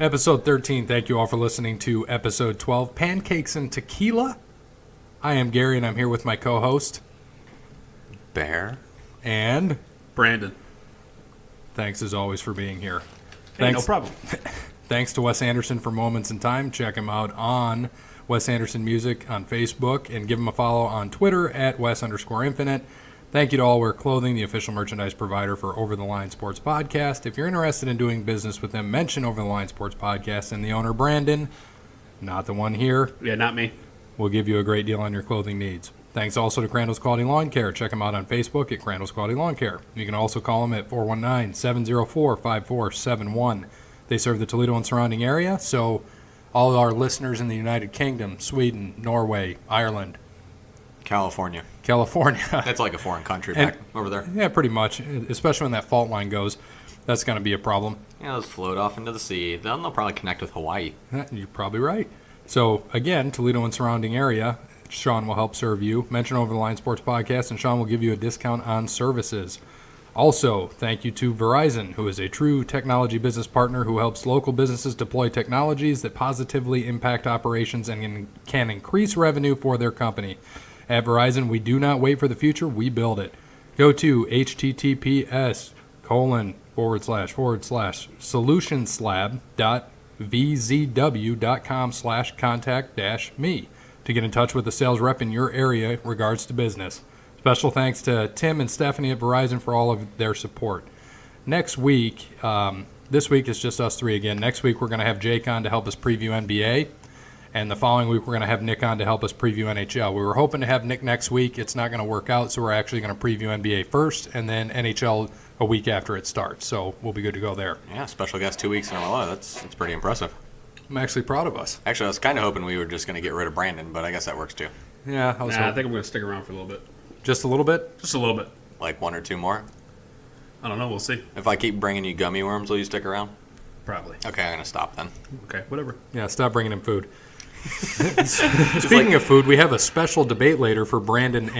Episode 13, thank you all for listening to episode 12, Pancakes and Tequila. I am Gary, and I'm here with my co-host, Bear. And Brandon. Thanks as always for being here. Hey, no problem. Thanks to Wes Anderson for Moments in Time. Check him out on Wes Anderson Music on Facebook, and give him a follow on Twitter at Wes_Infinite. Thank you to All Wear Clothing, the official merchandise provider for Over the Line Sports Podcast. If you're interested in doing business with them, mention Over the Line Sports Podcast and the owner, Brandon, not the one here. Yeah, not me. We'll give you a great deal on your clothing needs. Thanks also to Crandall's Quality Lawn Care. Check them out on Facebook at Crandall's Quality Lawn Care. You can also call them at 419-704-5471. They serve the Toledo and surrounding area, so all our listeners in the United Kingdom, Sweden, Norway, Ireland, California. California. That's like a foreign country back over there. Yeah, pretty much, especially when that fault line goes. That's going to be a problem. Yeah, those float off into the sea. Then they'll probably connect with Hawaii. You're probably right. So, again, Toledo and surrounding area, Sean will help serve you. Mention Over the Line Sports Podcast, and Sean will give you a discount on services. Also, thank you to Verizon, who is a true technology business partner who helps local businesses deploy technologies that positively impact operations and can increase revenue for their company. At Verizon, we do not wait for the future, we build it. Go to https://solutionslab.vzw.com/contact-me to get in touch with a sales rep in your area in regards to business. Special thanks to Tim and Stephanie at Verizon for all of their support. Next week, this week is just us three again. Next week, we're going to have Jake on to help us preview NBA. And the following week, we're going to have Nick on to help us preview NHL. We were hoping to have Nick next week. It's not going to work out, so we're actually going to preview NBA first and then NHL a week after it starts. So we'll be good to go there. Yeah, special guest 2 weeks in a row. That's pretty impressive. I'm actually proud of us. Actually, I was kind of hoping we were just going to get rid of Brandon, but I guess that works too. Yeah, I think I'm going to stick around for a little bit. Just a little bit? Just a little bit. Like one or two more? I don't know. We'll see. If I keep bringing you gummy worms, will you stick around? Probably. Okay, I'm going to stop then. Okay, whatever. Yeah, stop bringing him food. Speaking of food, we have a special debate later for Brandon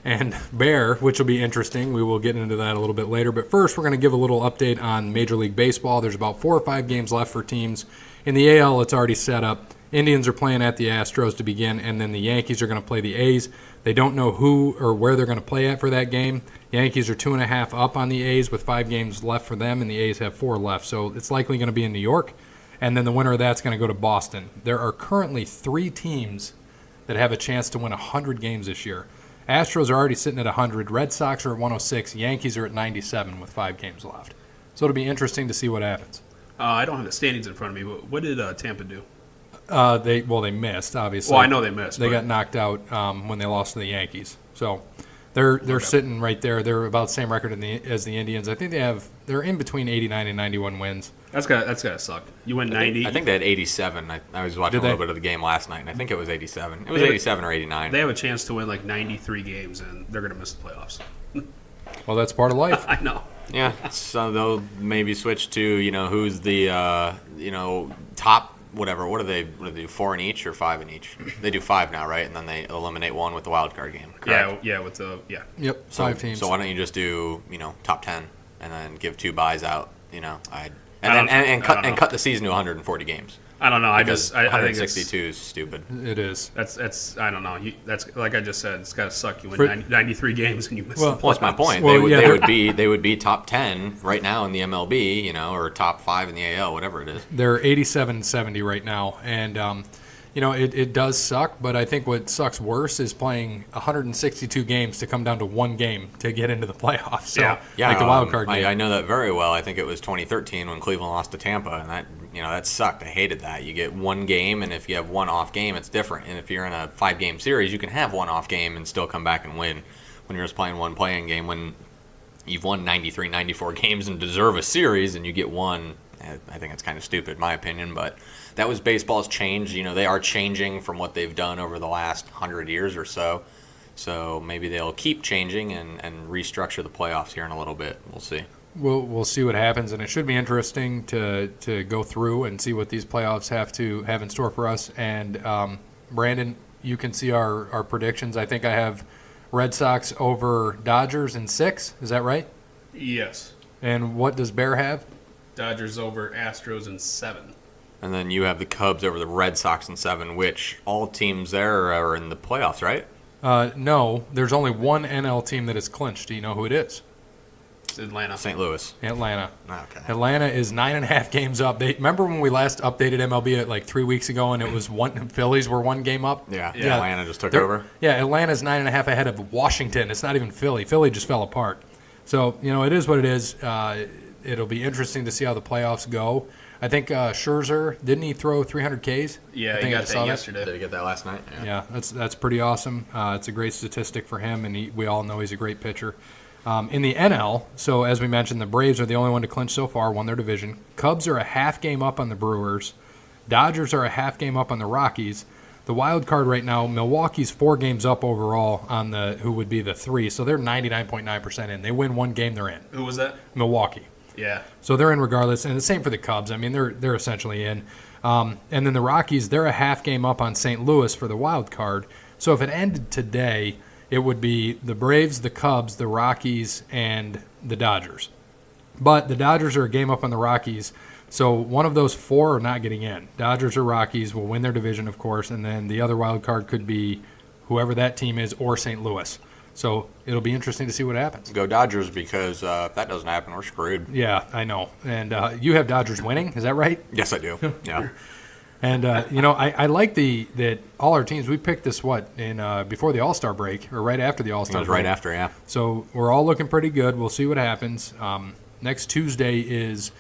and Bear, which will be interesting. We will get into that a little bit later. But first, we're going to give a little update on Major League Baseball. There's about 4 or 5 games left for teams. In the AL, it's already set up. Indians are playing at the Astros to begin, and then the Yankees are going to play the A's. They don't know who or where they're going to play at for that game. Yankees are 2.5 up on the A's with 5 games left for them, and the A's have 4 left. So it's likely going to be in New York, and then the winner of that's going to go to Boston. There are currently 3 teams that have a chance to win 100 games this year. Astros are already sitting at 100. Red Sox are at 106. Yankees are at 97 with 5 games left. So it'll be interesting to see what happens. I don't have the standings in front of me, but what did Tampa do? They missed, obviously. Well, I know they missed. They got knocked out when they lost to the Yankees. So they're sitting right there. They're about the same record as the Indians. I think they're in between 89 and 91 wins. That's gotta suck. You win 90. I think they had 87. I was watching a little bit of the game last night, and I think it was 87. It was 87 or 89. They have a chance to win like 93 games, and they're gonna miss the playoffs. Well, that's part of life. I know. Yeah, so they'll maybe switch to who's the top. Whatever. What do they do? 4 in each or 5 in each? They do 5 now, right? And then they eliminate one with the wild card game. Correct? Yeah. With the Yep. 5 teams. So why don't you just do top 10 and then give 2 buys out? Cut the season to 140 games. I don't know. I think 162 is stupid. It is. That's I don't know. That's like I just said. It's gotta suck. You win 93 games and you miss. Well, the Well, that's my point. Well, They would be top 10 right now in the MLB, or top 5 in the AL, whatever it is. They're 87-70 right now, and it does suck. But I think what sucks worse is playing 162 games to come down to 1 game to get into the playoffs. So, yeah. Like the wild card game. I know that very well. I think it was 2013 when Cleveland lost to Tampa, and that sucked. I hated that. You get 1 game, and if you have 1 off game, it's different. And if you're in a 5-game series, you can have 1 off game and still come back and win. When you're just playing 1 playing game, when you've won 93, 94 games and deserve a series, and you get 1, I think it's kind of stupid, in my opinion. But that was baseball's change. They are changing from what they've done over the last 100 years or so. So maybe they'll keep changing and restructure the playoffs here in a little bit. We'll see. We'll see what happens, and it should be interesting to go through and see what these playoffs have in store for us. And Brandon, you can see our predictions. I think I have Red Sox over Dodgers in 6. Is that right? Yes. And what does Bear have? Dodgers over Astros in 7. And then you have the Cubs over the Red Sox in 7, which all teams there are in the playoffs, right? No, there's only one NL team that is clinched. Do you know who it is? It's Atlanta. St. Louis. Atlanta. Okay. Atlanta is 9.5 games up. Remember when we last updated MLB at like 3 weeks ago, and it was Phillies were 1 game up? Yeah. Yeah. Atlanta just took over. Yeah, Atlanta's 9.5 ahead of Washington. It's not even Philly. Philly just fell apart. So, it is what it is. It'll be interesting to see how the playoffs go. I think Scherzer, didn't he throw 300 Ks? Yeah, I he got that yesterday. Did he get that last night? Yeah, that's pretty awesome. It's a great statistic for him, and we all know he's a great pitcher. In the NL, so as we mentioned, the Braves are the only one to clinch so far, won their division. Cubs are a half game up on the Brewers. Dodgers are a half game up on the Rockies. The wild card right now, Milwaukee's 4 games up overall on who would be the 3, so they're 99.9% in. They win 1 game, they're in. Who was that? Milwaukee. Yeah. So they're in regardless, and the same for the Cubs. I mean, they're essentially in. And then the Rockies, they're a half game up on St. Louis for the wild card. So if it ended today, it would be the Braves, the Cubs, the Rockies, and the Dodgers. But the Dodgers are a game up on the Rockies, so one of those 4 are not getting in. Dodgers or Rockies will win their division, of course, and then the other wild card could be whoever that team is or St. Louis. So it'll be interesting to see what happens. Go Dodgers, because if that doesn't happen, we're screwed. Yeah, I know. And you have Dodgers winning, is that right? Yes, I do. Yeah. And I like that all our teams. We picked this before the All-Star break or right after the It All-Star was break. right after, yeah. So we're all looking pretty good. We'll see what happens. Next Tuesday is,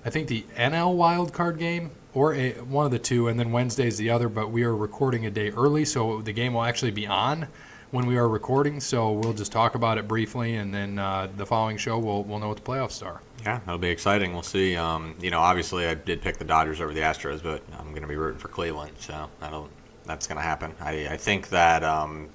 I think, the NL wild card game or one of the two, and then Wednesday is the other. But we are recording a day early, so the game will actually be on when we are recording. So we'll just talk about it briefly, and then the following show we'll know what the playoffs are. Yeah, that'll be exciting. We'll see. Obviously I did pick the Dodgers over the Astros, but I'm going to be rooting for Cleveland, so that's going to happen. I think that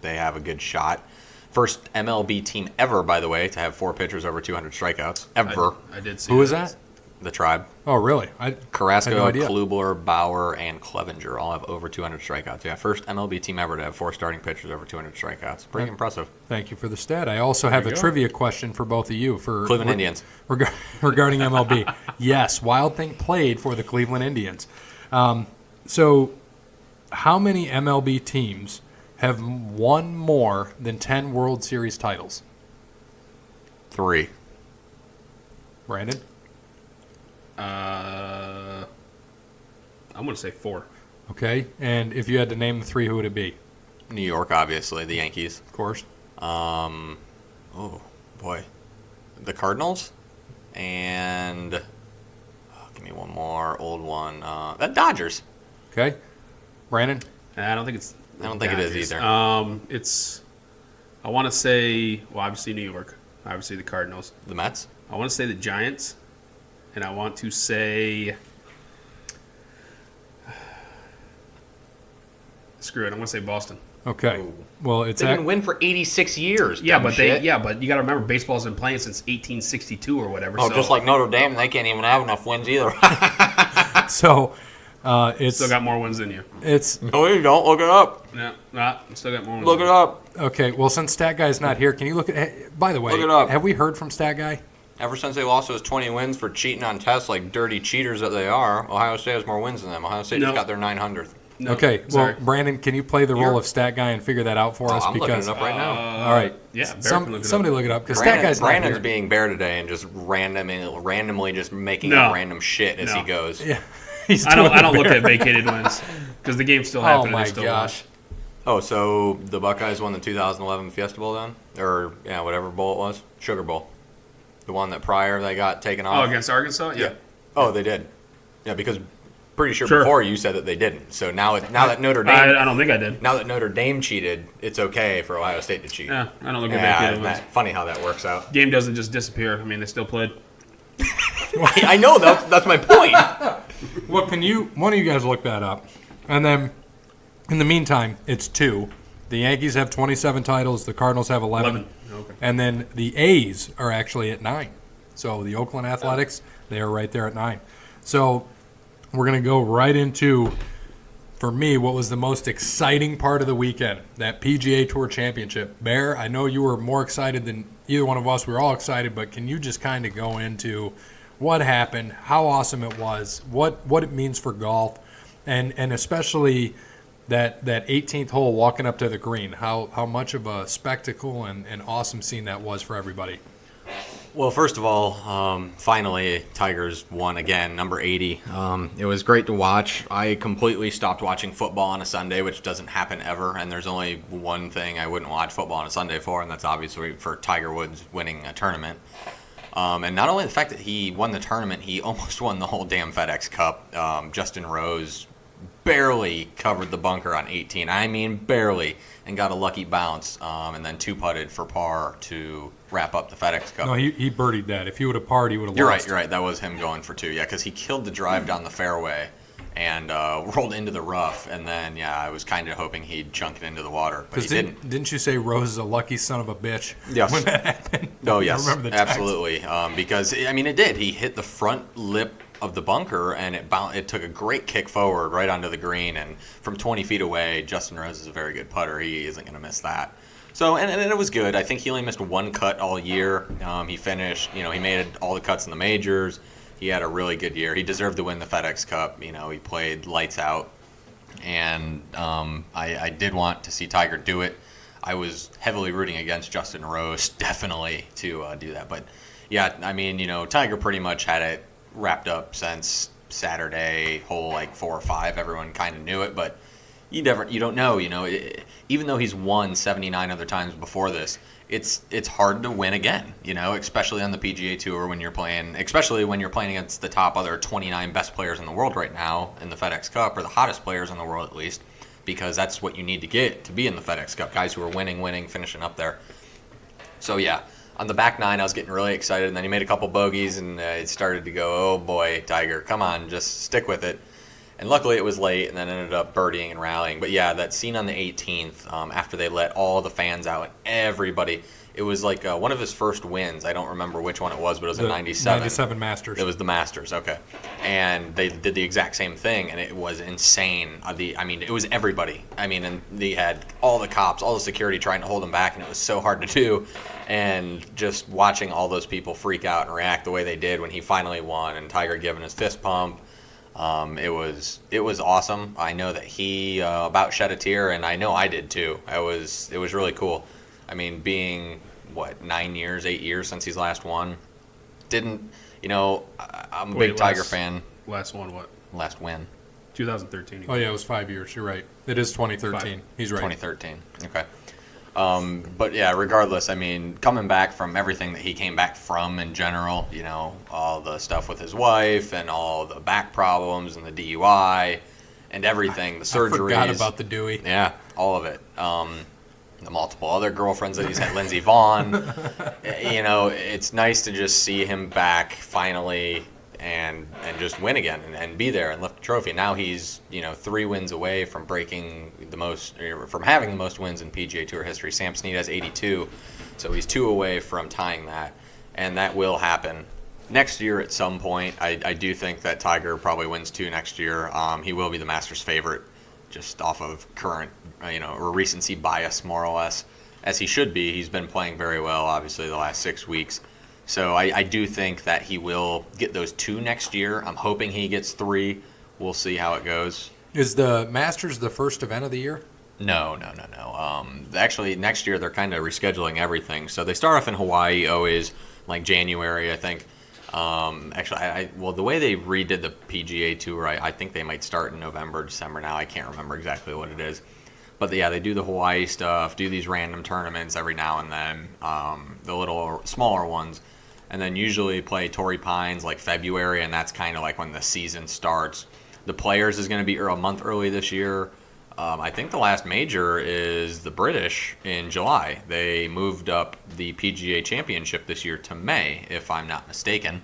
they have a good shot. First MLB team ever, by the way, to have 4 pitchers over 200 strikeouts. Ever. I did see Who was that? The Tribe. Oh, really? Carrasco, had no idea. Klubler, Bauer, and Clevenger all have over 200 strikeouts. Yeah, first MLB team ever to have 4 starting pitchers over 200 strikeouts. Pretty impressive. Thank you for the stat. I also have a you go. trivia question for both of you for Cleveland Indians. regarding MLB. Yes, Wild Thing played for the Cleveland Indians. So, how many MLB teams have won more than 10 World Series titles? 3. Brandon? I'm going to say 4. Okay, and if you had to name the 3, who would it be? New York, obviously. The Yankees. Of course. Oh, boy. The Cardinals? And give me one more old one. The Dodgers. Okay. Brandon? I don't think it's. I don't think it is either. I want to say, well, obviously New York, obviously the Cardinals. The Mets? I want to say the Giants, and I want to say. Screw it. I'm going to say Boston. Okay. Ooh. Well, it's They've been winning for 86 years. Yeah, dumb but shit. but you got to remember, baseball's been playing since 1862 or whatever. Oh, so just like Notre Dame, they can't even have enough wins either. so it's still got more wins than you. it's No, you don't. Look it up. Yeah, nah, still got more wins. Look than it you. up. okay. Well, since Stat Guy's not here, can you look at? By the way, Look it up. have we heard from Stat Guy? Ever since they lost those 20 wins for cheating on tests like dirty cheaters that they are, Ohio State has more wins than them. Ohio State No. just got their 900th. No, Okay, sorry. well, Brandon, can you play the role You're- of Stat Guy and figure that out for us? I'm looking Because it up right now. all right, Yeah, Bear can look it somebody up. look it up because Stat Guy's not Brandon's here. being bear today and just randomly just making No. up random shit as he No. goes. Yeah, he's I doing don't the look Bear. at vacated wins because the game's still Oh happening. my They still gosh! Oh, so the Buckeyes won the 2011 Fiesta Bowl then? Or, yeah, whatever bowl it was? Sugar Bowl. The one that prior they got taken won. off? Oh, against Arkansas? Yeah. Oh, they did. Yeah, because pretty sure Sure. before you said that they didn't. So now that Notre Dame I don't think I did. now that Notre Dame cheated, it's okay for Ohio State to cheat. Yeah, I don't look at Yeah, vacated isn't wins. that funny how that works out? Game doesn't just disappear. I mean, they still played. I know that's my point. Well, one of you guys look that up, and then in the meantime, it's 2. The Yankees have 27 titles. The Cardinals have 11. Okay. And then the A's are actually at 9. So the Oakland Athletics, they are right there at 9. So we're going to go right into, for me, what was the most exciting part of the weekend, that PGA Tour Championship. Bear, I know you were more excited than either one of us. We were all excited, but can you just kind of go into what happened, how awesome it was, what it means for golf, and especially that 18th hole walking up to the green, how much of a spectacle and awesome scene that was for everybody. Well, first of all, finally, Tigers won again, number 80. It was great to watch. I completely stopped watching football on a Sunday, which doesn't happen ever, and there's only one thing I wouldn't watch football on a Sunday for, and that's obviously for Tiger Woods winning a tournament. And not only the fact that he won the tournament, he almost won the whole damn FedEx Cup. Justin Rose barely covered the bunker on 18. I mean, barely, and got a lucky bounce, and then two-putted for par to wrap up the FedEx Cup. No, he birdied that. If he would have parred, he would have You're lost. right. That was him going for two. Yeah, because he killed the drive down the fairway and rolled into the rough. And then, I was kind of hoping he'd chunk it into the water, but he didn't. Didn't you say Rose is a lucky son of a bitch? Yes. When that happened? Oh, I yes. remember the text. Absolutely. Because, it did. He hit the front lip of the bunker, and it took a great kick forward right onto the green. And from 20 feet away, Justin Rose is a very good putter. He isn't going to miss that. So, and it was good. I think he only missed one cut all year. He finished, he made all the cuts in the majors. He had a really good year. He deserved to win the FedEx Cup. He played lights out. And I did want to see Tiger do it. I was heavily rooting against Justin Rose, definitely, to do that. But, Tiger pretty much had it wrapped up since Saturday, hole 4 or 5. Everyone kind of knew it, but you don't know, even though he's won 79 other times before this, it's hard to win again, especially on the PGA Tour especially when you're playing against the top other 29 best players in the world right now in the FedEx Cup, or the hottest players in the world at least, because that's what you need to get to be in the FedEx Cup, guys who are winning, finishing up there. So on the back nine, I was getting really excited, and then he made a couple bogeys, and it started to go, oh boy, Tiger, come on, just stick with it. And luckily it was late, and then ended up birdieing and rallying. But that scene on the 18th, after they let all the fans out and everybody, it was like one of his first wins. I don't remember which one it was, but it was in 97. 97 Masters. It was the Masters, okay. And they did the exact same thing, and it was insane. It was everybody. And they had all the cops, all the security trying to hold them back, and it was so hard to do. And just watching all those people freak out and react the way they did when he finally won, and Tiger giving his fist pump. It was awesome. I know that he about shed a tear, and I know I did too. It was really cool. Being 8 years since he's last won, I'm a big Tiger fan. Last one, what? Last win. 2013. Oh yeah, it was 5 years. You're right. It is 2013. He's right. 2013. Okay. But regardless, coming back from everything that he came back from in general, all the stuff with his wife and all the back problems and the DUI and everything, the surgeries. I forgot about the Dewey. Yeah, all of it. The multiple other girlfriends that he's had, Lindsey Vonn. It's nice to just see him back finally and just win again and be there and lift the trophy. Now he's 3 wins away from having the most wins in PGA Tour history. Sam Snead has 82, so he's 2 away from tying that, and that will happen next year at some point. I do think that Tiger probably wins 2 next year. He will be the Masters favorite, just off of current or recency bias, more or less, as he should be. He's been playing very well, obviously, the last 6 weeks. So I do think that he will get those 2 next year. I'm hoping he gets 3. We'll see how it goes. Is the Masters the first event of the year? No. Actually, next year they're kind of rescheduling everything. So they start off in Hawaii, always January, I think. The way they redid the PGA Tour, I think they might start in November, December now. I can't remember exactly what it is. But they do the Hawaii stuff, do these random tournaments every now and then, the little smaller ones. And then usually play Torrey Pines February, and that's kind of when the season starts. The Players is going to be a month early this year. I think the last major is the British in July. They moved up the PGA Championship this year to May, if I'm not mistaken.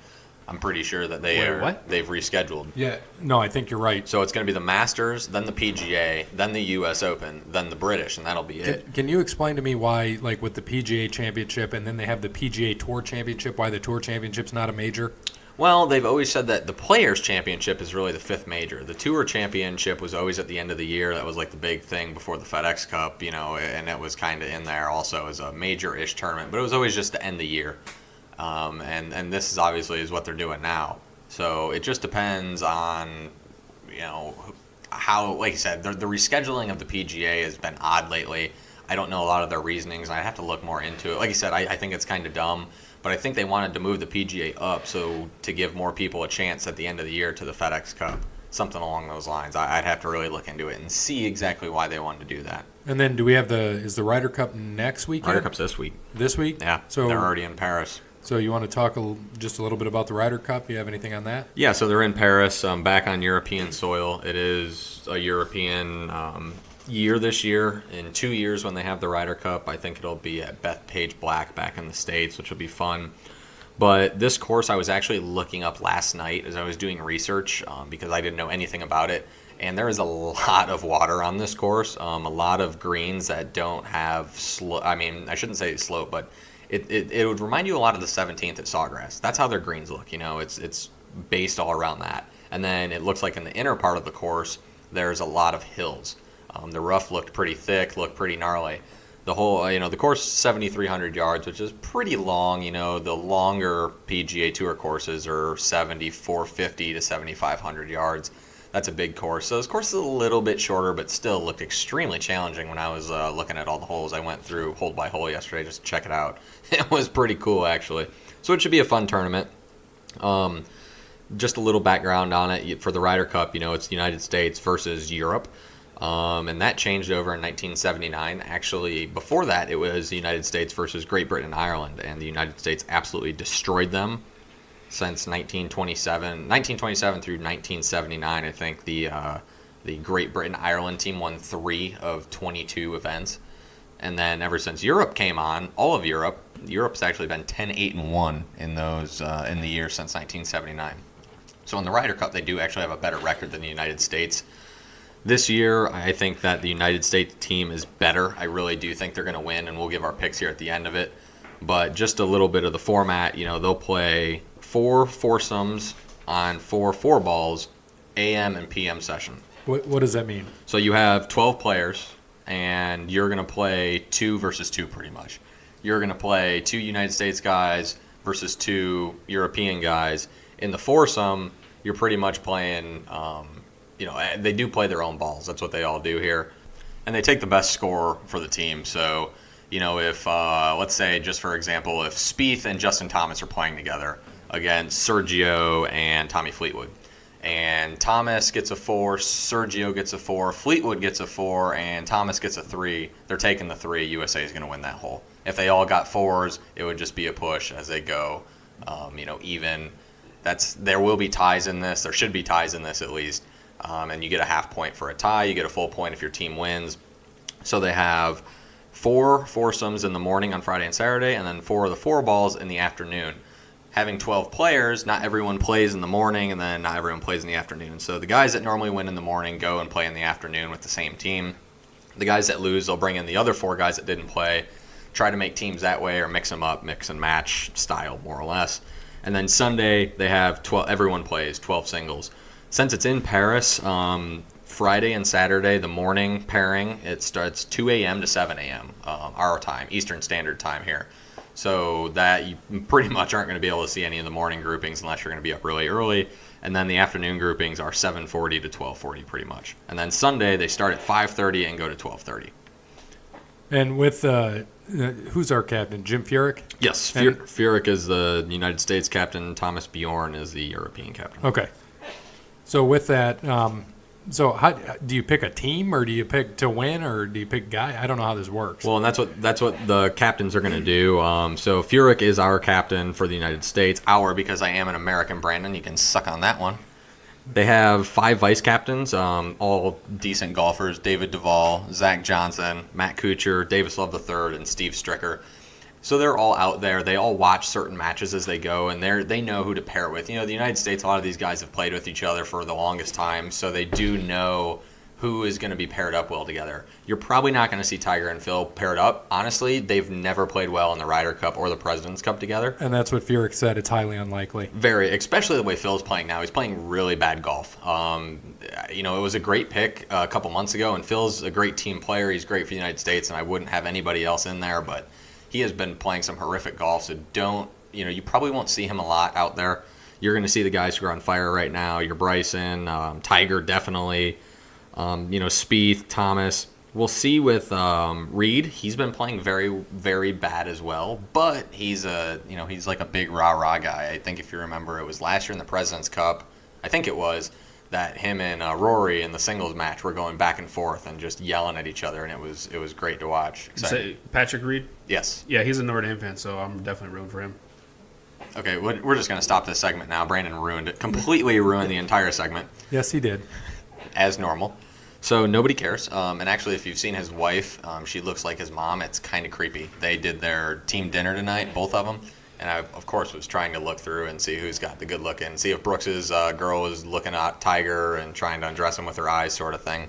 I'm pretty sure that they've rescheduled. Yeah, no, I think you're right. So it's going to be the Masters, then the PGA, then the U.S. Open, then the British, and that'll be it. Can you explain to me why, with the PGA Championship and then they have the PGA Tour Championship, why the Tour Championship's not a major? Well, they've always said that the Players' Championship is really the 5th major. The Tour Championship was always at the end of the year. That was the big thing before the FedEx Cup, and it was kind of in there also as a major-ish tournament. But it was always just to end the year. And this is obviously is what they're doing now. So it just depends on, how, like you said, the rescheduling of the PGA has been odd lately. I don't know a lot of their reasonings. I have to look more into it. Like you said, I think it's kind of dumb, but I think they wanted to move the PGA up so to give more people a chance at the end of the year to the FedEx Cup, something along those lines. I'd have to really look into it and see exactly why they wanted to do that. And then do we have is the Ryder Cup next weekend? Ryder Cup's this week. This week? Yeah, So they're already in Paris. So you want to talk just a little bit about the Ryder Cup? You have anything on that? Yeah, so they're in Paris, back on European soil. It is a European year this year. In 2 years when they have the Ryder Cup, I think it'll be at Bethpage Black back in the States, which will be fun. But this course I was actually looking up last night as I was doing research because I didn't know anything about it. And there is a lot of water on this course, a lot of greens that don't have slope. I mean, I shouldn't say slope, but it would remind you a lot of the 17th at Sawgrass. That's how their greens look. It's based all around that. And then it looks like in the inner part of the course, there's a lot of hills. The rough looked pretty thick, looked pretty gnarly. The whole, the course is 7,300 yards, which is pretty long. The longer PGA Tour courses are 7,450 to 7,500 yards. That's a big course. So this course is a little bit shorter, but still looked extremely challenging when I was looking at all the holes. I went through hole by hole yesterday just to check it out. It was pretty cool, actually. So it should be a fun tournament. Just a little background on it. For the Ryder Cup, it's the United States versus Europe. And that changed over in 1979. Actually, before that, it was the United States versus Great Britain and Ireland, and the United States absolutely destroyed them. Since 1927 through 1979, I think the Great Britain Ireland team won 3 of 22 events, and then ever since Europe came on, all of Europe's actually been 10-8-1 in those in the year since 1979. So in the Ryder Cup, they do actually have a better record than the United States. This year, I think that the United States team is better. I really do think they're going to win, and we'll give our picks here at the end of it. But just a little bit of the format, they'll play 4 foursomes on 4 4-balls, AM and PM session. What does that mean? So you have 12 players, and you're going to play 2 versus 2 pretty much. You're going to play 2 United States guys versus 2 European guys. In the foursome, you're pretty much playing, they do play their own balls. That's what they all do here. And they take the best score for the team. So, if, let's say, just for example, if Spieth and Justin Thomas are playing together against Sergio and Tommy Fleetwood, and Thomas gets a 4, Sergio gets a 4, Fleetwood gets a 4, and Thomas gets a 3, they're taking the 3. USA is going to win that hole. If they all got 4s, it would just be a push as they go, even. There will be ties in this. There should be ties in this at least. And you get a half point for a tie. You get a full point if your team wins. So they have 4 foursomes in the morning on Friday and Saturday, and then 4 of the 4-balls in the afternoon. Having 12 players, not everyone plays in the morning, and then not everyone plays in the afternoon. So the guys that normally win in the morning go and play in the afternoon with the same team. The guys that lose, they'll bring in the other 4 guys that didn't play, try to make teams that way, or mix them up, mix and match style, more or less. And then Sunday, they have 12. Everyone plays 12 singles. Since it's in Paris, Friday and Saturday, the morning pairing, it starts 2 a.m. to 7 a.m. Our time, Eastern Standard Time here. So that you pretty much aren't going to be able to see any of the morning groupings unless you're going to be up really early. And then the afternoon groupings are 7:40 to 12:40 pretty much. And then Sunday, they start at 5:30 and go to 12:30. And with who's our captain? Jim Furyk? Yes, Furyk is the United States captain. Thomas Bjorn is the European captain. Okay. So with that, so how do you pick a team, or do you pick to win, or do you pick guy? I don't know how this works. Well, and that's what the captains are going to do. So Furyk is our captain for the United States. Because I am an American, Brandon. You can suck on that one. They have 5 vice captains, all decent golfers: David Duval, Zach Johnson, Matt Kuchar, Davis Love III, and Steve Stricker. So they're all out there. They all watch certain matches as they go, and they know who to pair with. The United States, a lot of these guys have played with each other for the longest time, so they do know who is going to be paired up well together. You're probably not going to see Tiger and Phil paired up. Honestly, they've never played well in the Ryder Cup or the President's Cup together. And that's what Furyk said. It's highly unlikely. Very, especially the way Phil's playing now. He's playing really bad golf. It was a great pick a couple months ago, and Phil's a great team player. He's great for the United States, and I wouldn't have anybody else in there, but he has been playing some horrific golf, so don't you probably won't see him a lot out there. You're going to see the guys who are on fire right now. Your Bryson, Tiger definitely, Spieth, Thomas. We'll see with Reed. He's been playing very, very bad as well, but he's like a big rah-rah guy. I think if you remember, it was last year in the President's Cup, I think it was, that him and Rory in the singles match were going back and forth and just yelling at each other, and it was great to watch. Say Patrick Reed? Yes. Yeah, he's a Notre Dame fan, so I'm definitely rooting for him. Okay, we're just going to stop this segment now. Brandon ruined it. Completely ruined the entire segment, Yes, he did. as normal. So nobody cares. And actually, if you've seen his wife, she looks like his mom. It's kind of creepy. They did their team dinner tonight, both of them. And I, of course, was trying to look through and see who's got the good looking, see if Brooks's girl was looking at Tiger and trying to undress him with her eyes, sort of thing.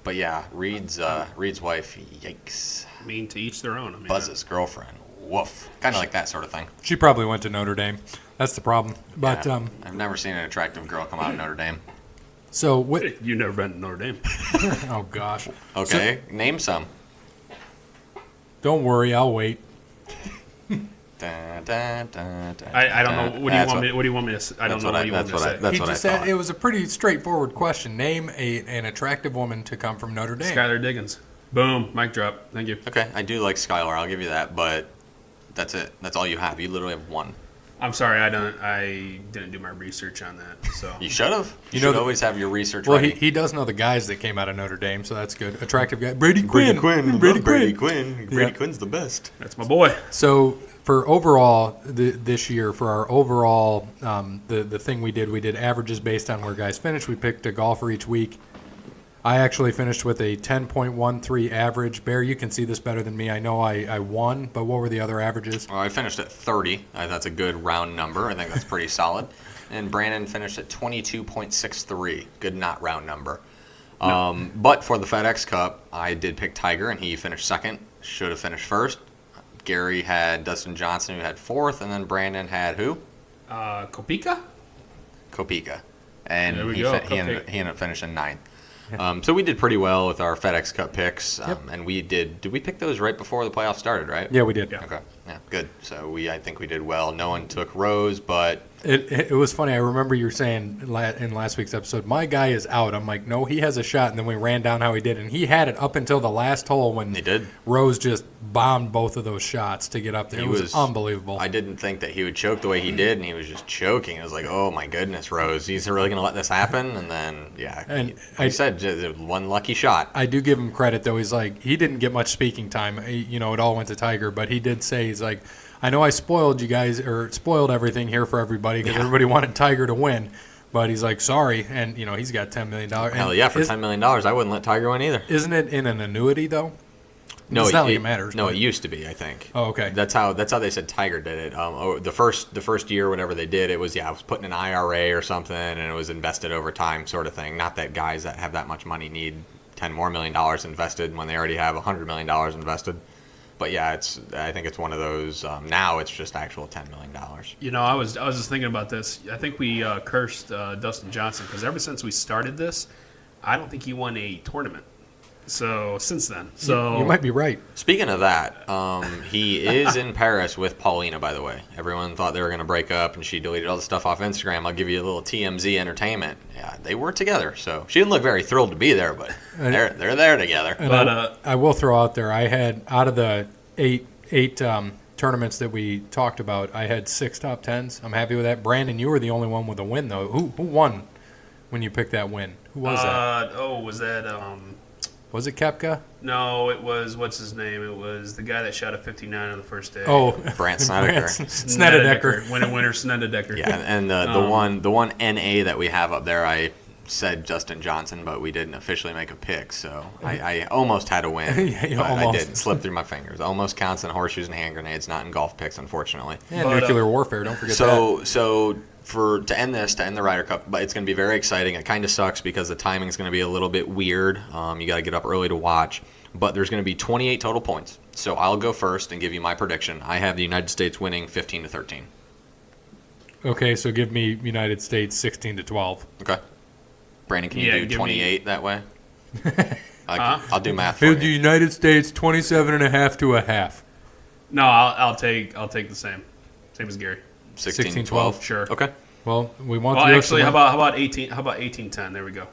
But yeah, Reed's wife, yikes. I mean, to each their own. I mean, Buzz's girlfriend, woof. Kind of like that sort of thing. She probably went to Notre Dame. That's the problem. But Yeah, I've never seen an attractive girl come out of Notre Dame. so what? You've never been to Notre Dame. Oh gosh. Okay, name some. Don't worry, I'll wait. Da, da, da, da, I don't know. What do you That's want me? What do you want me to? I don't that's know what what you want me to say. That's He what I just said thought. it was a pretty straightforward question. Name an attractive woman to come from Notre Dame. Skylar Diggins. Boom. Mic drop. Thank you. Okay, I do like Skylar. I'll give you that, but that's it. That's all you have. You literally have one. I'm sorry. I didn't do my research on that. So You should have. You know should the- always have your research Well, ready. he does know the guys that came out of Notre Dame, so that's good. Attractive guy. Brady Brady Quinn. Quinn. Brady Brady Quinn. Quinn. Brady Yeah. Quinn's the best. that's my boy. So for overall this year, for our overall the thing we did averages based on where guys finished. We picked a golfer each week. I actually finished with a 10.13 average. Bear, you can see this better than me. I know I won, but what were the other averages? Well, I finished at 30. That's a good round number. I think that's pretty solid. And Brandon finished at 22.63. Good not round number. But for the FedEx Cup, I did pick Tiger, and he finished second. Should have finished first. Gary had Dustin Johnson, who had fourth, and then Brandon had who? Kopika? Kopika. And There we he go, ended up finishing ninth. So we did pretty well with our FedEx Cup picks, and we did we pick those right before the playoffs started, right? Yeah, we did. Yeah. Okay. Yeah, good. So I think we did well. No one took Rose, but It was funny. I remember you were saying in last week's episode, my guy is out. I'm like, no, he has a shot. And then we ran down how he did. And he had it up until the last hole when he did. Rose just bombed both of those shots to get up there. It was unbelievable. I didn't think that he would choke the way he did, and he was just choking. It was like, oh my goodness, Rose, he's really going to let this happen? And then, yeah, And like I said, just one lucky shot. I do give him credit, though. He's like, he didn't get much speaking time. It all went to Tiger. But he did say, he's like, I know I spoiled you guys, or spoiled everything here for everybody because everybody wanted Tiger to win. But he's like, sorry. And, he's got $10 million. Hell yeah, for $10 million, I wouldn't let Tiger win either. Isn't it in an annuity, though? No, it's not like it matters. No, but- it used to be, I think. Oh, okay. That's how they said Tiger did it. The first year, whatever they did, it was put in an IRA or something, and it was invested over time, sort of thing. Not that guys that have that much money need $10 more million invested when they already have $100 million invested. But yeah, I think it's one of those. Now it's just actual $10 million. I was just thinking about this. I think we cursed Dustin Johnson because ever since we started this, I don't think he won a tournament. So since then, You might be right. Speaking of that, he is in Paris with Paulina, by the way. Everyone thought they were going to break up, and she deleted all the stuff off Instagram. I'll give you a little TMZ entertainment. Yeah, they were together. So she didn't look very thrilled to be there, but they're there together. And But I will throw out there, I had, out of the eight tournaments that we talked about, I had 6 top 10s. I'm happy with that. Brandon, you were the only one with a win, though. Who won when you picked that win? Who was that? was that? Was it Koepka? No, it was what's his name? It was the guy that shot a 59 on the first day. Oh, Brant Snedeker. Snedeker. Winner Snedeker. Yeah, and the one NA that we have up there, I said Justin Johnson, but we didn't officially make a pick, so I almost had a win. Yeah, you but I almost. did slip through my fingers. Almost counts in horseshoes and hand grenades, not in golf picks, unfortunately. Yeah, But, nuclear warfare, don't forget that. So to end the Ryder Cup, but it's going to be very exciting. It kind of sucks because the timing is going to be a little bit weird. You got to get up early to watch, but there's going to be 28 total points. So I'll go first and give you my prediction. I have the United States winning 15-13. Okay, so give me United States 16-12. Okay. Brandon, can you Yeah, do give 28 that way? I'll do math for The you. United States 27.5 to a half. No, I'll take the same. Same as Gary. 16, 12. Sure. Okay. Well, we want Well, the US actually, to how win. about 18? How about 18-10? There we go.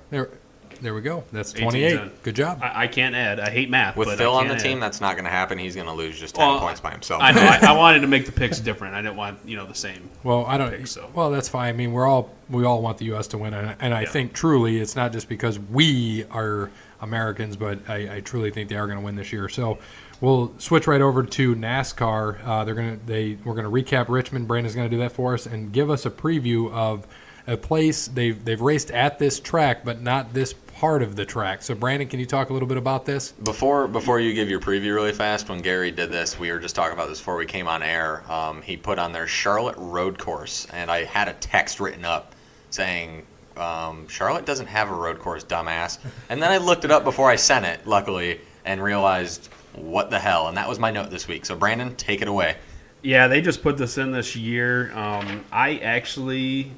There we go. That's 18-10. 28. Good job. I can't add. I hate math. With but Phil I on the can't team, add. that's not going to happen. He's going to lose just 10 points by himself. I know. I wanted to make the picks different. I didn't want the same. Well, I don't. think so. Well, that's fine. I mean, we all want the U.S. to win, and I think truly it's not just because we are Americans, but I truly think they are going to win this year. So we'll switch right over to NASCAR. We're gonna recap Richmond. Brandon's going to do that for us and give us a preview of a place they've raced at this track, but not this part of the track. So Brandon, can you talk a little bit about this? Before you give your preview really fast, when Gary did this, we were just talking about this before we came on air. He put on their Charlotte road course, and I had a text written up saying, Charlotte doesn't have a road course, dumbass. And then I looked it up before I sent it, luckily, and realized, what the hell? And that was my note this week. So Brandon, take it away. Yeah, they just put this in this year. I actually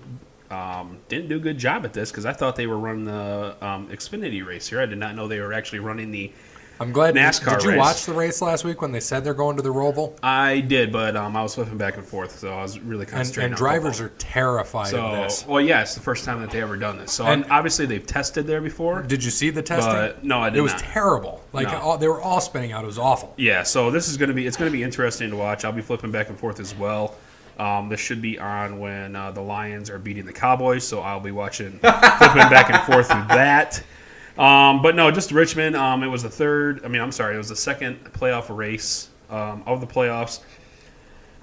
didn't do a good job at this because I thought they were running the Xfinity race here. I did not know they were actually running the I'm glad. NASCAR Did you race. watch the race last week when they said they're going to the Roval? I did, but I was flipping back and forth, so I was really concentrating And on drivers football. are terrified of this. Well, yeah, it's the first time that they ever done this. So And- obviously they've tested there before. Did you see the testing? But no, I did It was not. terrible. Like No. they were all spinning out. It was awful. Yeah, so this is going to be interesting to watch. I'll be flipping back and forth as well. This should be on when the Lions are beating the Cowboys, so I'll be watching, flipping back and forth through that. But no, just Richmond. It was the second playoff race of the playoffs.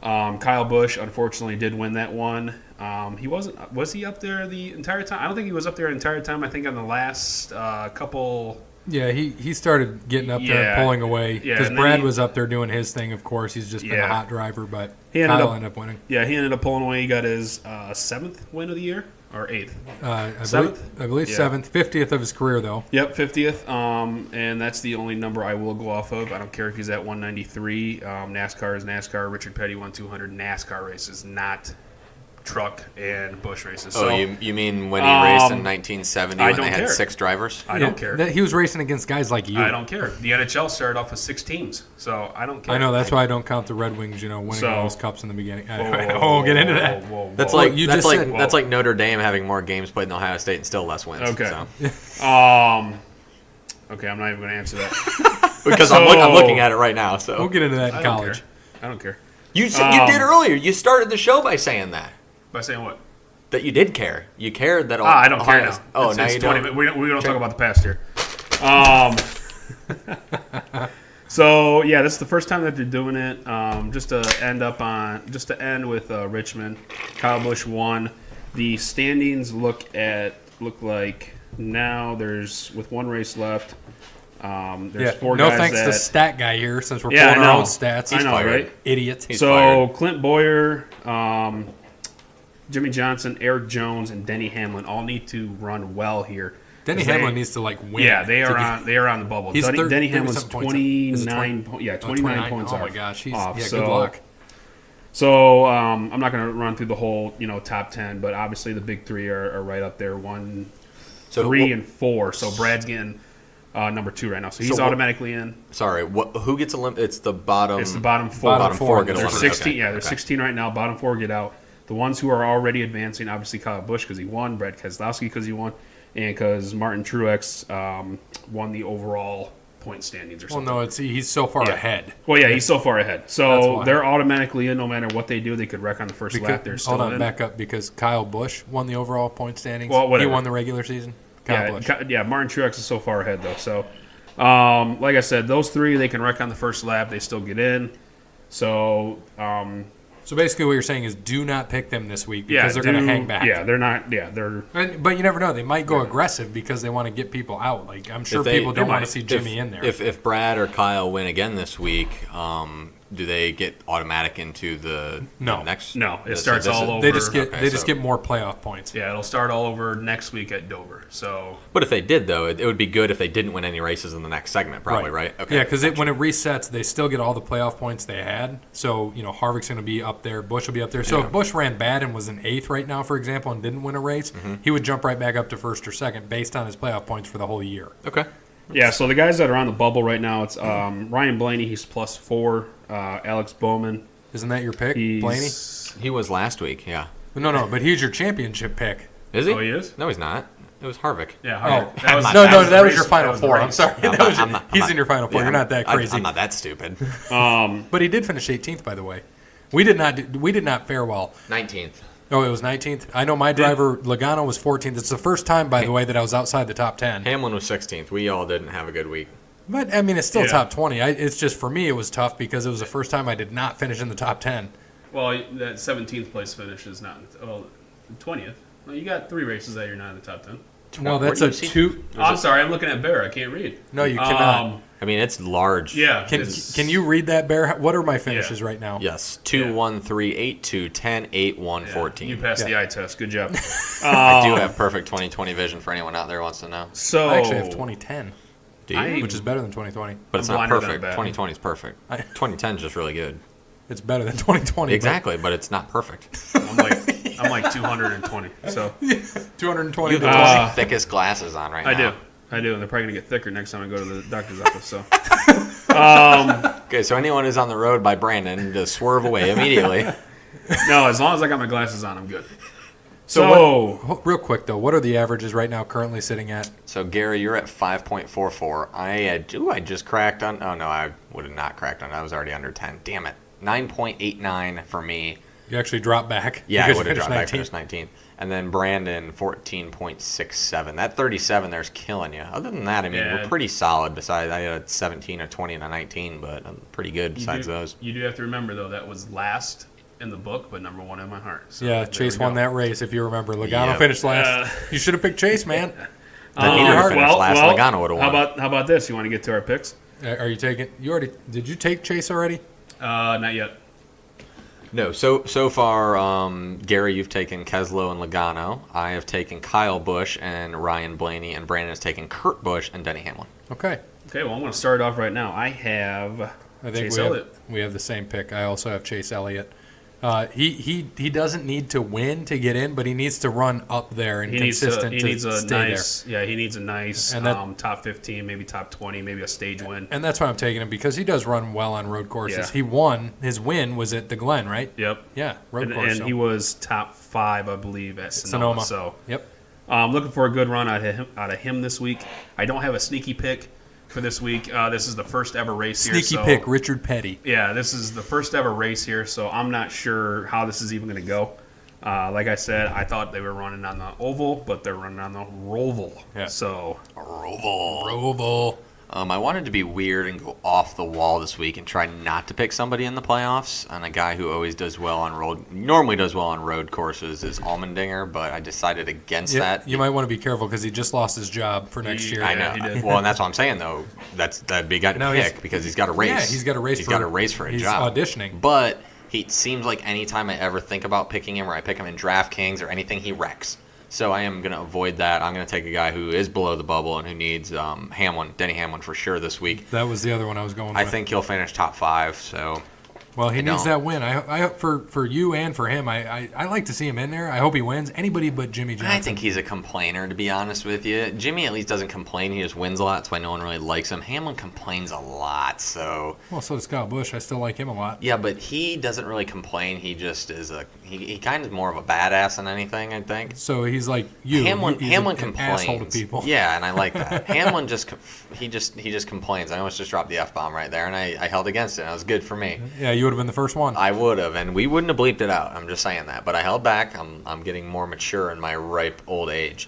Kyle Busch unfortunately did win that one. Was he up there the entire time? I don't think he was up there the entire time. I think on the last couple. Yeah, he started getting up there Yeah. and pulling away Yeah, because and then Brad he- was up there doing his thing. Of course, he's just been a Yeah. hot driver, but He ended Kyle up- ended up winning. Yeah, he ended up pulling away. He got his 7th win of the year or 8th. I believe Yeah. 7th, 50th of his career though. Yep, 50th. And that's the only number I will go off of. I don't care if he's at 193. NASCAR is NASCAR. Richard Petty won 200 NASCAR races, not truck and Busch races. Oh, So you mean when he raced in 1970 I when don't they had care. 6 drivers? I don't care. He was racing against guys like you. I don't care. The NHL started off with 6 teams, so I don't care. I know that's why I don't count the Red Wings. Winning So- all those cups in the beginning. Whoa, I won't get into that. whoa, That's whoa. like you that's just like said- that's like Notre Dame having more games played in Ohio State and still less wins. Okay. So. Okay, I'm not even going to answer that. Because So- I'm looking at it right now. So We'll get into that in I don't college. care. I don't care. you said you did earlier. You started the show by saying By saying what? that you did care. You cared that. I don't care Ohio- now. Oh, It's now you 20 don't. minutes. We don't talk about the past here. So yeah, this is the first time that they're doing it. Just to end with Richmond, Kyle Busch won. The standings look like now there's with one race left. There's Yeah. 4 No guys thanks that, to Stat Guy here since we're Yeah, I pulling our know. own stats. I know, fired. right? Idiot. He's So fired. Clint Boyer, Jimmy Johnson, Eric Jones, and Denny Hamlin all need to run well here. Denny 'Cause Hamlin needs to win. Yeah, they to are get- on. They are on the bubble. He's Denny 30 Hamlin's 30-something points up. Is it 29. 29 points Oh off. my gosh, he's off. good luck. So I'm not going to run through the whole top 10, but obviously the big 3 are right up there. 1, So 3, wh- and 4. So Brad's getting number 2 right now. So he's So wh- automatically in. Sorry, who gets eliminated? It's the bottom. It's the bottom 4. Bottom four get There's There's eliminated. 16. Okay. Yeah, there's Okay. 16 right now. Bottom 4 get out. The ones who are already advancing, obviously Kyle Busch because he won, Brad Keselowski because he won, and because Martin Truex won the overall point standings or Well, something. no, he's so far Yeah. ahead. Well, yeah, he's so far ahead. That's So why. they're automatically in no matter what they do. They could wreck on the first lap. They're still Hold on, in. back up because Kyle Busch won the overall point standings. Well, whatever. He won the regular season. Kyle Busch. Yeah, Martin Truex is so far ahead, though. So, like I said, those 3, they can wreck on the first lap. They still get in. So, So basically, what you're saying is, do not pick them this week yeah. because they're going to hang back. Yeah, they're not. Yeah, they're. But you never know; they might go aggressive because they want to get people out. Like I'm sure people don't want to see Jimmy in there. If Brad or Kyle win again this week, do they get automatic into the No. the next? No, it this- starts this is- all over. they just get Okay, so- get more playoff points. Yeah, it'll start all over next week at Dover. So, But if they did, though, it would be good if they didn't win any races in the next segment, probably, right? Okay. Yeah, because when it resets, they still get all the playoff points they had. So Harvick's going to be up there. Busch will be up there. So if Busch ran bad and was in 8th right now, for example, and didn't win a race, he would jump right back up to 1st or 2nd based on his playoff points for the whole year. Okay. yeah, so the guys that are on the bubble right now, it's Ryan Blaney, he's +4. Alex Bowman, Isn't that your pick, Blaney? He was last week, yeah. No, but he's your championship pick. Is he? Oh, he is? No, he's not. It was Harvick. Yeah, Oh, Harvick. that was your race- final that was four. the I'm race. sorry. He's in your final four. Yeah, You're not that crazy. I'm not that stupid. But he did finish 18th, by the way. We did not fare well. 19th. Oh, it was 19th. I know my driver Logano was 14th. It's the first time, by the way, that I was outside the top 10. Hamlin was 16th. We all didn't have a good week. But I mean, it's still Yeah. top 20. It's just for me, it was tough because it was the first time I did not finish in the top 10. Well, that 17th place finish is not. 20th. Well, you got 3 races that you're not in the top 10. No, Where that's do a you see- two. Oh, I'm sorry. I'm looking at Bear. I can't read. No, you cannot. I mean, it's large. Yeah. Can you read that, Bear? What are my finishes right now? Yes. 2, 1, 3, 8, 2, 10, 8, 1, 14. You passed the eye test. Good job. I do have perfect 20/20 vision for anyone out there who wants to know. So I actually have 2010, Do you? I- which is better than 2020. But it's I'm not blinded on perfect. that. 2020 is perfect. 2010 is just really good. It's better than 2020. Exactly, but it's not perfect. I'm like 220. So 220. You have the thickest glasses on right I now. do. And they're probably gonna get thicker next time I go to the doctor's office. So Okay, so anyone who's on the road by Brandon, just swerve away immediately. no, as long as I got my glasses on, I'm good. Real quick though, what are the averages right now currently sitting at? So Gary, you're at 5.44. I just cracked on. Oh no, I would have not cracked on. I was already under 10. Damn it. 9.89 for me. You actually dropped back. Yeah, I because would you have dropped back, 19th. finished 19th. And then Brandon, 14.67. That 37 there's killing you. Other than that, I mean, Yeah. we're pretty solid. Besides, I had a 17, a 20, and a 19, but I'm pretty good besides those. You do have to remember though that was last in the book, but number 1 in my heart. So Yeah, there Chase we won go. that race. If you remember, Logano Yep. finished last. You should have picked Chase, man. Then he would have finished last. Logano would have won. How about this? You want to get to our picks? Are you taking? Did you take Chase already? Not yet. No, so far, Gary, you've taken Keslow and Logano. I have taken Kyle Busch and Ryan Blaney, and Brandon has taken Kurt Busch and Denny Hamlin. Okay. Okay, well I'm going to start off right now. I have I think Chase we have, Elliott. we have the same pick. I also have Chase Elliott. He doesn't need to win to get in, but he needs to run up there and He needs consistent he needs to a stay nice there. he needs a nice And that- top 15, maybe top 20, maybe a stage win. And that's why I'm taking him because he does run well on road courses. Yeah. He won. His win was at the Glen, right? Yep. Yeah, road And, course. and so. he was top 5, I believe, at Sonoma. So Yep. I'm looking for a good run out of him this week. I don't have a sneaky pick for this week. This is the first ever race here. Sneaky pick, Richard Petty. Yeah, this is the first ever race here, so I'm not sure how this is even going to go. Like I said, I thought they were running on the oval, but they're running on the Roval. Yeah. So Roval. I wanted to be weird and go off the wall this week and try not to pick somebody in the playoffs. And a guy who always does well on normally does well on road courses is Allmendinger, but I decided against that. You might want to be careful because he just lost his job for next year. I know. he did. Well, and that's what I'm saying though. That'd be a guy to No, he's- pick because he's got a race. Yeah, he's got a race. He's got a race for a he's job. auditioning. But he seems like anytime I ever think about picking him or I pick him in DraftKings or anything, he wrecks. So I am going to avoid that. I'm going to take a guy who is below the bubble and who needs Denny Hamlin for sure this week. That was the other one I was going with. I think he'll finish top 5. So Well, he I needs don't. that win. I hope for you and for him. I like to see him in there. I hope he wins. Anybody but Jimmy Johnson. I think he's a complainer, to be honest with you. Jimmy at least doesn't complain. He just wins a lot. That's why no one really likes him. Hamlin complains a lot. So Well, so does Kyle Busch. I still like him a lot. yeah, but he doesn't really complain. He just is he kind of more of a badass than anything, I think. So he's like you. Hamlin He's Hamlin an complains. asshole to people. Yeah, and I like that. Hamlin just he just complains. I almost just dropped the F-bomb right there, and I held against it. And it was good for me. Yeah, you would have been the first one. I would have, and we wouldn't have bleeped it out. I'm just saying that, but I held back. I'm getting more mature in my ripe old age.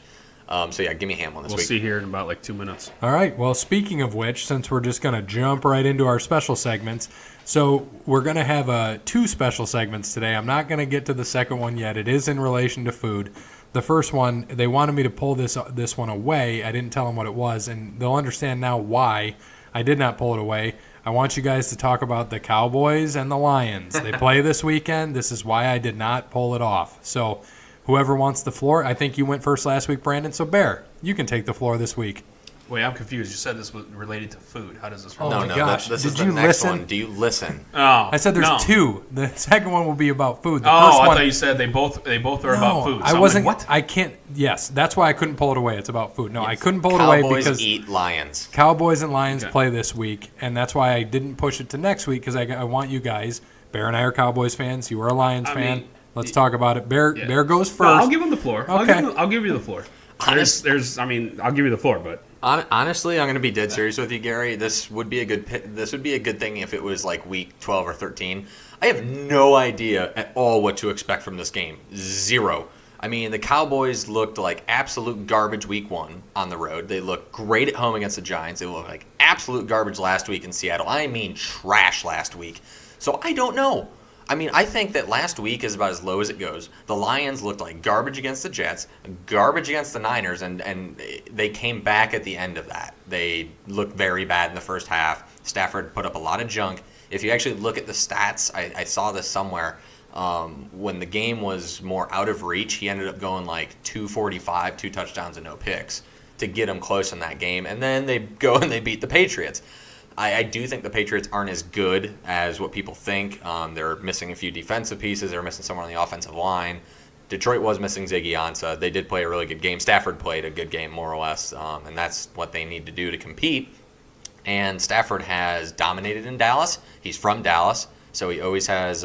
So yeah, give me Hamlin this we'll week. see here in about like 2 minutes. All right. Well, speaking of which, since we're just going to jump right into our special segments, so we're going to have 2 special segments today. I'm not going to get to the second one yet. It is in relation to food. The first one, they wanted me to pull this one away. I didn't tell them what it was, and they'll understand now why I did not pull it away. I want you guys to talk about the Cowboys and the Lions. They play this weekend. This is why I did not pull it off. So whoever wants the floor, I think you went first last week, Brandon. So, Bear, you can take the floor this week. Wait, I'm confused. You said this was related to food. How does this Oh relate? my no, gosh. this Did is the you next listen? one. Do you listen? Oh, I said there's no. 2. The second one will be about food. The Oh, first I one, thought you said they both are about food. So I I'm wasn't. Like, what? I can't. Yes, that's why I couldn't pull it away. It's about food. No, I couldn't pull it away Cowboys because eat Lions. Cowboys and Lions Okay. play this week, and that's why I didn't push it to next week because I want you guys. Bear and I are Cowboys fans. You are a Lions I fan. mean, Let's talk about it. Bear goes first. No, I'll give him the floor. Okay. I'll give you the floor. I'll give you the floor, but Honestly, I'm going to be dead serious with you, Gary. This would be a good thing if it was like week 12 or 13. I have no idea at all what to expect from this game. Zero. I mean, the Cowboys looked like absolute garbage week 1 on the road. They looked great at home against the Giants. They looked like absolute garbage last week in Seattle. I mean, trash last week. So I don't know. I mean, I think that last week is about as low as it goes. The Lions looked like garbage against the Jets, garbage against the Niners, and they came back at the end of that. They looked very bad in the first half. Stafford put up a lot of junk. If you actually look at the stats, I saw this somewhere. When the game was more out of reach, he ended up going like 245, 2 touchdowns and no picks to get him close in that game. And then they go and they beat the Patriots. I do think the Patriots aren't as good as what people think. They're missing a few defensive pieces. They're missing someone on the offensive line. Detroit was missing Ziggy Ansah. They did play a really good game. Stafford played a good game, more or less, and that's what they need to do to compete. And Stafford has dominated in Dallas. He's from Dallas, so he always has,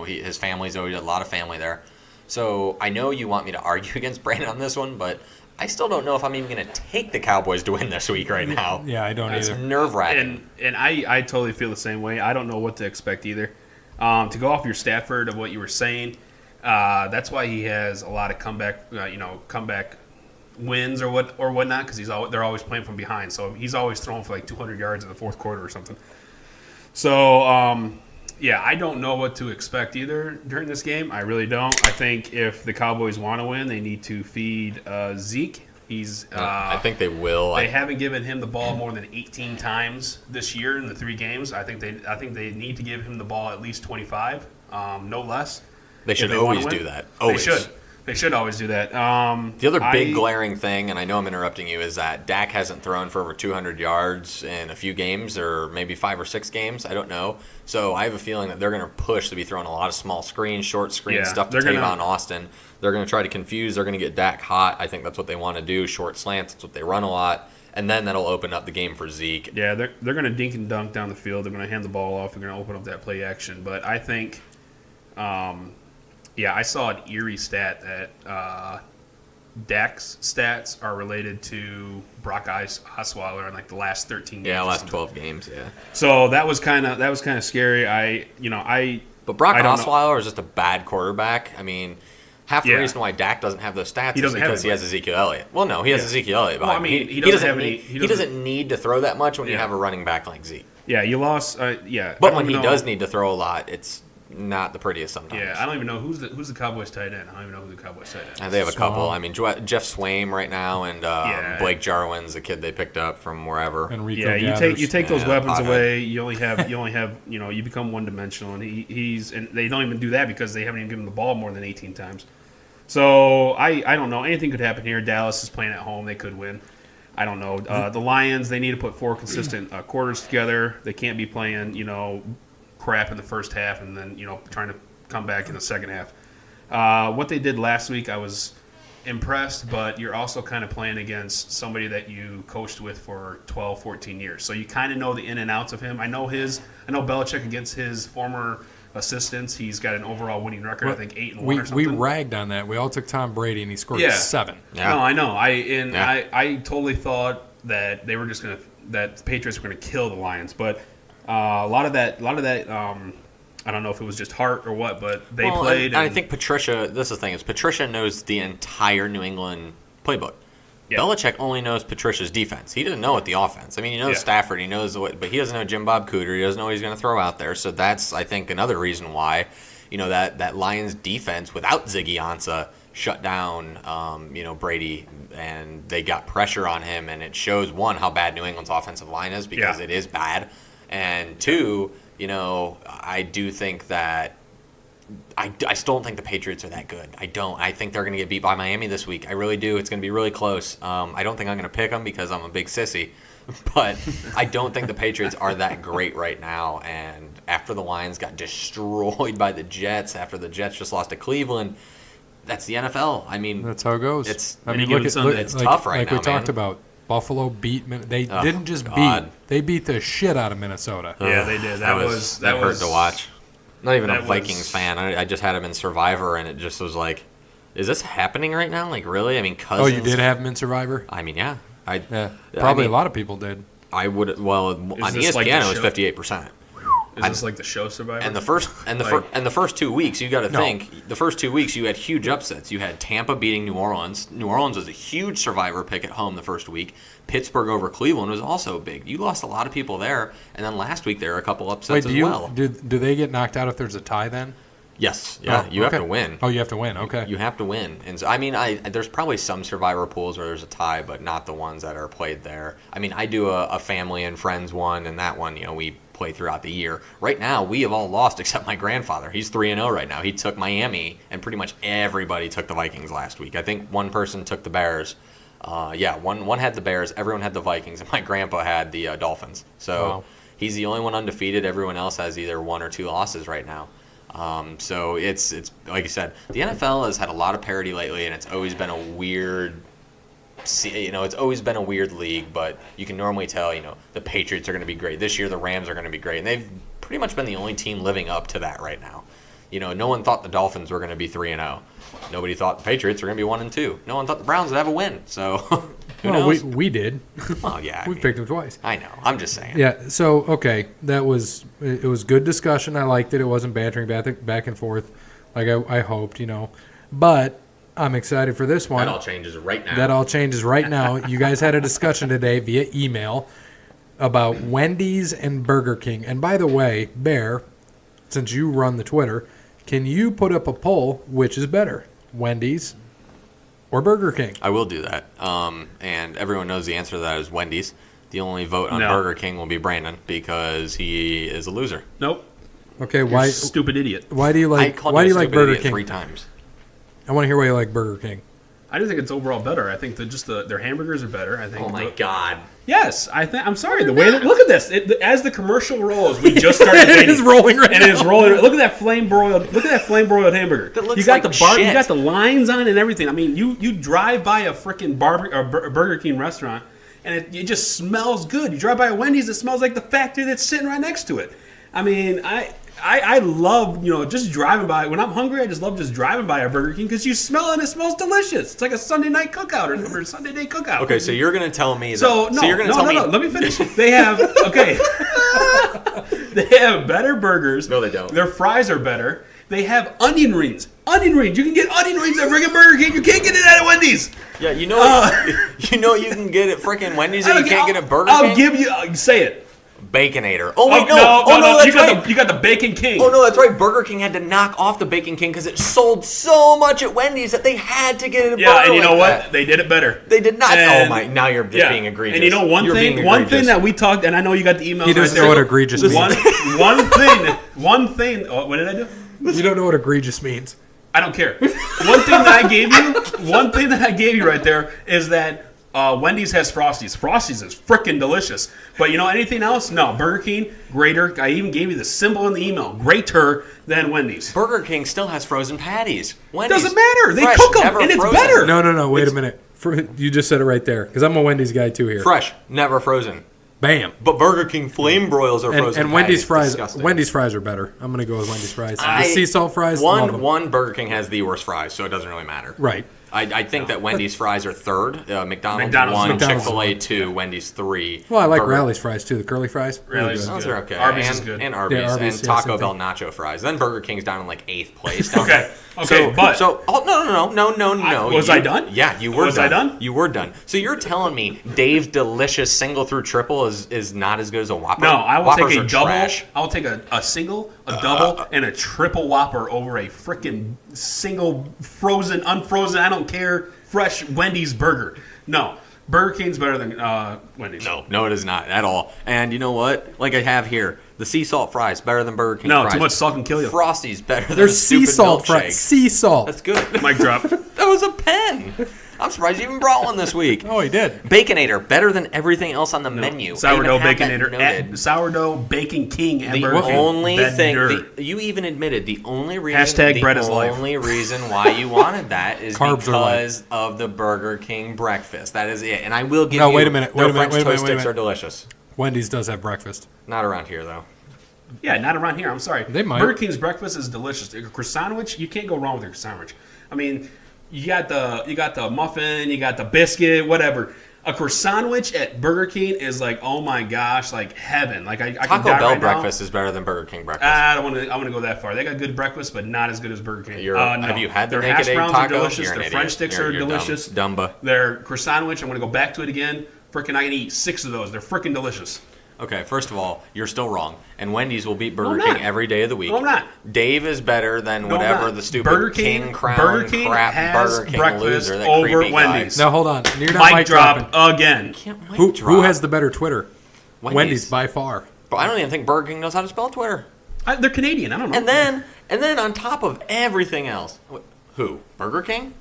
his family's always a lot of family there. So I know you want me to argue against Brandon on this one, but I still don't know if I'm even going to take the Cowboys to win this week right now. Yeah, I don't It's either. nerve-wracking. and I totally feel the same way. I don't know what to expect either. To go off your Stafford of what you were saying, that's why he has a lot of comeback wins or whatnot because they're always playing from behind. So he's always throwing for like 200 yards in the fourth quarter or something. So I don't know what to expect either during this game. I really don't. I think if the Cowboys want to win, they need to feed Zeke. I think they will. They haven't given him the ball more than 18 times this year in the 3 games. I think they need to give him the ball at least 25, no less. They should if they wanna always win. do that. Always. They should always do that. The other big glaring thing, and I know I'm interrupting you, is that Dak hasn't thrown for over 200 yards in a few games, or maybe 5 or 6 games. I don't know. So I have a feeling that they're going to push to be throwing a lot of small screens, short screens, stuff to Tavon Austin. They're going to try to confuse. They're going to get Dak hot. I think that's what they want to do. Short slants. That's what they run a lot. And then that'll open up the game for Zeke. Yeah, they're going to dink and dunk down the field. They're going to hand the ball off. They're going to open up that play action. But I think I saw an eerie stat that Dak's stats are related to Brock Osweiler in like the last 13 games. Yeah, last 12 games. Yeah. So that was kind of scary. But Brock I don't know. Osweiler is just a bad quarterback. I mean, half the reason why Dak doesn't have those stats is because he has Ezekiel Elliott. Well, no, he has Ezekiel Elliott. Well, I mean, he doesn't need to throw that much when you have a running back like Zeke. Yeah, you lost. But when he does need to throw a lot, it's not the prettiest sometimes. Yeah, I don't even know who's the Cowboys tight end. I don't even know who the Cowboys tight end is. They have a couple. I mean, Jeff Swaim right now, and Blake Jarwin's a kid they picked up from wherever. Enrico you Gathers. take those weapons pothead. away. You only have you become one dimensional, and and they don't even do that because they haven't even given him the ball more than 18 times. So I don't know. Anything could happen here. Dallas is playing at home. They could win. I don't know. The Lions, they need to put 4 consistent quarters together. They can't be playing crap in the first half and then trying to come back in the second half. What they did last week, I was impressed, but you're also kind of playing against somebody that you coached with for 12, 14 years. So you kind of know the in and outs of him. I know Belichick against his former assistants. He's got an overall winning record, I think 8-1 or something. We ragged on that. We all took Tom Brady and he scored 7. Yeah. No, I know. I totally thought that they were just that the Patriots were gonna kill the Lions, but a lot of that. I don't know if it was just heart or what, but they played. And I think Patricia. This is the thing: is Patricia knows the entire New England playbook. Yeah. Belichick only knows Patricia's defense. He doesn't know what the offense. I mean, he knows Stafford. He knows what, but he doesn't know Jim Bob Cooter. He doesn't know what he's going to throw out there. So that's, I think, another reason why, that Lions defense without Ziggy Ansah shut down, Brady, and they got pressure on him, and it shows, one, how bad New England's offensive line is because it is bad, and two, I do think that I still don't think the Patriots are that good. I don't. I think they're going to get beat by Miami this week. I really do. It's going to be really close. I don't think I'm going to pick them because I'm a big sissy. But I don't think the Patriots are that great right now. And after the Lions got destroyed by the Jets, after the Jets just lost to Cleveland, that's the NFL. I mean, that's how it goes. It's tough right now. Like we talked about, Buffalo beat. They didn't just beat. They beat the shit out of Minnesota. Yeah, they did. That hurt to watch. Not even a Vikings fan. I just had him in Survivor, and it just was like, is this happening right now? Like, really? I mean, Cousins. Oh, you did have him in Survivor? I mean, yeah. Probably a lot of people did. I would. Well, on ESPN, it was 58%. Is this like the show Survivor? And the first 2 weeks, you got to think. The first 2 weeks, you had huge upsets. You had Tampa beating New Orleans. New Orleans was a huge Survivor pick at home the first week. Pittsburgh over Cleveland was also big. You lost a lot of people there. And then last week, there were a couple upsets as well. Do they get knocked out if there's a tie then? Yes. Yeah. You have to win. Oh, you have to win. Okay. You have to win. And so, I mean, there's probably some Survivor pools where there's a tie, but not the ones that are played there. I mean, I do a family and friends one, and that one, we play throughout the year. Right now, we have all lost except my grandfather. He's 3-0 right now. He took Miami, and pretty much everybody took the Vikings last week. I think one person took the Bears. One had the Bears. Everyone had the Vikings, and my grandpa had the Dolphins. So He's the only one undefeated. Everyone else has either 1 or 2 losses right now. So it's like you said, the NFL has had a lot of parity lately, and it's always been a weird. It's always been a weird league, but you can normally tell, the Patriots are going to be great. This year, the Rams are going to be great. And they've pretty much been the only team living up to that right now. No one thought the Dolphins were going to be 3-0. Nobody thought the Patriots were going to be 1-2. No one thought the Browns would have a win. So, who knows? We did. Well, yeah. We picked them twice. I know. I'm just saying. Yeah, so, okay. It was good discussion. I liked it. It wasn't bantering back and forth like I hoped, But I'm excited for this one. That all changes right now. You guys had a discussion today via email about Wendy's and Burger King. And by the way, Bear, since you run the Twitter, can you put up a poll, which is better, Wendy's or Burger King? I will do that. And everyone knows the answer to that is Wendy's. The only vote on Burger King will be Brandon because he is a loser. Nope. Okay, why? Stupid idiot. Why do you like Burger King? 3 times. I want to hear why you like Burger King. I just think it's overall better. I think their hamburgers are better. I think. Oh my God. Yes, I'm sorry. The way look at this. As the commercial rolls, we just started. It is rolling right now. And it is rolling. Look at that flame broiled. Look at that flame broiled hamburger. That looks you got like You shit. got the lines on it and everything. I mean, you drive by a freaking Burger King restaurant, and it just smells good. You drive by a Wendy's, it smells like the factory that's sitting right next to it. I mean, I love, just driving by. When I'm hungry, I just love just driving by a Burger King because you smell it and it smells delicious. It's like a Sunday night cookout or Sunday day cookout. Okay, so you're going to tell me that. No, let me finish. They have, they have better burgers. No, they don't. Their fries are better. They have onion rings. Onion rings. You can get onion rings at freaking Burger King. You can't get it at Wendy's. Yeah, you can get it freaking Wendy's and you can't get it Burger King? I'll give you, say it. Baconator. Oh, wait, no, that's right. You got the Bacon King. Oh, no, that's right. Burger King had to knock off the Bacon King because it sold so much at Wendy's that they had to get it at and you know what? They did it better. They did not. Now you're just being egregious. And you know one thing that we talked, and I know you got the emails. He doesn't know what egregious means. One thing. Oh, what did I do? You don't know what egregious means. I don't care. One thing that I gave you right there is that Wendy's has Frosties. Frosties is freaking delicious. But anything else? No. Burger King, greater. I even gave you the symbol in the email. Greater than Wendy's. Burger King still has frozen patties. Wendy's doesn't matter. They cook them, and it's better. No. Wait a minute. You just said it right there, because I'm a Wendy's guy too here. Fresh, never frozen. Bam. But Burger King flame broils are frozen. And Wendy's fries. Wendy's fries are better. I'm going to go with Wendy's fries. The sea salt fries. One Burger King has the worst fries, so it doesn't really matter. Right. I think that Wendy's fries are 3rd. McDonald's 1, Chick-fil-A 2, Wendy's 3. Well, I like Rally's fries too. The curly fries. Rally's those are okay. Arby's is good. And Arby's and Taco Bell nacho fries. Then Burger King's down in like 8th place. Okay. No. Was I done? Yeah, you were. Was I done? You were done. So you're telling me Dave's delicious single through triple is not as good as a Whopper? No, I will Whoppers take a double. Trash. I will take a single, a double, and a triple Whopper over a freaking single frozen, unfrozen. I don't care. Fresh Wendy's burger. No. Burger King's better than Wendy's. No, it is not at all. And you know what? Like I have here, the sea salt fries better than Burger King No, fries. too much salt can kill you. Frosty's better than There's a sea stupid salt milkshake. fries. Sea salt. That's good. Mic drop. That was a pen. I'm surprised you even brought one this week. Oh, he did. Baconator, better than everything else on the menu. Sourdough I even have Baconator. that noted. Sourdough Bacon King at The Burger King. only thing Better. you even admitted the only reason Hashtag bread is life. only reason why you wanted that is Carbs are life. because of the Burger King breakfast. That is it. And I will give No, you wait a minute, their wait a minute, French wait a minute, toast wait a sticks minute. are delicious. Wendy's does have breakfast. Not around here though. Yeah, not around here. I'm sorry. They might. Burger King's breakfast is delicious. A croissant sandwich, you can't go wrong with a croissant sandwich. I mean, you got the muffin, you got the biscuit, whatever. A croissant sandwich at Burger King is like, oh my gosh, like heaven. Like I can Taco die Bell right breakfast is better than Burger King breakfast. I don't want to. I want to go that far. They got good breakfast, but not as good as Burger King. No. Have you had the Their naked hash egg browns taco? are delicious. You're an Their idiot. French sticks are You're dumb. delicious. Dumba. Their croissant sandwich, I'm going to go back to it again. Freaking, I can eat 6 of those. They're freaking delicious. Okay, first of all, you're still wrong. And Wendy's will beat I'm Burger not. King every day of the week. No, I'm not. Dave is better than No, I'm whatever not. the stupid Burger King- King Crown Burger King crap has Burger King breakfast loser, that over creepy Wendy's. guy. Now, hold on. You're not Mic drop dropping. again. Can't mic Who drop. has the better Twitter? Wendy's by far. But I don't even think Burger King knows how to spell Twitter. They're Canadian. I don't know. And then on top of everything else, who? Burger King?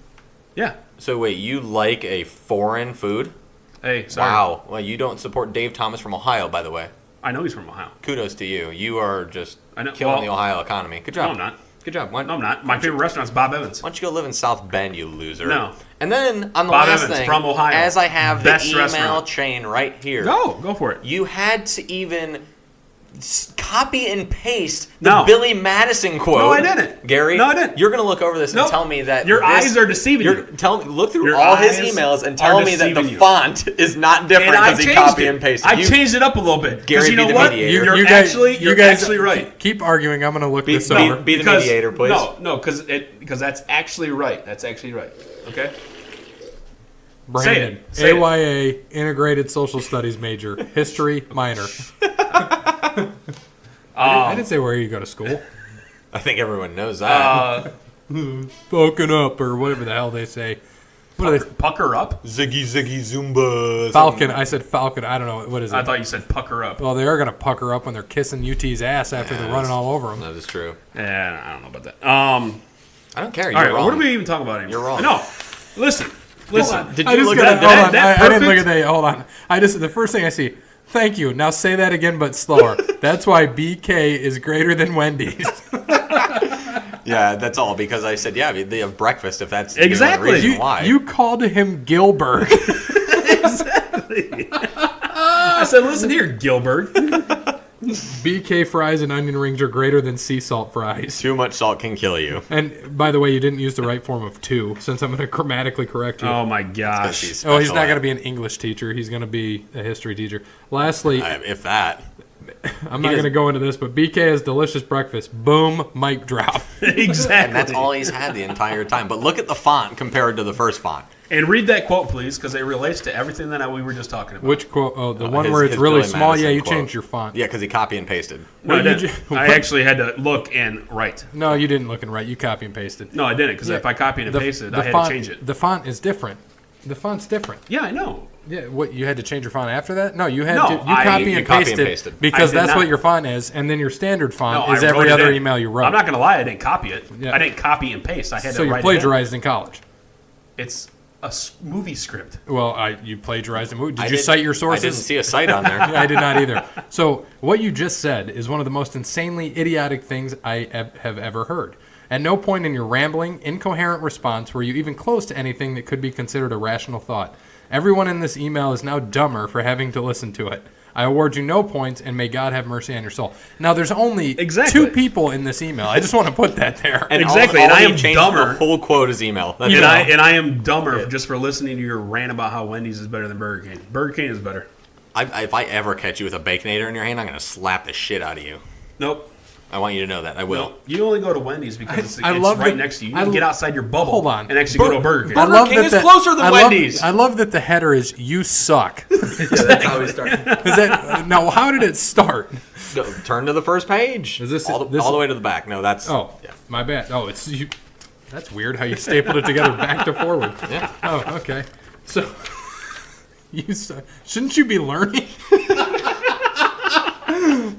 Yeah. So wait, you like a foreign food? Hey, sorry. Wow. Well, you don't support Dave Thomas from Ohio, by the way. I know he's from Ohio. Kudos to you. You are just I know- killing well- the Ohio economy. Good job. No, I'm not. Good job. Why, No, I'm not. My favorite restaurant's Bob Evans. Why don't you go live in South Bend, you loser? No. And then on the Bob last Evans thing, from Ohio. as I have Best the email restaurant. chain right here, Go for it. you had to even copy and paste the No. Billy Madison quote. No, I didn't. Gary, No, I didn't. You're going to look over this and Nope. tell me that Your this- eyes are deceiving you. Look through Your all his eyes emails and are tell me that the deceiving you. font is not different And I because he changed copy it. and pasted. I You- changed it up a little bit. 'Cause Gary, you know be the what? mediator. You're You guys- actually you guys actually right. Keep arguing. I'm going to look Be- this be- over. be- the mediator, please. No, because that's actually right. That's actually right. Okay. Brandon, Say it. AYA, Integrated Social Studies major, History minor. I didn't say where you go to school. I think everyone knows that. Spoken up or whatever the hell they say. What are they? Pucker up. Ziggy Ziggy Zumba. Falcon. I said Falcon. I don't know. What is it? I thought you said pucker up. Well, they are going to pucker up when they're kissing UT's ass after they're running all over them. That is true. Yeah, I don't know about that. I don't care. You're All right. wrong. What are we even talking about anymore? You're wrong. No. Listen. Did I you just look gotta, at hold on. that I didn't look perfect? at that. Hold on. The first thing I see. Thank you. Now say that again, but slower. That's why BK is greater than Wendy's. Yeah, that's all because I said, yeah, they have breakfast if that's Exactly. the only reason You, why. you called him Gilbert. I said, listen here, Gilbert. BK fries and onion rings are greater than sea salt fries. Too much salt can kill you. And by the way, you didn't use the right form of two, since I'm going to grammatically correct you. Oh my gosh. He's Oh, he's special not at- going to be an English teacher. He's going to be a history teacher. Lastly, If that. I'm not going to go into this, but BK has delicious breakfast. Boom, mic drop. Exactly. And that's all he's had the entire time. But look at the font compared to the first font. And read that quote, please, because it relates to everything that we were just talking about. Which quote? Oh, the one His- where it's his really Billy small. Madison Yeah, you quote. changed your font. Yeah, because he copy and pasted. No, I What you didn't. ju- I what? actually had to look and write. No, you didn't look and right. You copy and pasted. No, I didn't, because if I copied and pasted, I had font, to change it. The font is different. The font's different. Yeah, I know. Yeah, what you had to change your font after that? No, you had No, to. You I- copy you and copy pasted and pasted. because I did that's not. what your font is, and then your standard font No, is I wrote every it other in. email you wrote. I'm not going to lie, I didn't copy it. Yeah. I didn't copy and paste. I had So to you write plagiarized in college. it in. It's a movie script. Well, you plagiarized a movie. Did I you didn't- cite your I sources? didn't see a site on there. I did not either. So what you just said is one of the most insanely idiotic things I have ever heard. At no point in your rambling, incoherent response were you even close to anything that could be considered a rational thought. Everyone in this email is now dumber for having to listen to it. I award you no points, and may God have mercy on your soul. Now, there's only Exactly. 2 people in this email. I just want to put that there. And Exactly, all and I he am changed dumber. The whole quote is email. That's And it. I am dumber just for listening to your rant about how Wendy's is better than Burger King. Burger King is better. If I ever catch you with a Baconator in your hand, I'm going to slap the shit out of you. Nope. I want you to know that. I will. No, you only go to Wendy's because it's I it's love right that- next to you. You I can get l- outside your bubble Hold on. and actually go to a Burger King. Burger King is closer than Wendy's. I love that the header is "You suck." That's how we start. Is that no? How did it start? Go, turn to the first page. Is this- all this- the way to the back? No, that's. Oh, yeah. my bad. Oh, it's you. That's weird how you stapled it together back to forward. Yeah. Oh, okay. So Shouldn't you be learning?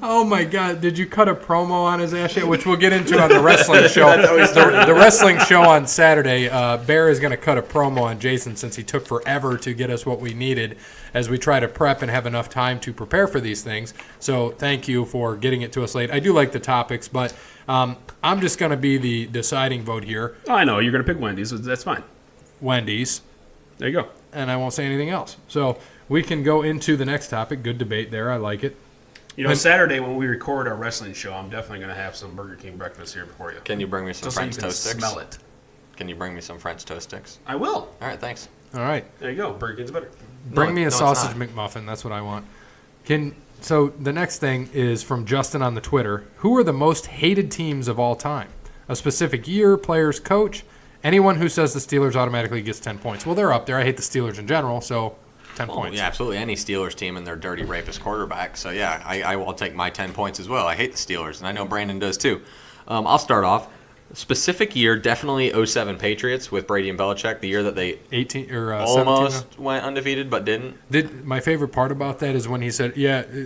Oh my God! Did you cut a promo on his ass yet? Which we'll get into on the wrestling show. The wrestling show on Saturday. Bear is going to cut a promo on Jason since he took forever to get us what we needed as we try to prep and have enough time to prepare for these things. So thank you for getting it to us late. I do like the topics, but I'm just going to be the deciding vote here. Oh, I know you're going to pick Wendy's. That's fine. Wendy's. There you go. And I won't say anything else. So we can go into the next topic. Good debate there. I like it. You know, Saturday when we record our wrestling show, I'm definitely going to have some Burger King breakfast here for you. Can you bring me some Just French so you can toast sticks? smell it. Can you bring me some French toast sticks? I will. All right, thanks. All right. There you go. Burger King's better. Bring me a it's sausage not. McMuffin. That's what I want. So the next thing is from Justin on the Twitter. Who are the most hated teams of all time? A specific year, players, coach, anyone who says the Steelers automatically gets 10 points. Well, they're up there. I hate the Steelers in general, so 10 points. Yeah, absolutely. Any Steelers team and their dirty rapist quarterback. So, yeah, I will take my 10 points as well. I hate the Steelers, and I know Brandon does too. I'll start off. Specific year, definitely 07 Patriots with Brady and Belichick, the year that they 18 or almost went undefeated but didn't. My favorite part about that is when he said,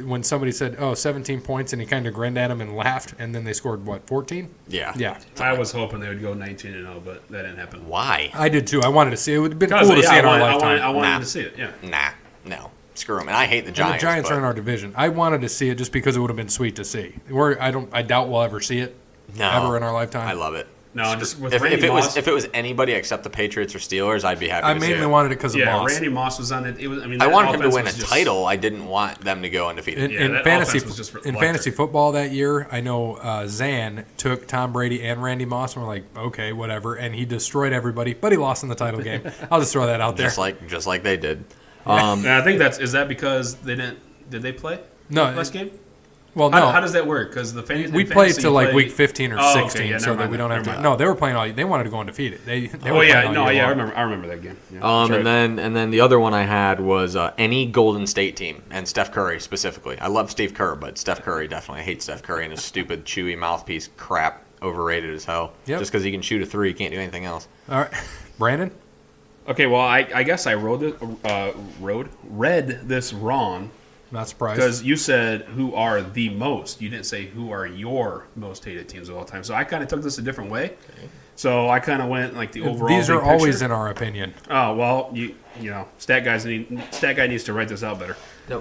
when somebody said, 17 points, and he kind of grinned at him and laughed, and then they scored, 14? Yeah. Yeah. I was hoping they would go 19-0, but that didn't happen. Why? I did too. I wanted to see it. It would have been cool to see in our lifetime. I wanted Nah. to see it, yeah. Nah, no. Screw them. And I hate the And Giants. the Giants but are in our division. I wanted to see it just because it would have been sweet to see. I doubt we'll ever see it no, ever in our lifetime. I love it. No, just with If Randy Moss. it was anybody except the Patriots or Steelers, I'd be happy I to see mainly it. wanted it because of yeah, Moss. Randy Moss was on it. It was. I mean, I that wanted him to offense win a was just- title. I didn't want them to go undefeated. In that fantasy, offense was just in electric. fantasy football that year, I know Zan took Tom Brady and Randy Moss, and we're like, okay, whatever, and he destroyed everybody, but he lost in the title game. I'll just throw that out there. just like they did. And I think is that because they didn't? Did they play? No, last game. Well, no. How does that work? Because the we played to like week 15 or 16, yeah, so never that mind we don't that, have never to. mind No, they were playing all. They wanted to go undefeated. They Oh were yeah, playing no, all year yeah, long. I remember that game. Yeah, that's right. And then the other one I had was any Golden State team and Steph Curry specifically. I love Steve Kerr, but Steph Curry definitely. I hate Steph Curry and his stupid chewy mouthpiece crap. Overrated as hell. Yep. Just because he can shoot a three, he can't do anything else. All right, Brandon. Okay, well, I guess I read this wrong Not surprised. because you said who are the most. You didn't say who are your most hated teams of all time. So I kind of took this a different way. Okay. So I kind of went like the overall. These are big always picture. in our opinion. Oh well, you know, stat guy needs to write this out better. No,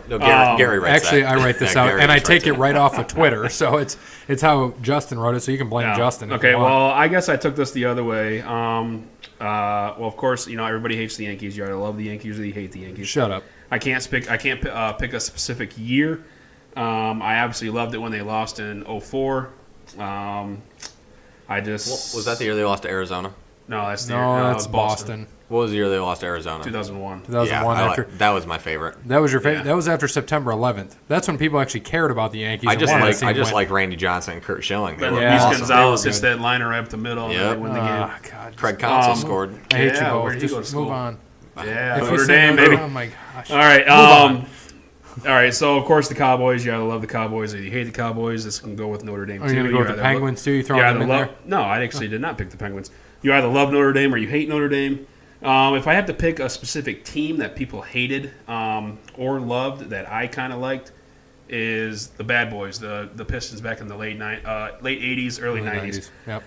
Gary writes Actually, that. I write this Yeah, out, Gary and I just take writes it right off of Twitter. So it's how Justin wrote it. So you can blame Yeah. Justin. If Okay, you want. well, I guess I took this the other way. Well, of course, you know everybody hates the Yankees. You either love the Yankees or you hate the Yankees. Shut up. I can't pick a specific year. I obviously loved it when they lost in 04. I just Was that the year they lost to Arizona? No, that's the No, year. that's Boston. What was the year they lost to Arizona? 2001. 2001. Yeah, After that was my favorite. that was your favorite. Yeah. That was after September 11th. That's when people actually cared about the Yankees. I and just wanted to like see I them just win. like Randy Johnson and Kurt Schilling. They Then were Yeah. Luis awesome. Gonzalez They were hits good. that liner right up the middle and Yep. they win the game. God, Craig Counsell Um, scored. I hate Yeah, you where both. did he go to Just school? move on. Yeah, If you Notre say Dame, Notre- baby. Oh my gosh. All right. on. All right. So of course the Cowboys. You either love the Cowboys or you hate the Cowboys. This can go with Notre Dame. Are you too. going to go with the either Penguins too? You throwing You them either in love. there? No, I actually did not pick the Penguins. You either love Notre Dame or you hate Notre Dame. If I have to pick a specific team that people hated or loved that I kind of liked, is the Bad Boys, the Pistons back in the late 80s, early 90s. Yep.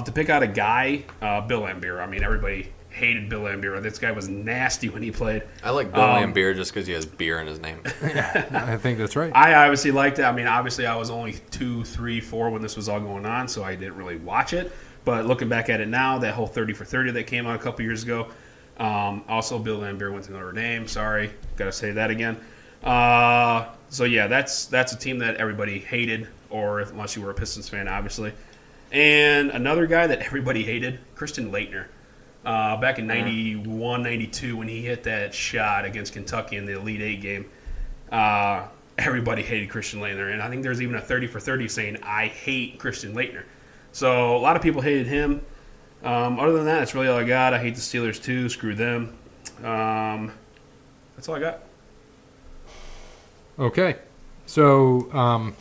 To pick out a guy, Bill Laimbeer. I mean, everybody hated Bill Laimbeer. This guy was nasty when he played. I like Bill Laimbeer just because he has beer in his name. I think that's right. I obviously liked it. I mean, obviously I was only 2, 3, 4 when this was all going on, so I didn't really watch it. But looking back at it now, that whole 30 for 30 that came out a couple years ago, also Bill Laimbeer went to Notre Dame. Sorry, got to say that again. So yeah, that's a team that everybody hated, or unless you were a Pistons fan, obviously. And another guy that everybody hated, Christian Laettner. Back in 91, 92, when he hit that shot against Kentucky in the Elite Eight game, everybody hated Christian Laettner. And I think there's even a 30 for 30 saying, I hate Christian Laettner. So a lot of people hated him. Other than that, that's really all I got. I hate the Steelers too. Screw them. That's all I got. Okay. So,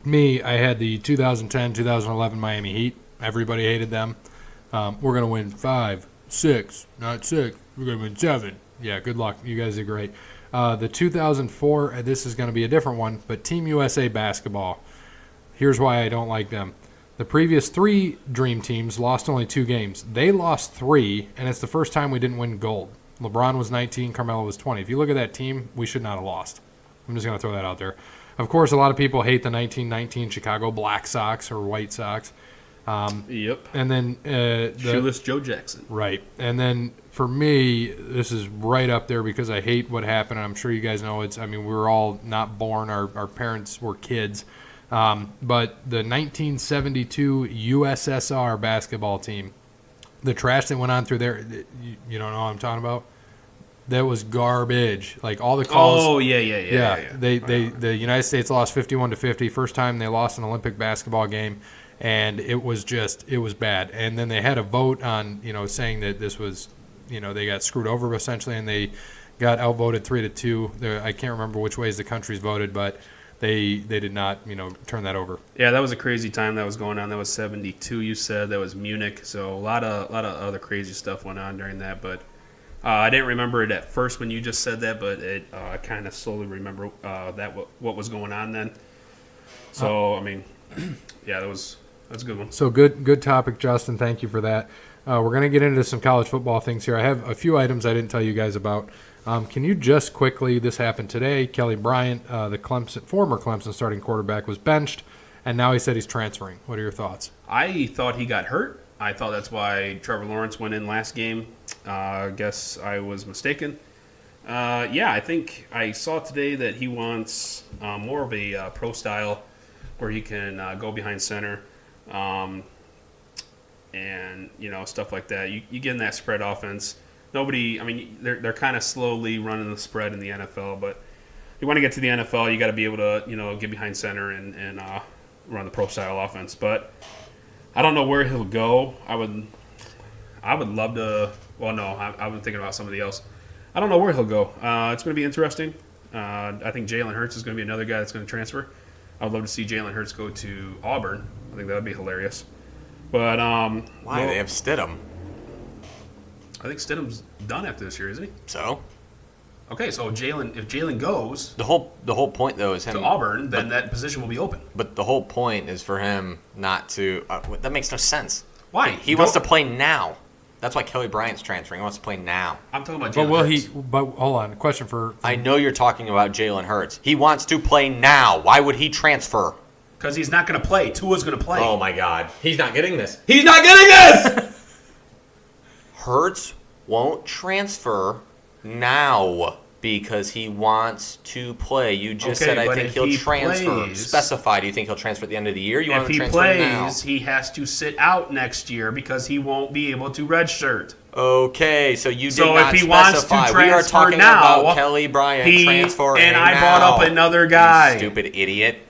me, I had the 2010-2011 Miami Heat. Everybody hated them. We're going to win 5, 6, not 6. We're going to win 7. Yeah, good luck. You guys did great. The 2004, this is going to be a different one, but Team USA basketball. Here's why I don't like them. The previous 3 Dream Teams lost only 2 games. They lost 3, and it's the first time we didn't win gold. LeBron was 19, Carmelo was 20. If you look at that team, we should not have lost. I'm just going to throw that out there. Of course, a lot of people hate the 1919 Chicago Black Sox or White Sox. Yep. And then Shoeless Joe Jackson. Right. And then for me, this is right up there because I hate what happened. I'm sure you guys know we were all not born. Our parents were kids. But the 1972 USSR basketball team, the trash that went on through there, you don't know what I'm talking about? That was garbage. Like all the calls. Oh, yeah. The United States lost 51-50. First time they lost an Olympic basketball game. And it was bad. And then they had a vote on, saying that this was, they got screwed over essentially, and they got outvoted 3-2. I can't remember which ways the countries voted, but they did not, turn that over. Yeah, that was a crazy time that was going on. That was 72, you said. That was Munich. So a lot of other crazy stuff went on during that. But I didn't remember it at first when you just said that, but I kind of slowly remember what was going on then. So, yeah, that's a good one. So good topic, Justin. Thank you for that. We're going to get into some college football things here. I have a few items I didn't tell you guys about. Can you just quickly, this happened today, Kelly Bryant, the former Clemson starting quarterback, was benched, and now he said he's transferring. What are your thoughts? I thought he got hurt. I thought that's why Trevor Lawrence went in last game. I guess I was mistaken. I think I saw today that he wants more of a pro style where he can go behind center. And stuff like that. You get in that spread offense. They're kind of slowly running the spread in the NFL, but you want to get to the NFL, you got to be able to get behind center and run the pro style offense. But I don't know where he'll go. I would love to. Well, no, I've been thinking about somebody else. I don't know where he'll go. It's going to be interesting. I think Jalen Hurts is going to be another guy that's going to transfer. I'd love to see Jalen Hurts go to Auburn. I think that would be hilarious. But why? They have Stidham. I think Stidham's done after this year, isn't he? So? Okay, so if Jalen goes the whole point though is him to Auburn, then that position will be open. But the whole point is for him not to. That makes no sense. Why? He wants to play now. That's why Kelly Bryant's transferring. He wants to play now. I'm talking about Jalen Hurts. But hold on, question for I know you're talking about Jalen Hurts. He wants to play now. Why would he transfer? Because he's not going to play. Tua's going to play. Oh my God, he's not getting this. He's not getting this. Hurts won't transfer now because he wants to play. You just said I think he'll transfer. Specify. Do you think he'll transfer at the end of the year? You want him to transfer now? If he plays, he has to sit out next year because he won't be able to redshirt. Okay, so you did not specify. If he wants to transfer we are talking now, about Kelly Bryant transferring and I now. brought up another guy. You stupid idiot.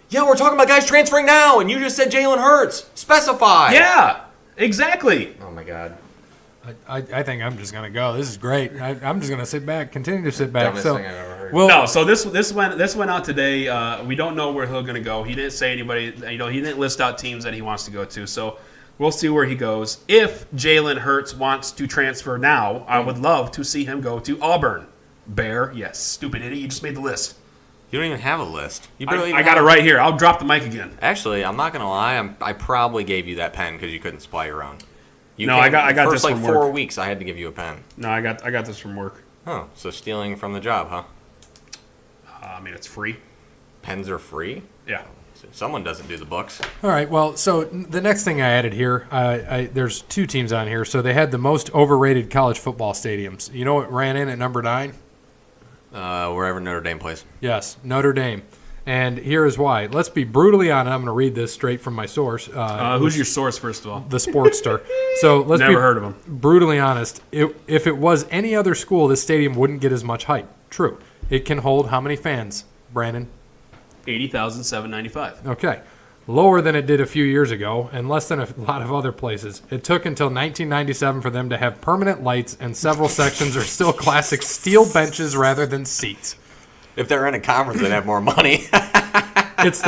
Yeah, we're talking about guys transferring now, and you just said Jalen Hurts. Specify. Yeah, exactly. Oh my God. I think I'm just gonna go. This is great. I'm just gonna sit back, continue to sit back. Dumbest thing I've ever heard. Well, no. So this went out today. We don't know where he's gonna go. He didn't say anybody. He didn't list out teams that he wants to go to. So we'll see where he goes. If Jalen Hurts wants to transfer now, I would love to see him go to Auburn. Bear, yes. Stupid idiot. You just made the list. You don't even have a list. I got it right here. I'll drop the mic again. Actually, I'm not gonna lie. I probably gave you that pen because you couldn't supply your own. I got this from from work. 4 work. weeks, I had to give you a pen. No, I got this from work. Oh, so stealing from the job, huh? It's free. Pens are free? Yeah. So someone doesn't do the books. All right. Well, so the next thing I added here, there's 2 teams on here. So they had the most overrated college football stadiums. You know what ran in at number 9? Wherever Notre Dame plays. Yes, Notre Dame. And here is why. Let's be brutally honest. I'm going to read this straight from my source. Who's your source, first of all? The Sportster. So let's Never be heard of him. Brutally honest. If it was any other school, this stadium wouldn't get as much hype. True. It can hold how many fans, Brandon? 80,795. Okay. Lower than it did a few years ago, and less than a lot of other places. It took until 1997 for them to have permanent lights, and several sections are still classic steel benches rather than seats. If they're in a conference, they'd have more money. It's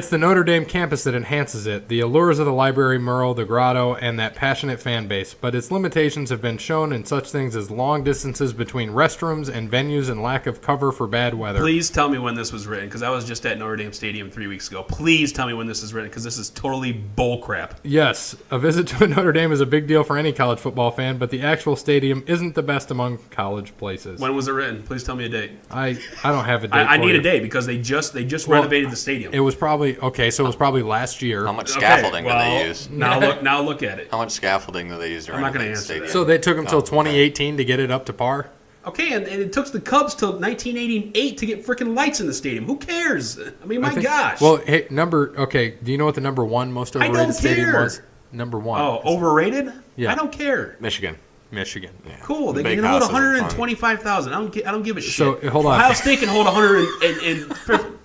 the Notre Dame campus that enhances it, the allures of the library mural, the grotto, and that passionate fan base. But its limitations have been shown in such things as long distances between restrooms and venues and lack of cover for bad weather. Please tell me when this was written, because I was just at Notre Dame Stadium 3 weeks ago. Please tell me when this is written, because this is totally bullcrap. Yes, a visit to Notre Dame is a big deal for any college football fan, but the actual stadium isn't the best among college places. When was it written? Please tell me a date. I don't have a date. I for need you. a date because they just renovated the stadium. It was probably so. It was probably last year. How much scaffolding did they use? Now look at it. How much scaffolding did they use to I'm not gonna renovate the answer stadium? that. So they took them till 2018 to get it up to par. Okay, and it took the Cubs till 1988 to get freaking lights in the stadium. Who cares? I mean, gosh. Well, hey, do you know what the number one most I don't overrated stadium care. was? Number one. Oh, overrated? Yeah. I don't care. Michigan. Michigan. Yeah. Cool. They Big can hold houses are fun. 125,000. I don't give a shit. So, hold on. Ohio State can hold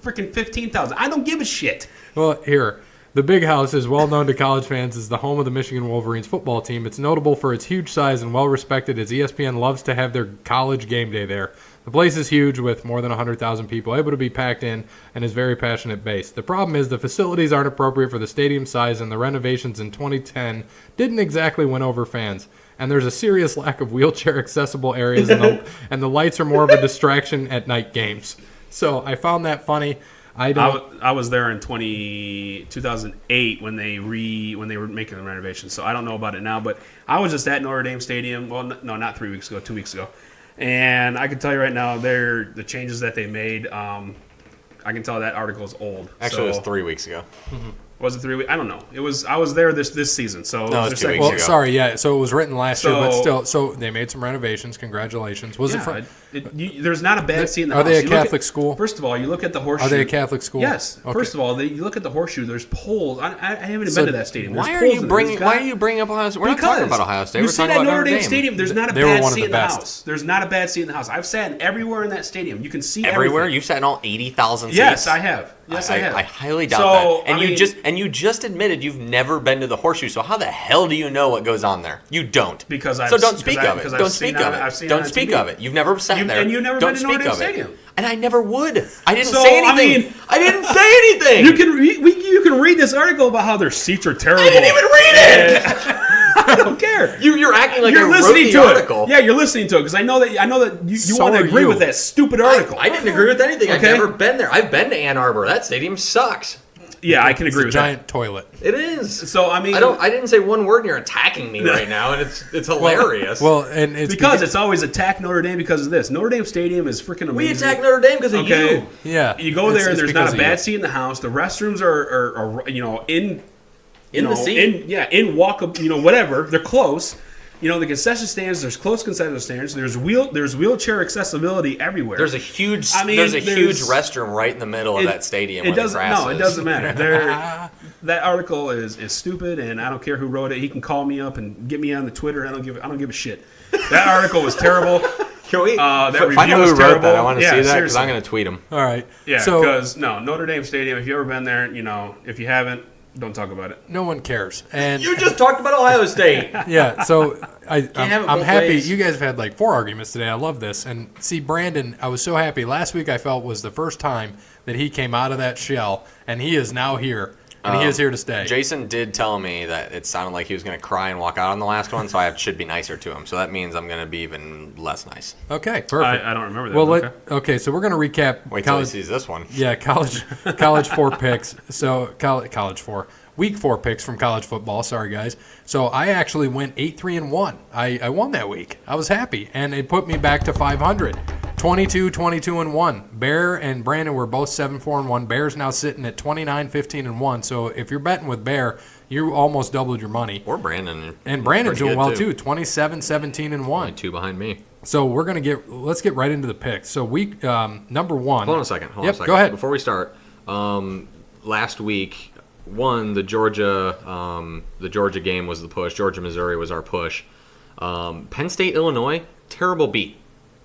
15,000. I don't give a shit. Well, here. The Big House is well known to college fans as the home of the Michigan Wolverines football team. It's notable for its huge size and well respected as ESPN loves to have their college game day there. The place is huge with more than 100,000 people able to be packed in and is very passionate base. The problem is the facilities aren't appropriate for the stadium size and the renovations in 2010 didn't exactly win over fans. And there's a serious lack of wheelchair accessible areas and the lights are more of a distraction at night games. So I found that funny. I was there in 2008 when they were making the renovations, so I don't know about it now. But I was just at Notre Dame Stadium. Well, no, not 3 weeks ago, 2 weeks ago, and I can tell you right now, the changes that they made. I can tell that article is old. Actually, it was 3 weeks ago. Was it 3 weeks? I don't know. I was there this season, so No, it was 2 weeks Well, ago. sorry, yeah. So it was written last year, but So- still. So they made some renovations. Congratulations. Was it for? There's not a bad seat in the Are house. they a You look Catholic at- school? First of all, you look at the horseshoe. Are they a Catholic school? Yes. Okay. First of all, you look at the horseshoe. There's poles. I haven't even So been to that stadium. There's Why are poles you in bringing? there. Why are you bringing up Ohio State? We're not talking about Ohio State. You We're sit talking at about Notre Dame Dame. Stadium. There's not a They were bad one of seat the in the best. house. There's not a bad seat in the house. I've sat everywhere in that stadium. You can see Everywhere everything. you've sat in all 80,000 seats. Yes, I have. Yes, I have. I highly doubt So, that. And I mean- you just admitted you've never been to the horseshoe. So how the hell do you know what goes on there? You don't. Because I've so don't because speak I- of it. because I've Don't seen speak it of on- I've it. seen it Don't on speak TV. of it. You've never sat there. And you've never Don't been to speak Notre Dame of it. Stadium. And I never would. I didn't So, say I anything. mean- I didn't say anything. You can read this article about how their seats are terrible. I didn't even read it. I don't care. You're acting like I You're wrote listening the to article. it. Yeah, you're listening to it because I know that you So want to are agree you. with that stupid article. I didn't agree with anything. I've Okay. never been there. I've been to Ann Arbor. That stadium sucks. Yeah, I can agree with Giant toilet. It is. that. So I mean, I didn't say one word and you're attacking me right now, and it's hilarious. Well, and it's because it's always attack Notre Dame because of this. Notre Dame Stadium is freaking amazing. we attack Notre Dame because of Okay. you. yeah. You go there It's and there's not because a of you. bad seat in the house. The restrooms are in The seat. in walk whatever. They're close. The concession stands. There's close concession stands. There's wheelchair accessibility everywhere. There's a huge there's- huge restroom right in the middle of that stadium. It where the doesn't. grass No, is. it doesn't matter. That article is stupid, and I don't care who wrote it. He can call me up and get me on the Twitter. I don't give a shit. That article was terrible. Can we that find review out was who wrote terrible. that? I want to Yeah, see that because seriously. I'm going to tweet him. All right. Yeah, So because Notre Dame Stadium. If you've ever been there, if you haven't, don't talk about it. no one cares. And You just talked about Ohio State. yeah, so have it I'm both happy. ways. You guys have had like 4 arguments today. I love this. And see, Brandon, I was so happy. Last week I felt was the first time that he came out of that shell, and he is now here, and he is here to stay. Jason did tell me that it sounded like he was going to cry and walk out on the last one, so I should be nicer to him. So that means I'm going to be even less nice. Okay, perfect. I don't remember that. Well, okay. so we're going to recap. Wait till he sees this one. Yeah, college 4 picks. So college 4. Week 4 picks from college football. Sorry, guys. So I actually went 8-3-1. I won that week. I was happy, and it put me back to 500. 22-22-1. Bear and Brandon were both 7-4-1. Bear's now sitting at 29-15-1. So if you're betting with Bear, you almost doubled your money. Or Brandon. And Brandon's Pretty doing good, well too. 27-17-1. Only 2 behind me. So let's get right into the picks. So week number 1. Hold on a second. Go ahead. Before we start, last week, the Georgia game was the push. Georgia Missouri was our push. Penn State Illinois, terrible beat.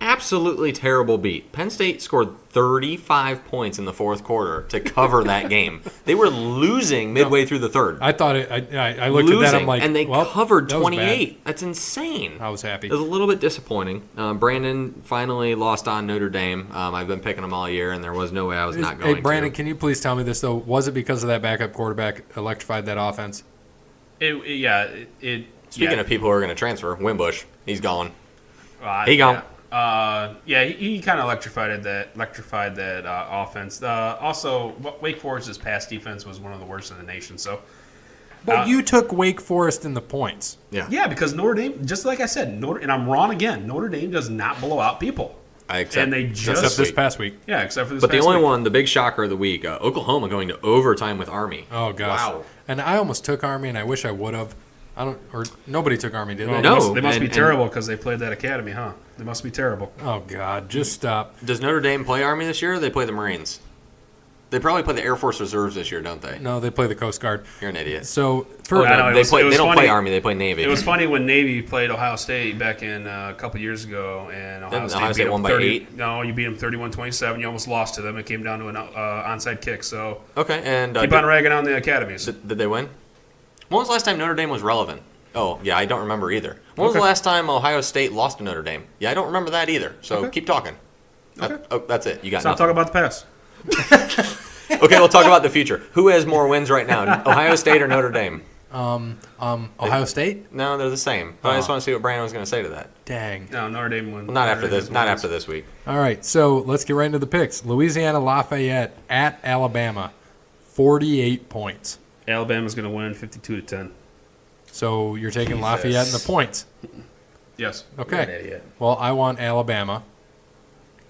absolutely terrible beat. Penn State scored 35 points in the fourth quarter to cover that game. They were losing midway through the third. I thought it. I looked at that. I'm like, and they well, covered that was 28. That's insane. I was happy. It was a little bit disappointing. Brandon finally lost on Notre Dame. I've been picking them all year, and there was no way I was not going Hey, Brandon, to. can you please tell me this, though? Was it because of that backup quarterback electrified that offense? Speaking of people who are going to transfer, Wimbush, he's gone. He gone. He kind of electrified that offense. Also, Wake Forest's pass defense was one of the worst in the nation. So, But you took Wake Forest in the points. yeah, because Notre Dame, just like I said, and I'm wrong again. Notre Dame does not blow out people. Except Except this past week. Yeah, except for this. But the past only week. one, the big shocker of the week, Oklahoma going to overtime with Army. Oh, gosh. Wow. And I almost took Army, and I wish I would have. Nobody took Army, did they? No. They must be and- terrible because they played that academy, huh? They must be terrible. Oh, God. Just stop. Does Notre Dame play Army this year, or they play the Marines? They probably play the Air Force Reserves this year, don't they? No, they play the Coast Guard. You're an idiot. So, I know, They don't funny. play Army, they play Navy. It was funny when Navy played Ohio State back in a couple years ago, and Ohio Didn't Ohio State State beat won them by 30. 8? No, you beat them 31-27. You almost lost to them. It came down to an onside kick. So Okay, and keep on ragging on the academies. did they win? When was the last time Notre Dame was relevant? Oh, yeah, I don't remember either. When was the last time Ohio State lost to Notre Dame? Yeah, I don't remember that either. So Okay. keep talking. Okay. That's it. You got Stop nothing. talking about the past. Okay, we'll talk about the future. Who has more wins right now, Ohio State or Notre Dame? Ohio State? No, they're the same. But I just want to see what Brandon was going to say to that. Dang. No, Notre Dame won. Well, not Notre after Dame this. has Not wins. after this week. All right, so let's get right into the picks. Louisiana Lafayette at Alabama, 48 points. Alabama's going to win 52-10. So you're taking Lafayette in the points. Yes. Okay. You're an idiot. Well, I want Alabama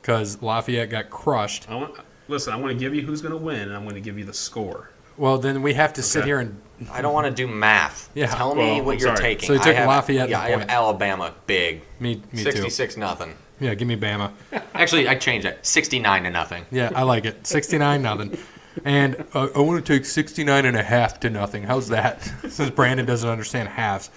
because Lafayette got crushed. I want to give you who's going to win, and I'm going to give you the score. Well, then we have to sit Okay. here and I don't want to do math. Yeah. Tell me Well, what I'm you're sorry. taking. So you took I have, Lafayette in Yeah, the I have point. Alabama big. me too. 66-0. Yeah, give me Bama. Actually, I changed that. 69-0. Yeah, I like it. 69-0. And I want to take 69.5 to nothing. How's that? Since Brandon doesn't understand halves.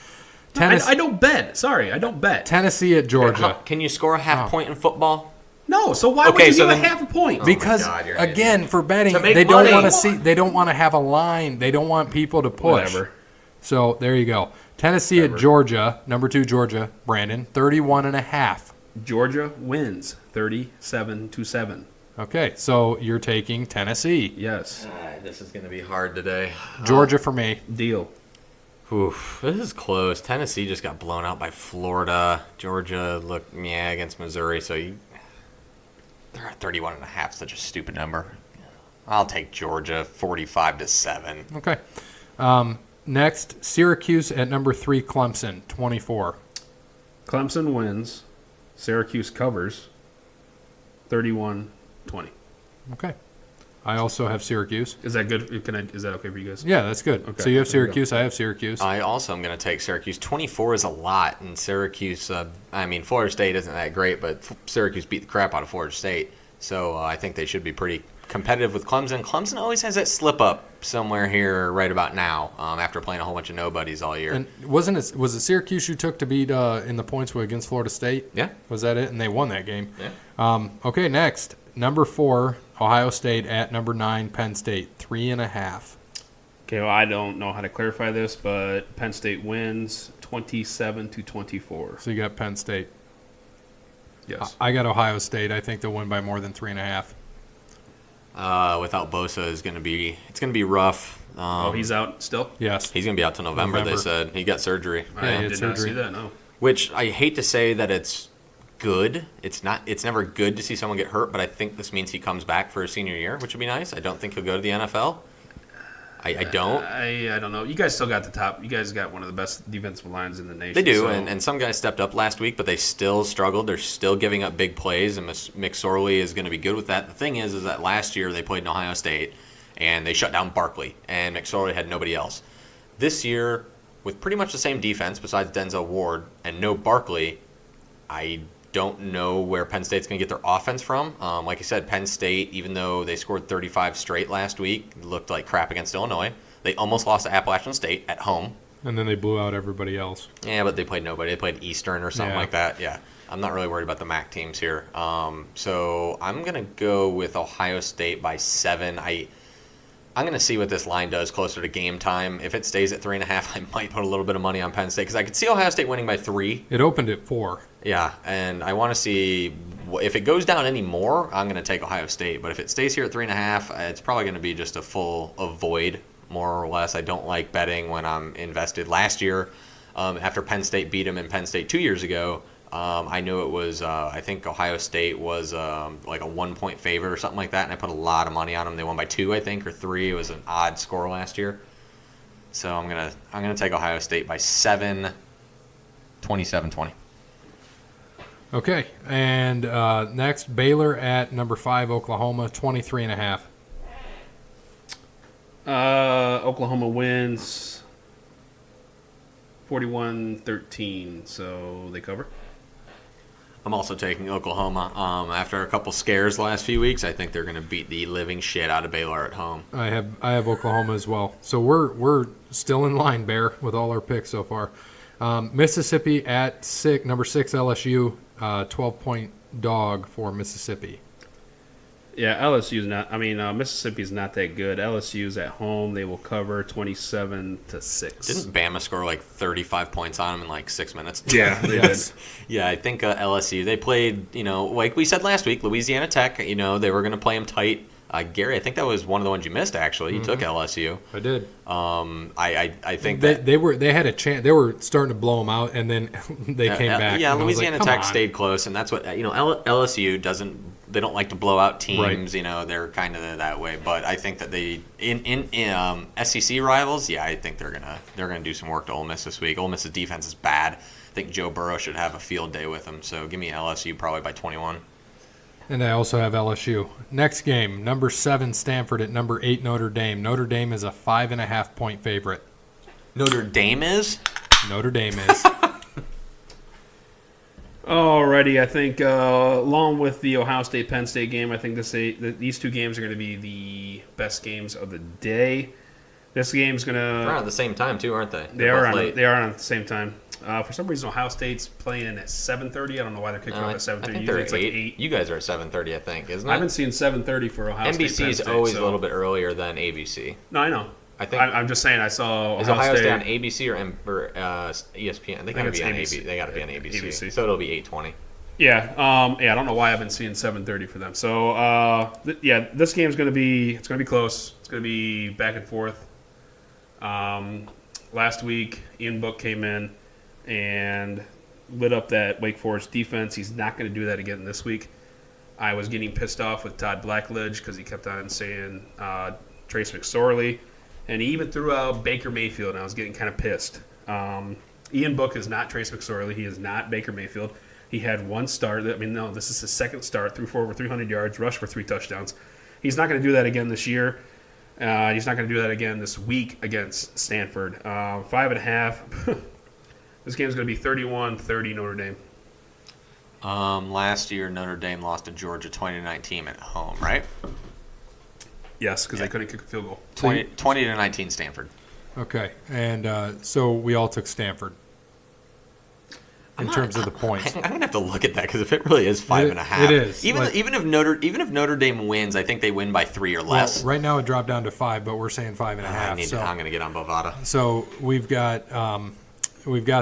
I don't bet. Sorry, I don't bet. Tennessee at Georgia. Can you score a half point in football? No, so why would Okay, you so give a then- half a point? Because God, you're an again, for betting, To make they don't money. want to see. They don't want to have a line. They don't want people to push. Whatever. So there you go. Tennessee at Georgia, number 2 Georgia. Brandon, 31.5. Georgia wins 37-7. Okay, so you're taking Tennessee. Yes. This is going to be hard today. Georgia for me. Deal. Oof, this is close. Tennessee just got blown out by Florida. Georgia looked against Missouri. So they're at 31.5. Such a stupid number. I'll take Georgia 45-7. Okay. Next, Syracuse at number 3 Clemson, 24. Clemson wins. Syracuse covers 31-20. Okay. I also have Syracuse. Is that good? Is that okay for you guys? Yeah, that's good. Okay, So you have there you go. Syracuse. I have Syracuse. I also am going to take Syracuse. 24 is a lot, and Syracuse. Florida State isn't that great, but Syracuse beat the crap out of Florida State. So I think they should be pretty competitive with Clemson. Clemson always has that slip up somewhere here right about now after playing a whole bunch of nobodies all year. And was it Syracuse you took to beat in the points against Florida State? Yeah. Was that it? And they won that game. Yeah. Okay, next, number 4 Ohio State at number 9 Penn State, 3.5. Okay, well, I don't know how to clarify this, but Penn State wins 27-24. So you got Penn State. Yes. I got Ohio State. I think they'll win by more than 3.5. Without Bosa it's going to be rough. He's out still? Yes. He's going to be out till November. They November. said he got surgery. Yeah, he I had did not surgery. see that, no. Which I hate to say that it's good. It's not. It's never good to see someone get hurt, but I think this means he comes back for his senior year, which would be nice. I don't think he'll go to the NFL. I don't. I don't know. You guys still got the top. You guys got one of the best defensive lines in the nation. They do, so- and some guys stepped up last week, but they still struggled. They're still giving up big plays, and McSorley is going to be good with that. The thing is that last year they played in Ohio State, and they shut down Barkley, and McSorley had nobody else. This year, with pretty much the same defense besides Denzel Ward and no Barkley, I don't know where Penn State's going to get their offense from. Like I said, Penn State, even though they scored 35 straight last week, looked like crap against Illinois. They almost lost to Appalachian State at home. and then they blew out everybody else. Yeah, but they played nobody. They played Eastern or something Yeah. like that. Yeah. I'm not really worried about the MAC teams here. So I'm going to go with Ohio State by 7. I'm going to see what this line does closer to game time. If it stays at 3.5, I might put a little bit of money on Penn State because I could see Ohio State winning by 3. It opened at 4. Yeah, and I want to see if it goes down any more. I'm going to take Ohio State, but if it stays here at 3.5, it's probably going to be just a full avoid, more or less. I don't like betting when I'm invested. Last year, after Penn State beat them in Penn State 2 years ago, I knew it was, I think Ohio State was like a 1-point favorite or something like that, and I put a lot of money on them. They won by 2, I think, or 3. It was an odd score last year. So I'm gonna take Ohio State by 7, 27-20. Okay, and next, Baylor at number 5, Oklahoma, 23.5. Oklahoma wins 41-13, so they cover. I'm also taking Oklahoma. After a couple scares the last few weeks, I think they're going to beat the living shit out of Baylor at home. I have Oklahoma as well. So we're still in line, Bear, with all our picks so far. Mississippi at number 6 LSU, 12-point dog for Mississippi. Yeah, LSU's not. I mean, Mississippi's not that good. LSU's at home. They will cover 27-6. Didn't Bama score like 35 points on them in like 6 minutes? Yeah, they Yes. Yeah, I think LSU, they played, like we said last week, Louisiana Tech, they were going to play them tight. Gary, I think that was one of the ones you missed, actually. You took LSU. I did. I think They had a chance. They were starting to blow them out, and then they came back. Yeah, and I was Louisiana like, Tech come on. stayed close, and that's what LSU doesn't. They don't like to blow out teams. Right. They're kind of that way. But I think that they in SEC rivals, yeah, I think they're gonna do some work to Ole Miss this week. Ole Miss's defense is bad. I think Joe Burrow should have a field day with them. So give me LSU probably by 21. And I also have LSU. Next game, number 7 Stanford at number 8 Notre Dame. Notre Dame is a 5.5-point favorite. Notre Dame is. Notre Dame is. Alrighty, I think along with the Ohio State Penn State game, I think these two games are going to be the best games of the day. This game's going They're on to. at the same time too, aren't they? They are on at the same time. For some reason, Ohio State's playing at 7:30. I don't know why they're kicking off at 7:30. I think Usually they're it's like 8. 8. You guys are at 7:30, I think, isn't it? I've been seeing 7:30 for Ohio State. NBC Penn is State, always so- a little bit earlier than ABC. No, I know. I think. I'm just saying. I saw Is Ohio State on ABC or ESPN? They gotta it's be on ABC. ABC. They gotta be on ABC. ABC. So it'll be 8:20. Yeah, I don't know why I've been seeing 7:30 for them. So, this game's gonna be close. It's gonna be back and forth. Last week, Ian Book came in and lit up that Wake Forest defense. He's not going to do that again this week. I was getting pissed off with Todd Blackledge because he kept on saying Trace McSorley, and he even threw out Baker Mayfield, and I was getting kind of pissed. Ian Book is not Trace McSorley. He is not Baker Mayfield. He had one start. This is his second start, threw for over 300 yards, rushed for 3 touchdowns. He's not going to do that again this year. He's not going to do that again this week against Stanford. 5.5. This game's going to be 31-30 Notre Dame. Last year Notre Dame lost to Georgia 20-19 at home, right? Yes, because they couldn't kick a field goal. 20-19 Stanford. Okay, and so we all took Stanford in terms of the points. I'm gonna have to look at that because if it really is 5.5, it is. Even if Notre Dame wins, I think they win by 3 or less. Well, right now it dropped down to 5, but we're saying 5.5. I'm gonna get on Bovada. So we've got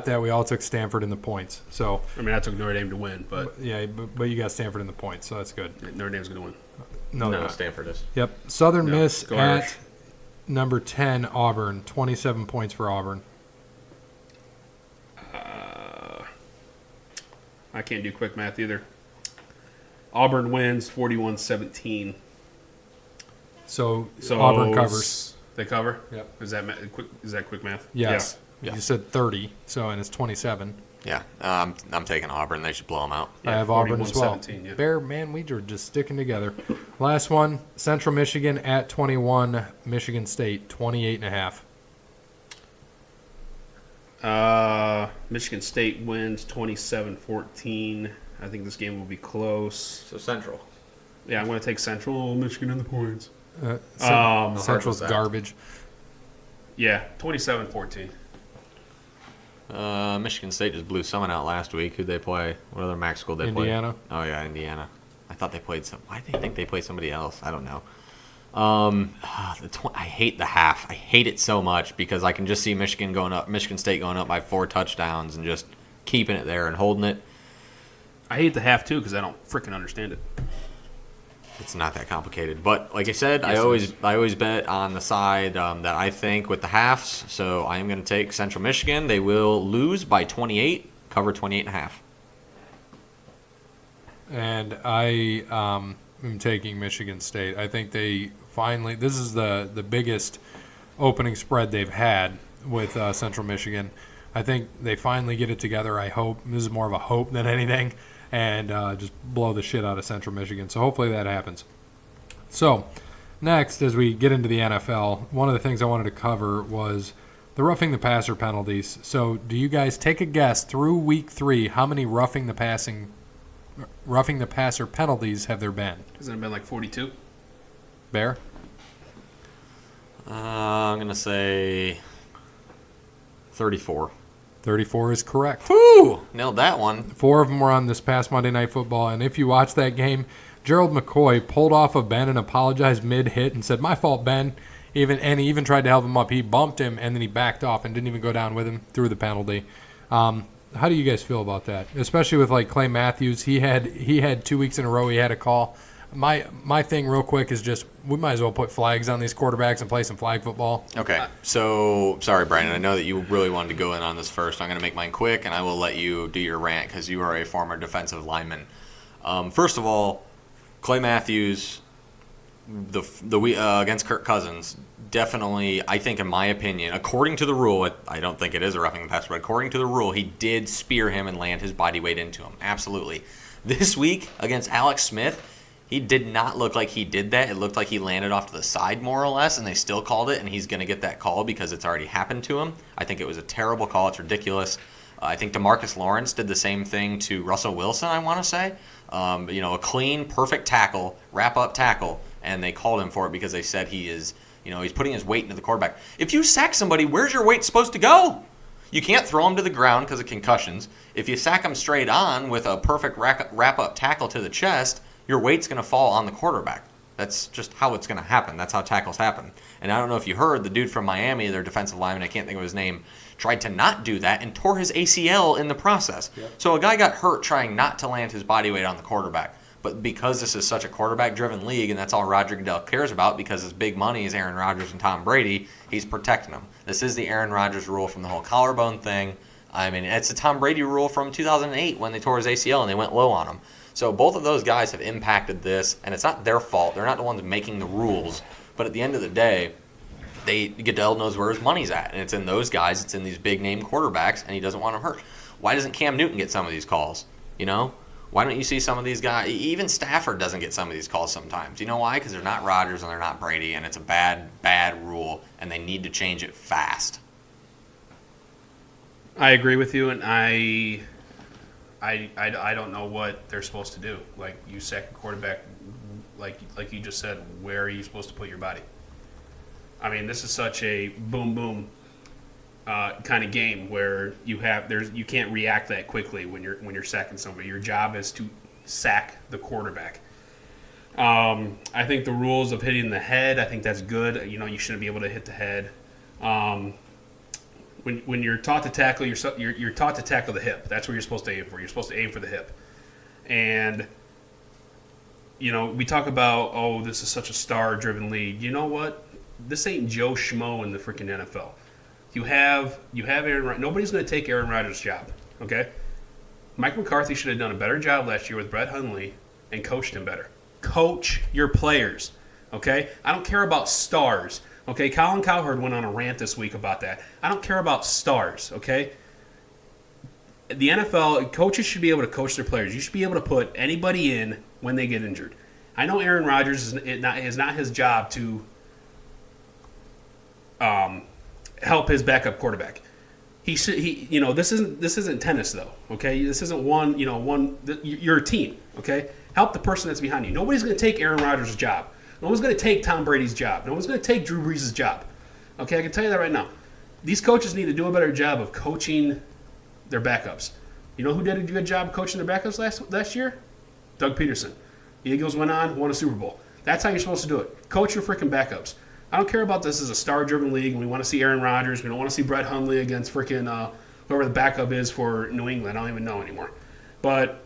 that. We all took Stanford in the points. So I mean, I took Notre Dame to win, but yeah, but you got Stanford in the points, so that's good. Notre Dame's going to win. No, they're No, not. Stanford is. Yep. Southern No, Miss go at Irish. number 10 Auburn, 27 points for Auburn. I can't do quick math either. Auburn wins 41-17. So Auburn covers. They cover? Yep. Is that quick math? Yes. Yeah. You said 30, and it's 27. Yeah, I'm taking Auburn. They should blow them out. I Yeah, have Auburn as well. 41-17, yeah. Bear, man, we are just sticking together. Last one, Central Michigan at 21, Michigan State, 28.5. Michigan State wins 27-14. I think this game will be close. So Central. Yeah, I'm going to take Central. Michigan in the points. Central's that? garbage. Yeah, 27-14. Michigan State just blew someone out last week. Who'd they play? What other MAC school did they play? Indiana. Oh, yeah, Indiana. I thought they played some. Why do they think they played somebody else? I don't know. I hate the half. I hate it so much because I can just see Michigan State going up by 4 touchdowns and just keeping it there and holding it. I hate the half too because I don't freaking understand it. It's not that complicated, but like I said, Yes, I always bet on the side that I think with the halves. So I am going to take Central Michigan. They will lose by 28, cover 28.5. And I am taking Michigan State. I think they finally, this is the biggest opening spread they've had with Central Michigan. I think they finally get it together, I hope. This is more of a hope than anything. And just blow the shit out of Central Michigan. So hopefully that happens. So next, as we get into the NFL, one of the things I wanted to cover was the roughing the passer penalties. So do you guys take a guess through week 3 how many roughing the passer penalties have there been? Hasn't it been like 42? Bear? I'm going to say 34. 34 is correct. Whew! Nailed that one. 4 of them were on this past Monday Night Football, and if you watch that game, Gerald McCoy pulled off of Ben and apologized mid-hit and said, "My fault, Ben." He even tried to help him up. He bumped him, and then he backed off and didn't even go down with him through the penalty. How do you guys feel about that? Especially with like Clay Matthews, he had 2 weeks in a row he had a call. My thing real quick is just we might as well put flags on these quarterbacks and play some flag football. Okay, so sorry, Brandon. I know that you really wanted to go in on this first. I'm going to make mine quick, and I will let you do your rant because you are a former defensive lineman. First of all, Clay Matthews, against Kirk Cousins, definitely, I think, in my opinion, according to the rule, I don't think it is a roughing the passer, but according to the rule, he did spear him and land his body weight into him. Absolutely. This week against Alex Smith, he did not look like he did that. It looked like he landed off to the side more or less, and they still called it, and he's going to get that call because it's already happened to him. I think it was a terrible call. It's ridiculous. I think DeMarcus Lawrence did the same thing to Russell Wilson, I want to say. A clean, perfect tackle, wrap-up tackle, and they called him for it because they said he's putting his weight into the quarterback. If you sack somebody, where's your weight supposed to go? You can't throw him to the ground because of concussions. If you sack him straight on with a perfect wrap-up tackle to the chest, your weight's going to fall on the quarterback. That's just how it's going to happen. That's how tackles happen. And I don't know if you heard, the dude from Miami, their defensive lineman, I can't think of his name, tried to not do that and tore his ACL in the process. Yep. So a guy got hurt trying not to land his body weight on the quarterback. But because this is such a quarterback-driven league, and that's all Roger Goodell cares about because his big money is Aaron Rodgers and Tom Brady, he's protecting them. This is the Aaron Rodgers rule from the whole collarbone thing. I mean, it's the Tom Brady rule from 2008 when they tore his ACL and they went low on him. So both of those guys have impacted this, and it's not their fault. They're not the ones making the rules. But at the end of the day, Goodell knows where his money's at, and it's in those guys. It's in these big-name quarterbacks, and he doesn't want them hurt. Why doesn't Cam Newton get some of these calls? Why don't you see some of these guys? Even Stafford doesn't get some of these calls sometimes. You know why? Because they're not Rodgers and they're not Brady, and it's a bad, bad rule, and they need to change it fast. I agree with you, and I don't know what they're supposed to do. Like, you sack a quarterback, like you just said, where are you supposed to put your body? I mean, this is such a boom kind of game where you can't react that quickly when you're sacking somebody. Your job is to sack the quarterback. I think the rules of hitting the head, I think that's good. You shouldn't be able to hit the head. When you're taught to tackle, you're taught to tackle the hip. That's what you're supposed to aim for. You're supposed to aim for the hip. And we talk about, this is such a star-driven league. You know what? This ain't Joe Schmo in the freaking NFL. You have Aaron Rodgers. Nobody's going to take Aaron Rodgers' job. Okay, Mike McCarthy should have done a better job last year with Brett Hundley and coached him better. Coach your players. Okay, I don't care about stars. Okay, Colin Cowherd went on a rant this week about that. I don't care about stars, okay? The NFL, coaches should be able to coach their players. You should be able to put anybody in when they get injured. I know Aaron Rodgers is not his job to help his backup quarterback. This isn't tennis though, okay? This isn't you're a team, okay? Help the person that's behind you. Nobody's going to take Aaron Rodgers' job. No one's going to take Tom Brady's job. No one's going to take Drew Brees' job. Okay, I can tell you that right now. These coaches need to do a better job of coaching their backups. You know who did a good job coaching their backups last year? Doug Peterson. The Eagles won a Super Bowl. That's how you're supposed to do it. Coach your freaking backups. I don't care about this as a star-driven league, and we want to see Aaron Rodgers. We don't want to see Brett Hundley against freaking whoever the backup is for New England. I don't even know anymore. But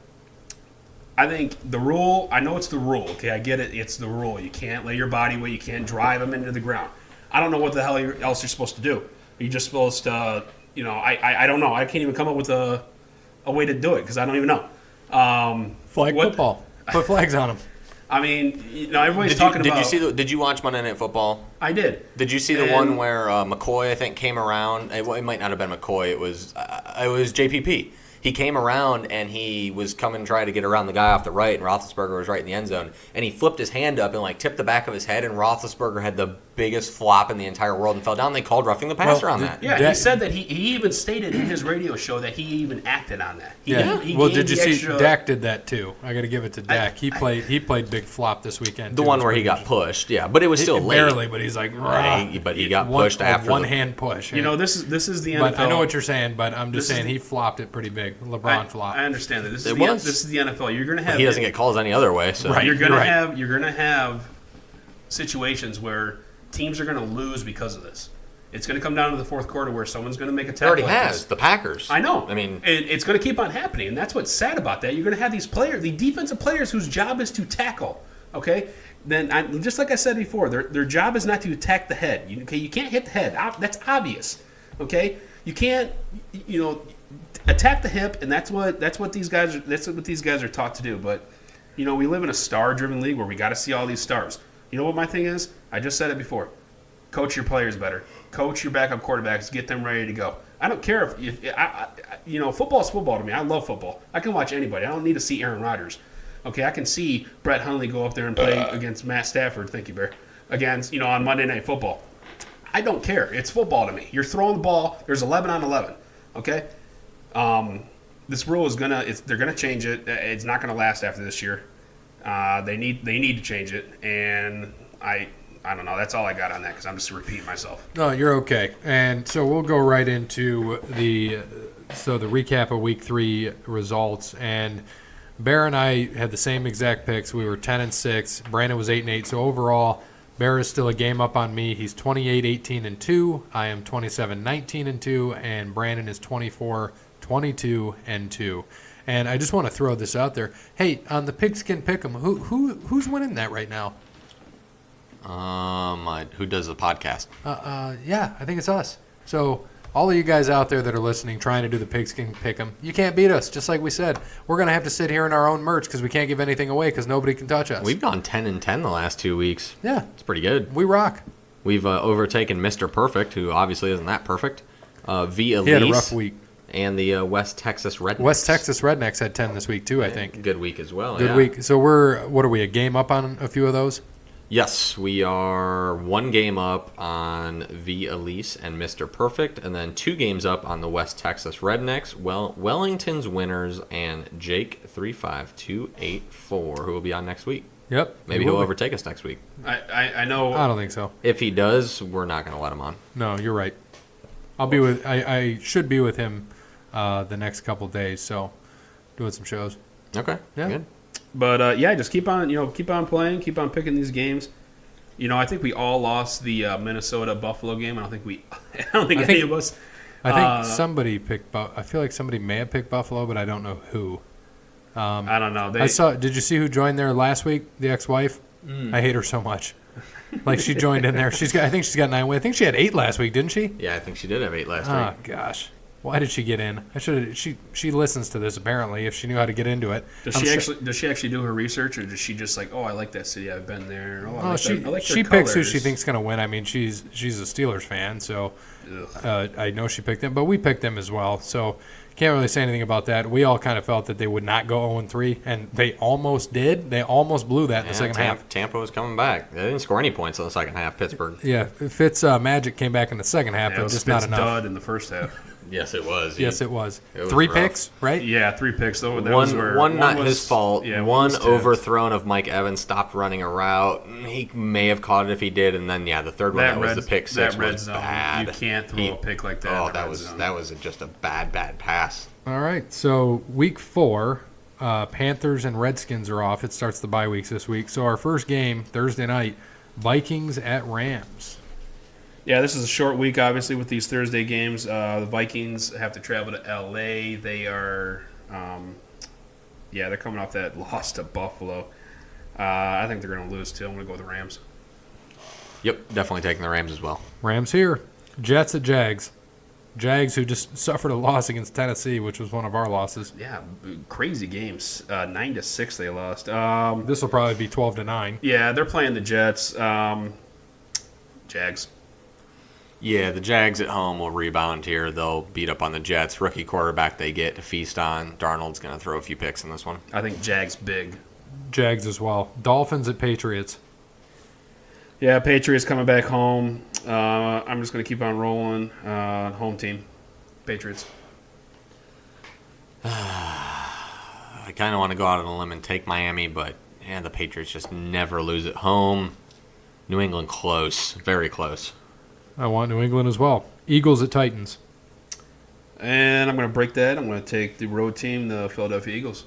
I think the rule, I know it's the rule. Okay, I get it. It's the rule. You can't lay your body weight. You can't drive them into the ground. I don't know what the hell else you're supposed to do. Are you just supposed to, I don't know. I can't even come up with a way to do it because I don't even know. Flag football. Put flags on them. I mean, everybody's talking about. Did you watch Monday Night Football? I did. Did you see the one where McCoy, I think, came around? It might not have been McCoy. It was JPP. He came around and he was coming trying to get around the guy off the right, and Roethlisberger was right in the end zone. And he flipped his hand up and tipped the back of his head, and Roethlisberger had the biggest flop in the entire world and fell down. They called roughing the passer on that. Yeah, he said that he even stated in his radio show that he even acted on that. Did you see Dak did that too? I got to give it to Dak. He played big flop this weekend. The one where he got pushed, but it was still late. Barely, but he's like, but he got pushed after one hand push. This is the NFL. But I know what you're saying, but I'm just saying he flopped it pretty big. LeBron flopped. I understand that. This is the NFL. You're going to have. He doesn't get calls any other way. So right, you're going to have situations where teams are going to lose because of this. It's going to come down to the fourth quarter where someone's going to make a tackle. It already has. The Packers. I know. I mean, it's going to keep on happening, and that's what's sad about that. You're going to have these players, the defensive players, whose job is to tackle. Okay, then just like I said before, their job is not to attack the head. You can't hit the head. That's obvious. Okay, you can't. Attack the hip, and that's what these guys are taught to do. But we live in a star-driven league where we got to see all these stars. You know what my thing is? I just said it before. Coach your players better. Coach your backup quarterbacks. Get them ready to go. I don't care if football is football to me. I love football. I can watch anybody. I don't need to see Aaron Rodgers. Okay, I can see Brett Hundley go up there and play against Matt Stafford. Thank you, Bear. Against on Monday Night Football. I don't care. It's football to me. You're throwing the ball. There's 11 on 11. Okay. This rule is they're gonna change it. It's not gonna last after this year. They need to change it, and I don't know. That's all I got on that because I'm just repeating myself. No, you're okay. And so we'll go right into the recap of Week 3 results. And Bear and I had the same exact picks. We were 10-6. Brandon was 8-8. So overall, Bear is still a game up on me. He's 28-18-2. I am 27-19-2, and Brandon is 24-22-2. And I just want to throw this out there. Hey, on the Pigskin PickEm, who's winning that right now? Who does the podcast? Yeah, I think it's us. So all of you guys out there that are listening, trying to do the Pigskin PickEm, you can't beat us. Just like we said, we're gonna have to sit here in our own merch because we can't give anything away because nobody can touch us. We've gone 10-10 the last 2 weeks. Yeah, it's pretty good. We rock. We've overtaken Mr. Perfect, who obviously isn't that perfect. He had a rough week. And the West Texas Rednecks. West Texas Rednecks had 10 this week too, I think. Good week as well. Good week. So what are we, a game up on a few of those? Yes, we are 1 game up on V. Elise and Mr. Perfect, and then 2 games up on the West Texas Rednecks, Wellington's Winners, and Jake 35284, who will be on next week. Yep. Maybe he'll overtake us next week. I know. I don't think so. If he does, we're not going to let him on. No, you're right. I should be with him the next couple days, so doing some shows. Okay. Yeah. Good. But just keep on playing, keep on picking these games. I think we all lost the Minnesota Buffalo game. I don't think any of us. I think somebody picked. I feel like somebody may have picked Buffalo, but I don't know who. I don't know. Did you see who joined there last week? The ex-wife. I hate her so much. Like she joined in there. I think she's got 9 wins. I think she had 8 last week, didn't she? Yeah, I think she did have 8 last week. Oh gosh. Why did she get in? She listens to this apparently. If she knew how to get into it, does she actually do her research, or does she just like, I like that city, I've been there? She picks who she thinks going to win. I mean, she's a Steelers fan, so I know she picked them, but we picked them as well. So can't really say anything about that. We all kind of felt that they would not go 0-3, and they almost did. They almost blew that in the second half. Tampa was coming back. They didn't score any points in the second half. Pittsburgh. Yeah, Fitz Magic came back in the second half, but just not enough. Dud in the first half. Yes, it was. Yes, it was. It was 3 rough. picks, right? Yeah, 3 picks. Though. One not his fault. Yeah, one was tipped. overthrown of Mike Evans stopped running a route. He may have caught it if he did, and then the third one that was the pick six that red was zone, bad. You can't throw a pick like that. Oh, in the that red was zone. that was just a bad pass. All right. So week 4, Panthers and Redskins are off. It starts the bye weeks this week. So our first game Thursday night, Vikings at Rams. Yeah, this is a short week, obviously, with these Thursday games. The Vikings have to travel to L.A. They are, they're coming off that loss to Buffalo. I think they're going to lose, too. I'm going to go with the Rams. Yep, definitely taking the Rams as well. Rams here. Jets at Jags. Jags, who just suffered a loss against Tennessee, which was one of our losses. Yeah, crazy games. 9-6 they lost. This will probably be 12-9. Yeah, they're playing the Jets. Jags. Yeah, the Jags at home will rebound here. They'll beat up on the Jets. Rookie quarterback they get to feast on. Darnold's going to throw a few picks in this one. I think Jags big. Jags as well. Dolphins at Patriots. Yeah, Patriots coming back home. I'm just going to keep on rolling. Home team, Patriots. I kind of want to go out on a limb and take Miami, but the Patriots just never lose at home. New England close, very close. I want New England as well. Eagles at Titans. And I'm going to break that. I'm going to take the road team, the Philadelphia Eagles.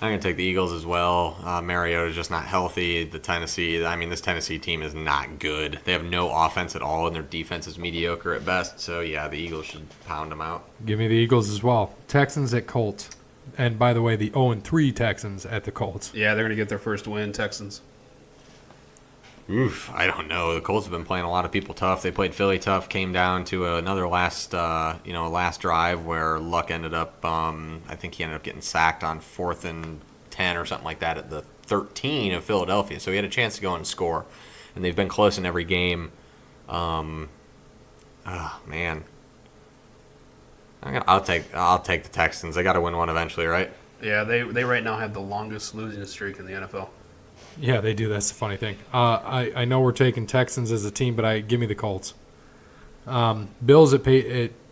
I'm going to take the Eagles as well. Mariota's just not healthy. This Tennessee team is not good. They have no offense at all, and their defense is mediocre at best. So, yeah, the Eagles should pound them out. Give me the Eagles as well. Texans at Colts. And, by the way, the 0-3 Texans at the Colts. Yeah, they're going to get their first win, Texans. Oof, I don't know. The Colts have been playing a lot of people tough. They played Philly tough, came down to another last drive where Luck ended up, I think he ended up getting sacked on 4th and 10 or something like that at the 13 of Philadelphia. So he had a chance to go and score, and they've been close in every game. Man, I'll take the Texans. They got to win one eventually, right? Yeah, they right now have the longest losing streak in the NFL. Yeah, they do. That's the funny thing. I know we're taking Texans as a team, but give me the Colts. Bills at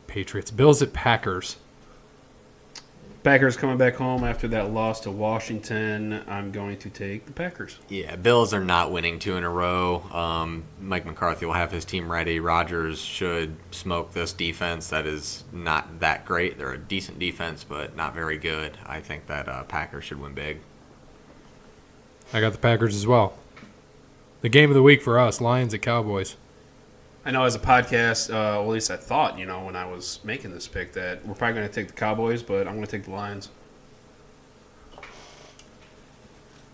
Patriots. Bills at Packers. Packers coming back home after that loss to Washington. I'm going to take the Packers. Yeah, Bills are not winning 2 in a row. Mike McCarthy will have his team ready. Rodgers should smoke this defense that is not that great. They're a decent defense, but not very good. I think that Packers should win big. I got the Packers as well. The game of the week for us, Lions at Cowboys. I know as a podcast, well, at least I thought, when I was making this pick, that we're probably going to take the Cowboys, but I'm going to take the Lions.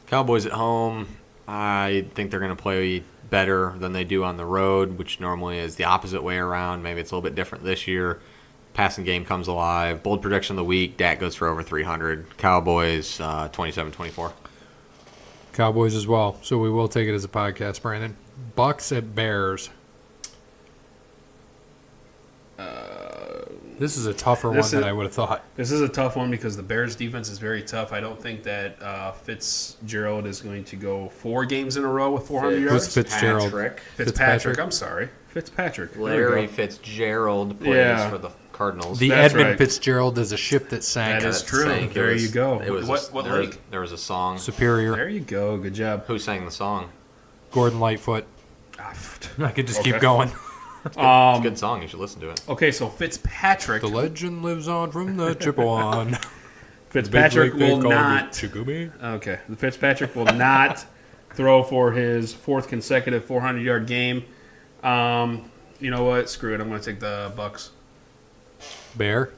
Cowboys at home, I think they're going to play better than they do on the road, which normally is the opposite way around. Maybe it's a little bit different this year. Passing game comes alive. Bold prediction of the week, Dak goes for over 300. Cowboys, 27-24. Cowboys as well. So we will take it as a podcast, Brandon. Bucks at Bears. This is a tougher one than I would have thought. This is a tough one because the Bears' defense is very tough. I don't think that Fitzgerald is going to go 4 games in a row with 400 yards. Who's Fitzgerald? Fitzpatrick. I'm sorry. Fitzpatrick. Larry Fitzgerald plays for the Cardinals. The That's Edmund right. Fitzgerald is a ship that sank. That is true. There you go. What lake? There was a song. Superior. There you go. Good job. Who sang the song? Gordon Lightfoot. I could just keep going. It's a good song. You should listen to it. Okay, so Fitzpatrick. The legend lives on from the Chippewa. Fitzpatrick will not. Chigumi. Okay, the Fitzpatrick will not throw for his 4th consecutive 400-yard game. You know what? Screw it. I'm going to take the Bucks. Bear.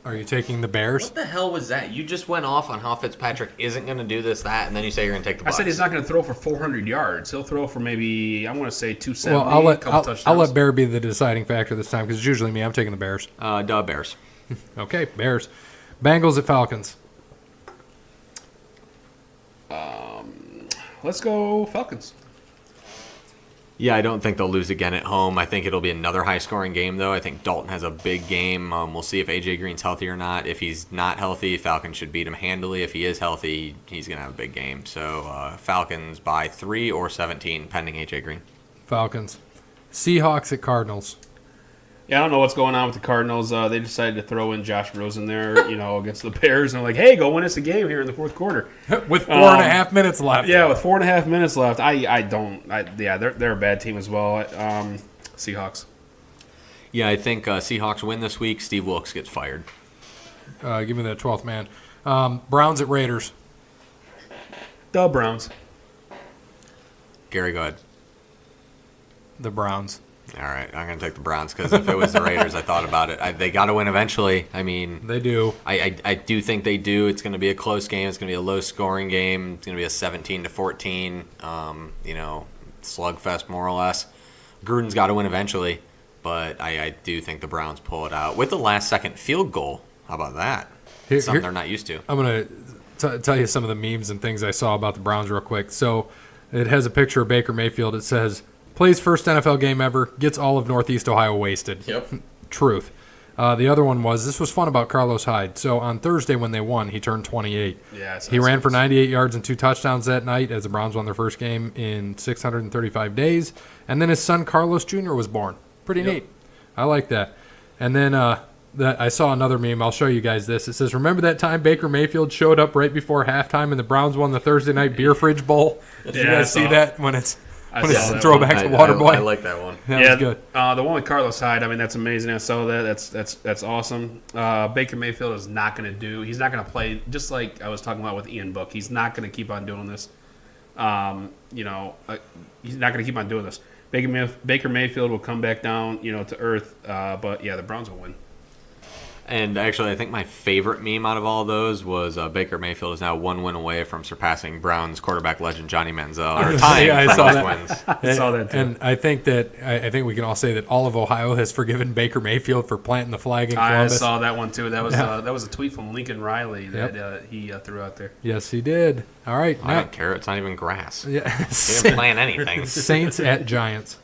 Are you taking the Bears? What the hell was that? You just went off on how Fitzpatrick isn't going to do this, that, and then you say you're going to take the Bucs. I said he's not going to throw for 400 yards. He'll throw for maybe, I want to say 270. Well, I'll let Bear be the deciding factor this time because it's usually me. I'm taking the Bears. Bears. Okay, Bears. Bengals at Falcons. Let's go Falcons. Yeah, I don't think they'll lose again at home. I think it'll be another high-scoring game, though. I think Dalton has a big game. We'll see if A.J. Green's healthy or not. If he's not healthy, Falcons should beat him handily. If he is healthy, he's going to have a big game. So Falcons by 3 or 17, pending A.J. Green. Falcons. Seahawks at Cardinals. Yeah, I don't know what's going on with the Cardinals. They decided to throw in Josh Rosen there, against the Bears, and they're like, "Hey, go win us a game here in the fourth quarter." With 4.5 minutes left. Yeah, with 4.5 minutes left. They're a bad team as well. Seahawks. Yeah, I think Seahawks win this week. Steve Wilkes gets fired. Give me that 12th man. Browns at Raiders. The Browns. Gary, go ahead. The Browns. All right, I'm going to take the Browns because if it was the Raiders, I thought about it. They got to win eventually. I mean, They do. I do think they do. It's going to be a close game. It's going to be a low-scoring game. It's going to be a 17-14, slugfest more or less. Gruden's got to win eventually, but I do think the Browns pull it out with the last-second field goal. How about that? Something they're not used to. I'm going to tell you some of the memes and things I saw about the Browns real quick. So it has a picture of Baker Mayfield. It says, plays first NFL game ever, gets all of Northeast Ohio wasted. Yep. Truth. The other one was, this was fun about Carlos Hyde. So on Thursday when they won, he turned 28. Yeah, he ran for 98 yards and 2 touchdowns that night as the Browns won their first game in 635 days. And then his son Carlos Jr. was born. Pretty neat. I like that. And then I saw another meme. I'll show you guys this. It says, remember that time Baker Mayfield showed up right before halftime and the Browns won the Thursday night beer fridge bowl? Did you guys see that when it's throwback to Waterboy? I like that one. That was good. The one with Carlos Hyde, I mean, that's amazing. I saw that. That's awesome. Baker Mayfield is not going to do. He's not going to play. Just like I was talking about with Ian Book, he's not going to keep on doing this. He's not going to keep on doing this. Baker Mayfield will come back down, to earth. But yeah, the Browns will win. And actually, I think my favorite meme out of all those was Baker Mayfield is now 1 win away from surpassing Browns quarterback legend Johnny Manziel, or tying Yeah, I for saw most that. wins. I saw that too. And I think we can all say that all of Ohio has forgiven Baker Mayfield for planting the flag in I Columbus. saw that one too. That was a tweet from Lincoln Riley that he threw out there. Yes, he did. All right. I don't care. It's not even grass. Yeah. He didn't plan anything. Saints at Giants.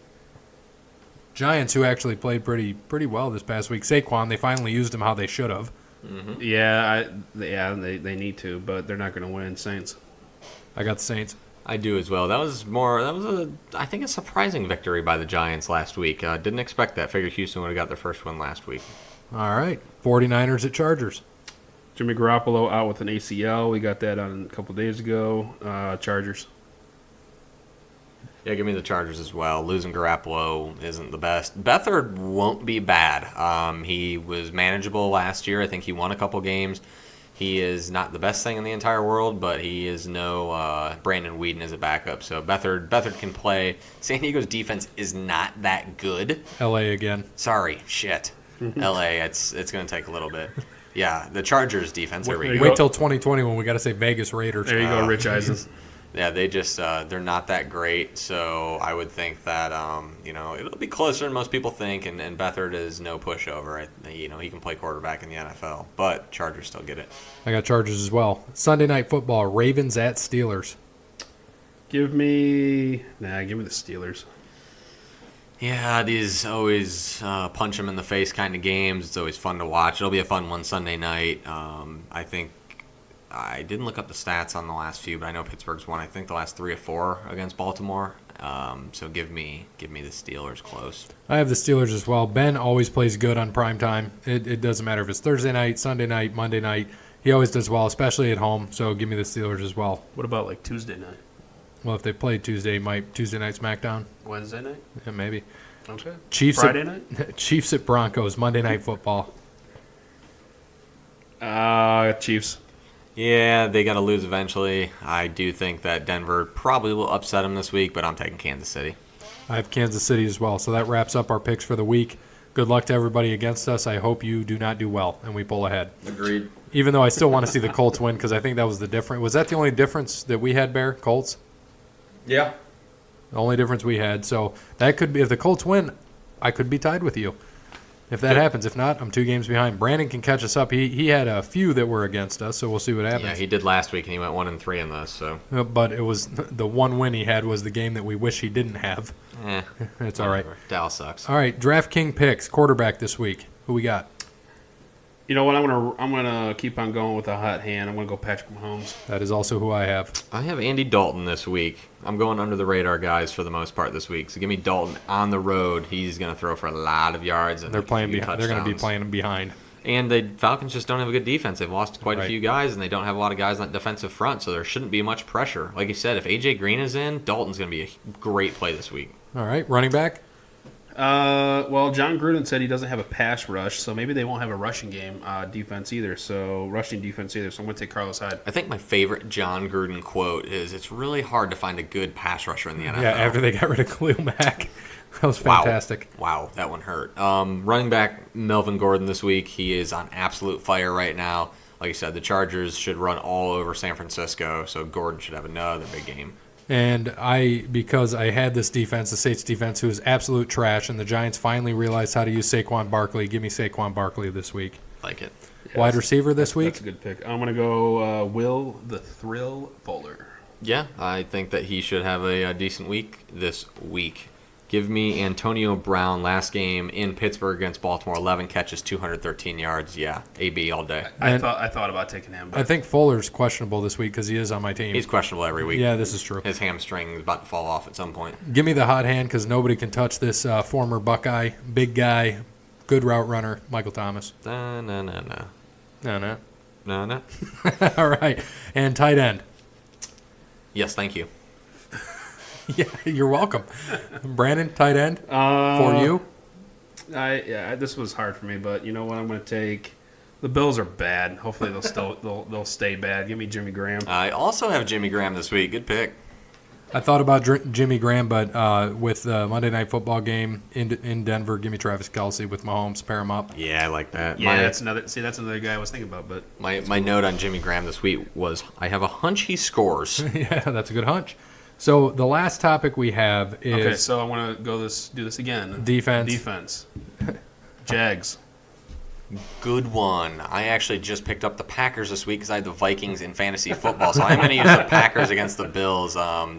Giants, who actually played pretty well this past week. Saquon, they finally used him how they should have. Mm-hmm. Yeah, they need to, but they're not going to win. Saints. I got the Saints. I do as well. That was I think a surprising victory by the Giants last week. Didn't expect that. Figured Houston would have got their first win last week. All right. 49ers at Chargers. Jimmy Garoppolo out with an ACL. We got that on a couple days ago. Chargers. Yeah, give me the Chargers as well. Losing Garoppolo isn't the best. Beathard won't be bad. He was manageable last year. I think he won a couple games. He is not the best thing in the entire world, but he is no Brandon Whedon as a backup. So Beathard can play. San Diego's defense is not that good. L.A. again. Sorry, shit. L.A., it's going to take a little bit. Yeah, the Chargers defense. There we go. Wait till 2020 when we got to say Vegas Raiders. There you go, Rich Eisen. Yeah, they just they're not that great, so I would think that it'll be closer than most people think, and Beathard is no pushover. He can play quarterback in the NFL, but Chargers still get it. I got Chargers as well. Sunday Night Football, Ravens at Steelers. Give me the Steelers. Yeah, these always punch them in the face kind of games. It's always fun to watch. It'll be a fun one Sunday night. I think. I didn't look up the stats on the last few, but I know Pittsburgh's won, I think, the last 3 or 4 against Baltimore. So give me the Steelers close. I have the Steelers as well. Ben always plays good on prime time. It doesn't matter if it's Thursday night, Sunday night, Monday night. He always does well, especially at home. So give me the Steelers as well. What about like Tuesday night? Well, if they play Tuesday night SmackDown. Wednesday night? Yeah, maybe. Okay. Friday night? Chiefs at Broncos, Monday Night Football. Chiefs. Yeah, they got to lose eventually. I do think that Denver probably will upset them this week, but I'm taking Kansas City. I have Kansas City as well. So that wraps up our picks for the week. Good luck to everybody against us. I hope you do not do well and we pull ahead. Agreed. Even though I still want to see the Colts win because I think that was the difference. Was that the only difference that we had, Bear? Colts? Yeah. The only difference we had. So that could be, if the Colts win, I could be tied with you. If that happens. If not, I'm 2 games behind. Brandon can catch us up. He had a few that were against us, so we'll see what happens. Yeah, he did last week, and he went 1-3 in this. So, but it was the one win he had was the game that we wish he didn't have. It's all right. Dallas sucks. All right, DraftKings picks quarterback this week. Who we got? You know what? I'm gonna keep on going with a hot hand. I'm gonna go Patrick Mahomes. That is also who I have. I have Andy Dalton this week. I'm going under the radar guys for the most part this week. So give me Dalton on the road. He's going to throw for a lot of yards. And They're playing behind. behind. They're going to be playing behind. And the Falcons just don't have a good defense. They've lost quite a few guys, and they don't have a lot of guys on that defensive front, so there shouldn't be much pressure. Like you said, if A.J. Green is in, Dalton's going to be a great play this week. All right, running back? Well, John Gruden said he doesn't have a pass rush, so maybe they won't have a rushing game defense either. So rushing defense either. So I'm going to take Carlos Hyde. I think my favorite John Gruden quote is, "It's really hard to find a good pass rusher in the NFL." Yeah, after they got rid of Khalil Mack. That was fantastic. Wow, that one hurt. Running back Melvin Gordon this week. He is on absolute fire right now. Like I said, the Chargers should run all over San Francisco, so Gordon should have another big game. And because I had this defense, the Saints defense, who is absolute trash, and the Giants finally realized how to use Saquon Barkley. Give me Saquon Barkley this week. Like it. Wide receiver this week? That's a good pick. I'm going to go Will the Thrill Fuller. Yeah, I think that he should have a decent week this week. Give me Antonio Brown last game in Pittsburgh against Baltimore. 11 catches, 213 yards. Yeah, AB all day. I thought about taking him. But I think Fuller's questionable this week because he is on my team. He's questionable every week. Yeah, this is true. His hamstring is about to fall off at some point. Give me the hot hand because nobody can touch this former Buckeye, big guy, good route runner, Michael Thomas. No. No. All right. And tight end. Yes, thank you. Yeah, you're welcome. Brandon, tight end for you? This was hard for me, but you know what? I'm going to take. The Bills are bad. Hopefully they'll stay bad. Give me Jimmy Graham. I also have Jimmy Graham this week. Good pick. I thought about Jimmy Graham, but with the Monday Night Football game in Denver, give me Travis Kelce with Mahomes. Pair him up. Yeah, I like that. Yeah, that's another guy I was thinking about. But my note on Jimmy Graham this week was, I have a hunch he scores. Yeah, that's a good hunch. So the last topic we have is okay. So I want to do this again. Defense. Jags. Good one. I actually just picked up the Packers this week because I had the Vikings in fantasy football. So I'm going to use the Packers against the Bills.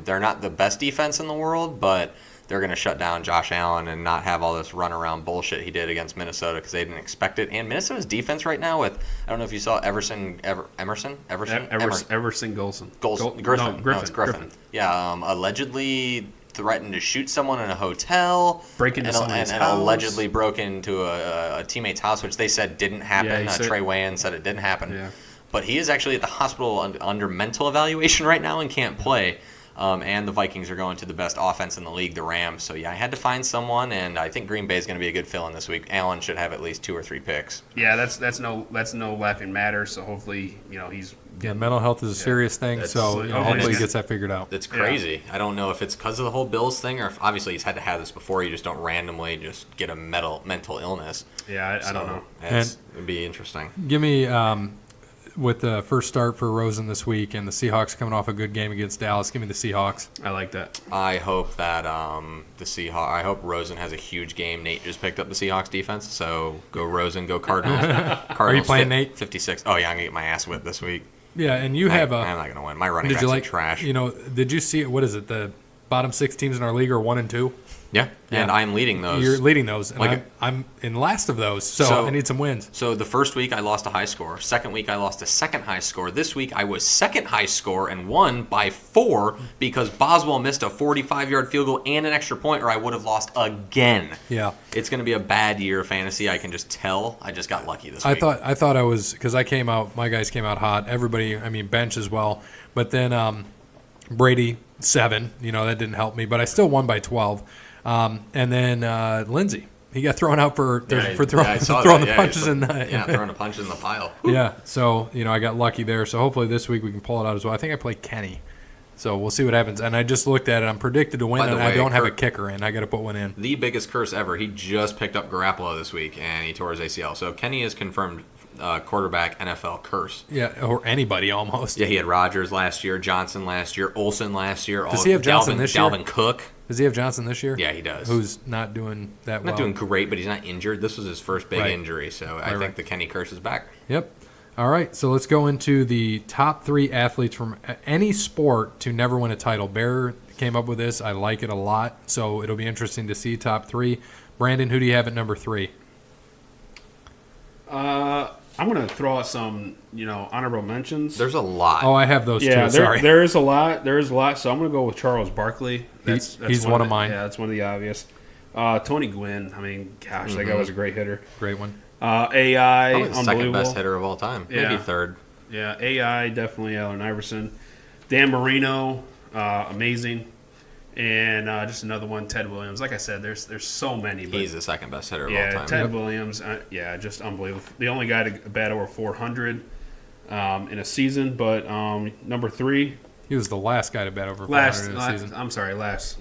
They're not the best defense in the world, but they're going to shut down Josh Allen and not have all this runaround bullshit he did against Minnesota because they didn't expect it. And Minnesota's defense right now with, I don't know if you saw Emerson Golson. Griffin. Yeah, allegedly threatened to shoot someone in a hotel. Break into someone's house. Allegedly broke into a teammate's house, which they said didn't happen. Trey Wayans said it didn't happen. Yeah. But he is actually at the hospital under mental evaluation right now and can't play. And the Vikings are going to the best offense in the league, the Rams. So, yeah, I had to find someone, and I think Green Bay is going to be a good fill-in this week. Allen should have at least 2 or 3 picks. Yeah, that's no laughing matter. So hopefully, he's. Yeah, mental health is a serious thing. So hopefully he gets that figured out. It's crazy. Yeah. I don't know if it's because of the whole Bills thing, or if obviously he's had to have this before. You just don't randomly just get a mental illness. Yeah, I don't know. It'd be interesting. Give me. With the first start for Rosen this week and the Seahawks coming off a good game against Dallas, give me the Seahawks. I like that. I hope that I hope Rosen has a huge game. Nate just picked up the Seahawks defense, so go Rosen, go Cardinals. Are you playing Nate? 56. Oh, yeah, I'm going to get my ass whipped this week. Yeah, and I'm not going to win. My running backs are trash. Did you see, what is it, the bottom 6 teams in our league are 1 and 2? Yeah, and I'm leading those. You're leading those, and I'm in last of those, so I need some wins. So the first week I lost a high score. Second week I lost a second high score. This week I was second high score and won by 4 because Boswell missed a 45-yard field goal and an extra point, or I would have lost again. Yeah, it's going to be a bad year of fantasy. I can just tell. I just got lucky this week. I thought I was, because my guys came out hot. Everybody, bench as well, but then Brady 7. That didn't help me, but I still won by 12. And then Lindsey, he got thrown out for throwing the punches in throwing the punches in the pile. Yeah, so I got lucky there. So hopefully this week we can pull it out as well. I think I played Kenny, so we'll see what happens. And I just looked at it; I'm predicted to win, and I don't have a kicker in. I got to put one in. The biggest curse ever. He just picked up Garoppolo this week, and he tore his ACL. So Kenny is confirmed. Quarterback NFL curse. Yeah, or anybody almost. Yeah, he had Rodgers last year, Johnson last year, Olsen last year. Does he have Johnson this year? Dalvin Cook. Does he have Johnson this year? Yeah, he does. Who's not doing that well. Not doing great, but he's not injured. This was his first big injury, so I think the Kenny curse is back. Yep. All right, so let's go into the top 3 athletes from any sport to never win a title. Bear came up with this. I like it a lot, so it'll be interesting to see top 3. Brandon, who do you have at number 3? I'm going to throw out some, honorable mentions. There's a lot. Oh, I have those Yeah, too. Sorry. there is a lot. There is a lot. So I'm going to go with Charles Barkley. He's one of mine. Yeah, that's one of the obvious. Tony Gwynn. I mean, gosh, that guy was a great hitter. Great one. AI, Probably the second unbelievable. best hitter of all time. Yeah. Maybe third. Yeah, AI, definitely Allen Iverson. Dan Marino, amazing. And just another one, Ted Williams. Like I said, there's so many. But He's the second best hitter of all yeah, time. Ted Williams, just unbelievable. The only guy to bat over 400 in a season. But number 3, He was the last guy to bat over 400 in a season. I'm sorry, last.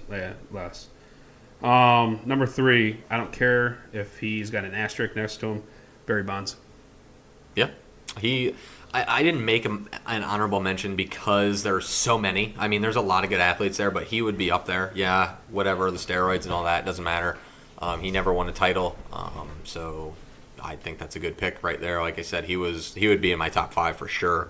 Number 3, I don't care if he's got an asterisk next to him, Barry Bonds. Yeah. I didn't make him an honorable mention because there's so many. I mean, there's a lot of good athletes there, but he would be up there. Yeah, whatever, the steroids and all that, doesn't matter. He never won a title, so I think that's a good pick right there. Like I said, he would be in my top 5 for sure.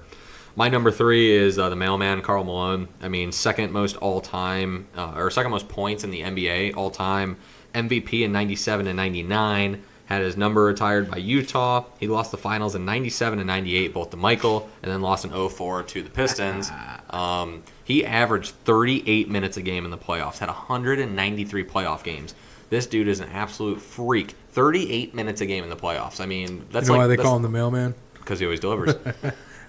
My number 3 is the mailman, Karl Malone. I mean, second most all-time, or second most points in the NBA all-time. MVP in 97 and 99. Had his number retired by Utah. He lost the finals in 97 and 98, both to Michael, and then lost in 04 to the Pistons. He averaged 38 minutes a game in the playoffs, had 193 playoff games. This dude is an absolute freak. 38 minutes a game in the playoffs. I mean, that's You know like, why they that's, call him the mailman? because he always delivers.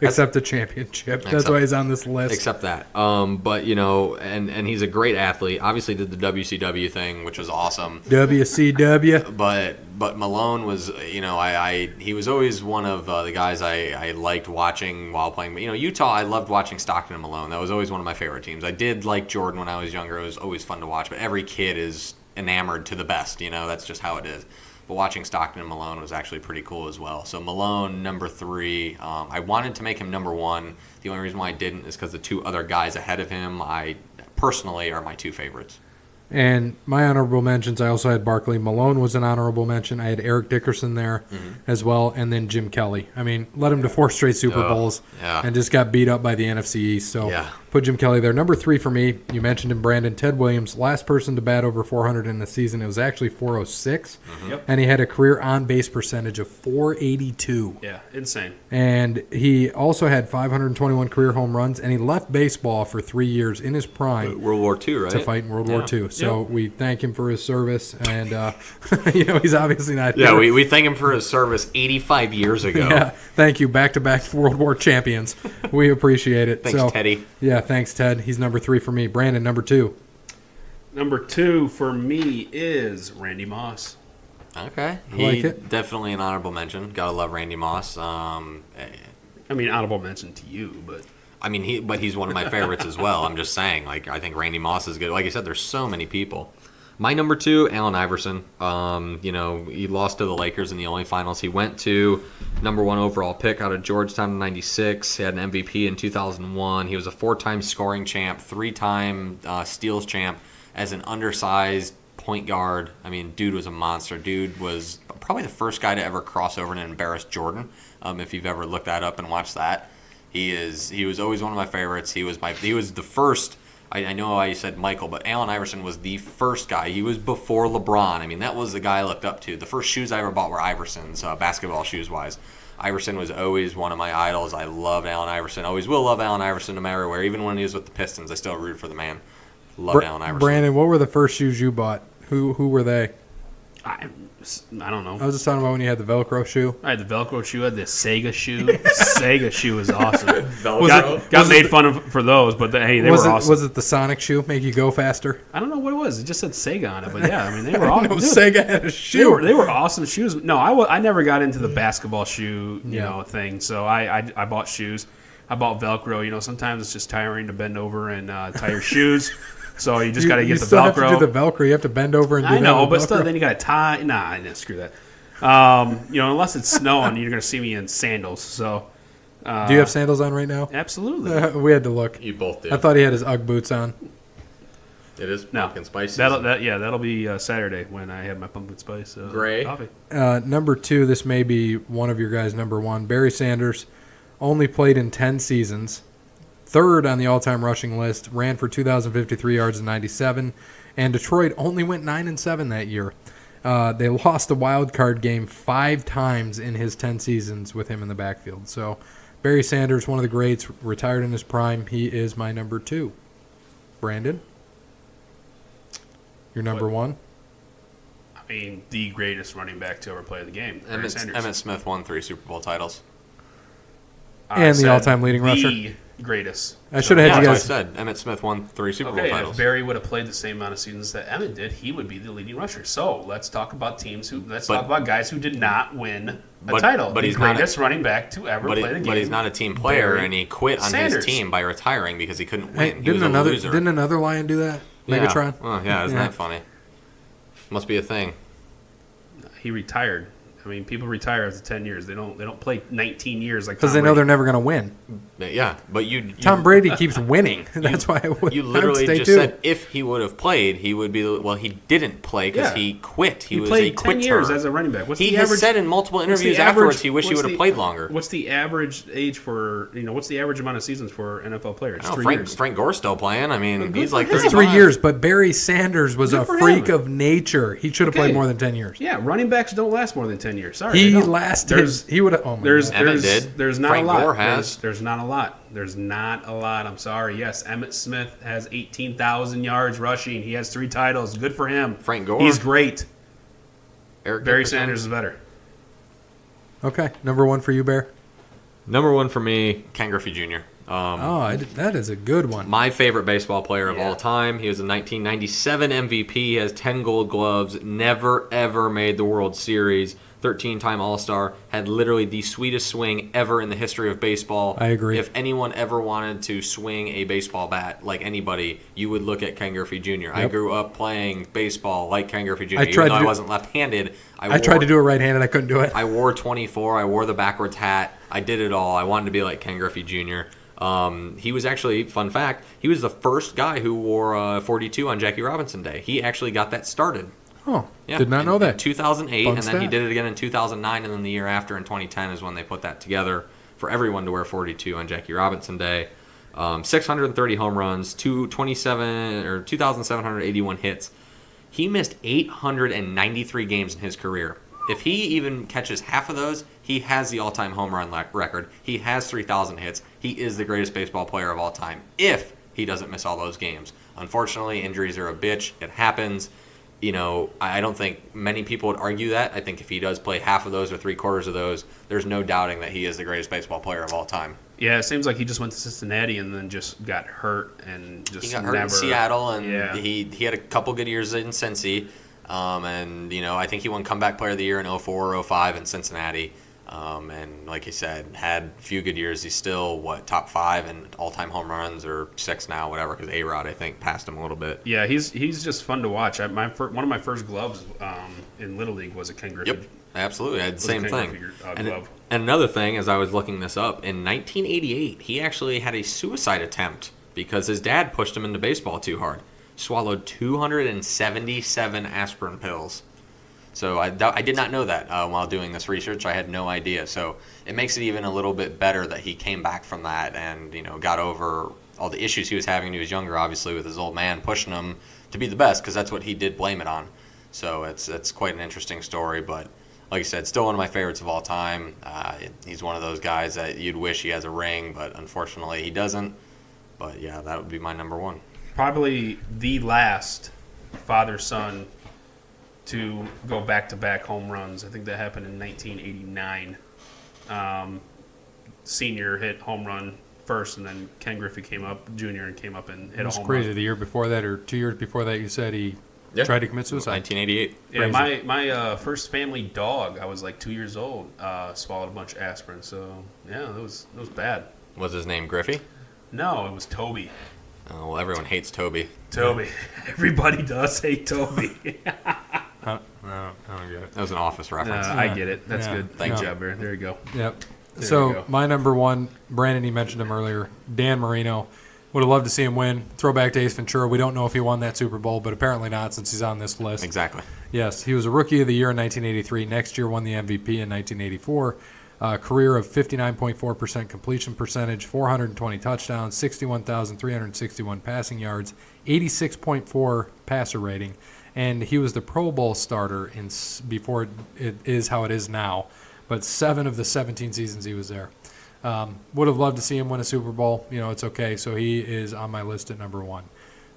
Except the championship. That's why he's on this list. Except that. But, and he's a great athlete. Obviously did the WCW thing, which was awesome. WCW. But Malone was, he was always one of the guys I liked watching while playing. Utah, I loved watching Stockton and Malone. That was always one of my favorite teams. I did like Jordan when I was younger. It was always fun to watch. But every kid is enamored to the best. That's just how it is. But watching Stockton and Malone was actually pretty cool as well. So Malone, number 3. I wanted to make him number 1. The only reason why I didn't is because the 2 other guys ahead of him, I personally are my 2 favorites. And my honorable mentions, I also had Barkley. Malone was an honorable mention. I had Eric Dickerson there as well, and then Jim Kelly. I mean, led him to 4 straight Super Bowls and just got beat up by the NFC East. So put Jim Kelly there. Number 3 for me, you mentioned him, Brandon. Ted Williams, last person to bat over 400 in the season. It was actually 406, and he had a career on-base percentage of 482. Yeah, insane. And he also had 521 career home runs, and he left baseball for 3 years in his prime. World War II, right? To fight in World War II. So we thank him for his service, and he's obviously not here. Yeah, we thank him for his service 85 years ago. Yeah, thank you. Back-to-back World War champions. We appreciate it. Thanks, Teddy. Yeah, thanks, Ted. He's number 3 for me. Brandon, number 2. Number 2 for me is Randy Moss. Okay. Like it. Definitely an honorable mention. Gotta love Randy Moss. I mean, honorable mention to you, but... he's one of my favorites as well. I'm just saying, I think Randy Moss is good. Like I said, there's so many people. My number 2, Allen Iverson. He lost to the Lakers in the only finals. He went to number 1 overall pick out of Georgetown in 96. He had an MVP in 2001. He was a 4-time scoring champ, 3-time steals champ as an undersized point guard. I mean, dude was a monster. Dude was probably the first guy to ever cross over and embarrass Jordan, if you've ever looked that up and watched that. He was always one of my favorites. He was the first. I know I said Michael, but Allen Iverson was the first guy. He was before LeBron. I mean, that was the guy I looked up to. The first shoes I ever bought were Iverson's, basketball shoes wise. Iverson was always one of my idols. I loved Allen Iverson. Always will love Allen Iverson no matter where. Even when he was with the Pistons, I still root for the man. Love Allen Iverson. Brandon, what were the first shoes you bought? Who were they? I don't know. I was just talking about when you had the Velcro shoe. I had the Velcro shoe. I had the Sega shoe. Sega shoe was awesome. Velcro? Got made fun of for those, but they were awesome. Was it the Sonic shoe? Make you go faster? I don't know what it was. It just said Sega on it, but yeah, I mean they were awesome. Sega had a shoe. They were awesome shoes. No, I never got into the basketball shoe thing. So I bought shoes. I bought Velcro. Sometimes it's just tiring to bend over and tie your shoes. So you just got to get the Velcro. You still have to do the Velcro. You have to bend over and do that. I know, but Velcro. still, then you got to tie. Nah, I didn't screw that. Unless it's snowing, you're going to see me in sandals. So, do you have sandals on right now? Absolutely. We had to look. You both did. I thought he had his UGG boots on. It is pumpkin spice. That'll be Saturday when I have my pumpkin spice Gray coffee. Number 2, this may be one of your guys' number 1. Barry Sanders only played in 10 seasons. 3rd on the all-time rushing list, ran for 2,053 yards in 97, and Detroit only went 9-7 that year. They lost the wild card game 5 times in his 10 seasons with him in the backfield. So Barry Sanders, one of the greats, retired in his prime. He is my number 2. Brandon? Your number 1? I mean, the greatest running back to ever play the game. Barry Sanders. Emmett Smith won 3 Super Bowl titles. And the said all-time leading rusher. The greatest. I should have had you That's guys. what I said. Emmett Smith won 3 Super Bowl Okay, titles. if Barry would have played the same amount of seasons that Emmett did, he would be the leading rusher. So let's talk about talk about guys who did not win a title. But the he's not greatest running back to ever play the game. But he's not a team player, Barry and he quit on Sanders. his team by retiring because he couldn't Hey, win. He was a loser. didn't another Lion do that? Yeah. Megatron? Oh, yeah, isn't that funny? Must be a thing. He retired. I mean, people retire after 10 years. They don't play 19 years like Because Tom they know Brady. they're never going to win. Yeah, but you Tom Brady keeps winning. That's why I would. You I'd literally stay just tuned. said if he would have played, he would be. Well, he didn't play because Yeah. he quit. He was played a 10 quitter. years as a running back. What's He the has average? said in multiple what's the interviews average- afterwards he wished he what's would have the- played longer. What's the average age for what's the average amount of seasons for NFL players? I don't know, 3 years. Frank Gore's still playing. I mean, good he's for like him. 35. 3 years, but Barry Sanders was Good a for freak him. of nature. He should have Okay. played more than 10 years. Yeah, running backs don't last more than 10 years. Sorry, He they don't. lasted. He would have. Oh my There's God. Emmett there's did. there's not Frank a lot. Gore has. There's not a lot. There's not a lot. I'm sorry. Yes, Emmett Smith has 18,000 yards rushing. He has 3 titles. Good for him. Frank Gore. He's great. Eric Barry Dickerson. Sanders is better. Okay, number 1 for you, Bear. Number 1 for me, Ken Griffey Jr. That is a good one. My favorite baseball player of Yeah. all time. He was a 1997 MVP. He has 10 gold gloves. Never, ever made the World Series. 13-time All-Star. Had literally the sweetest swing ever in the history of baseball. I agree. If anyone ever wanted to swing a baseball bat like anybody, you would look at Ken Griffey Jr. I Yep. grew up playing baseball like Ken Griffey Jr. I tried Even though to I do- wasn't left-handed. I tried to do it right-handed. I couldn't do it. I wore 24. I wore the backwards hat. I did it all. I wanted to be like Ken Griffey Jr. He was actually, fun fact, he was the first guy who wore 42 on Jackie Robinson Day. He actually got that started. Oh, Yeah, did not know in that. 2008, Fun and then he stat. did it again in 2009, and then the year after in 2010 is when they put that together for everyone to wear 42 on Jackie Robinson Day. 630 home runs, 2,781 hits. He missed 893 games in his career. If he even catches half of those, he has the all-time home run record. He has 3,000 hits. He is the greatest baseball player of all time if he doesn't miss all those games. Unfortunately, injuries are a bitch. It happens. You know, I don't think many people would argue that. I think if he does play half of those or 3/4 of those, there's no doubting that he is the greatest baseball player of all time. Yeah, it seems like he just went to Cincinnati and then just got hurt and just He got hurt never. in Seattle, and Yeah. he had a couple good years in Cincy. And, you know, I think he won Comeback Player of the Year in 04 or 05 in Cincinnati. And like you said, had a few good years. He's still, top 5 in all-time home runs, or 6 now, whatever, because A-Rod, I think, passed him a little bit. Yeah, he's just fun to watch. One of my first gloves in Little League was a Ken Griffey. Yep, absolutely. I had the Was a same Ken thing. Griffey, And glove. another thing, as I was looking this up, in 1988, he actually had a suicide attempt because his dad pushed him into baseball too hard. Swallowed 277 aspirin pills. So I did not know that while doing this research. I had no idea. So it makes it even a little bit better that he came back from that and, you know, got over all the issues he was having when he was younger, obviously, with his old man pushing him to be the best, because that's what he did blame it on. So it's quite an interesting story. But like I said, still one of my favorites of all time. He's one of those guys that you'd wish he has a ring, but unfortunately he doesn't. But, yeah, that would be my number 1. Probably the last father-son to go back-to-back home runs. I think that happened in 1989. Senior hit home run first, and then Ken Griffey came up, junior, and came up and hit a It's home crazy. run. The year before that, or 2 years before that, you said he Yeah. tried to commit suicide. 1988. Yeah, Crazy. my first family dog, I was like 2 years old, swallowed a bunch of aspirin. So, yeah, it was bad. Was his name Griffey? No, it was Toby. Oh, well, everyone hates Toby. Toby. Everybody does hate Toby. I don't get it. That was an Office reference. I get it. That's Yeah. good. Thank Good you. job, Bear. There you go. Yep. There we So go. my number 1, Brandon, he mentioned him earlier, Dan Marino. Would have loved to see him win. Throwback to Ace Ventura. We don't know if he won that Super Bowl, but apparently not since he's on this list. Exactly. Yes, he was a Rookie of the Year in 1983. Next year won the MVP in 1984. Career of 59.4% completion percentage, 420 touchdowns, 61,361 passing yards, 86.4 passer rating. and he was the Pro Bowl starter before it is how it is now. But 7 of the 17 seasons he was there. Would have loved to see him win a Super Bowl. It's okay. So he is on my list at number 1.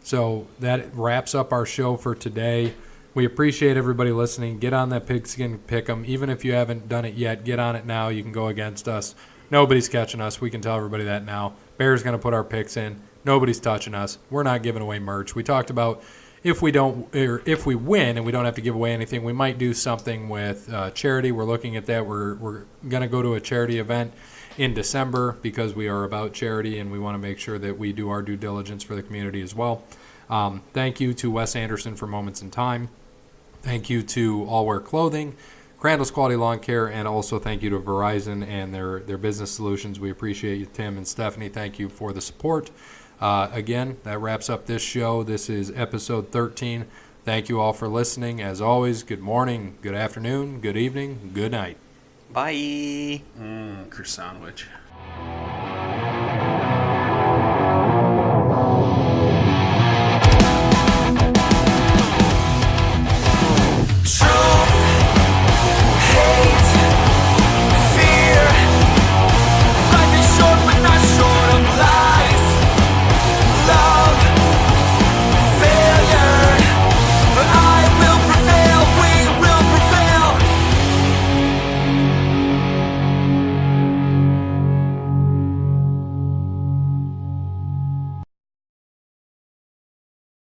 So that wraps up our show for today. We appreciate everybody listening. Get on that Pigskin PickEm. Even if you haven't done it yet, get on it now. You can go against us. Nobody's catching us. We can tell everybody that now. Bear's going to put our picks in. Nobody's touching us. We're not giving away merch. We talked about if we win and we don't have to give away anything, we might do something with charity. We're looking at that. We're going to go to a charity event in December because we are about charity and we want to make sure that we do our due diligence for the community as well. Thank you to Wes Anderson for Moments in Time. Thank you to All Wear Clothing, Crandall's Quality Lawn Care, and also thank you to Verizon and their business solutions. We appreciate you, Tim and Stephanie. Thank you for the support. Again, that wraps up this show. This is episode 13. Thank you all for listening. As always, good morning, good afternoon, good evening, good night. Bye. Croissant sandwich.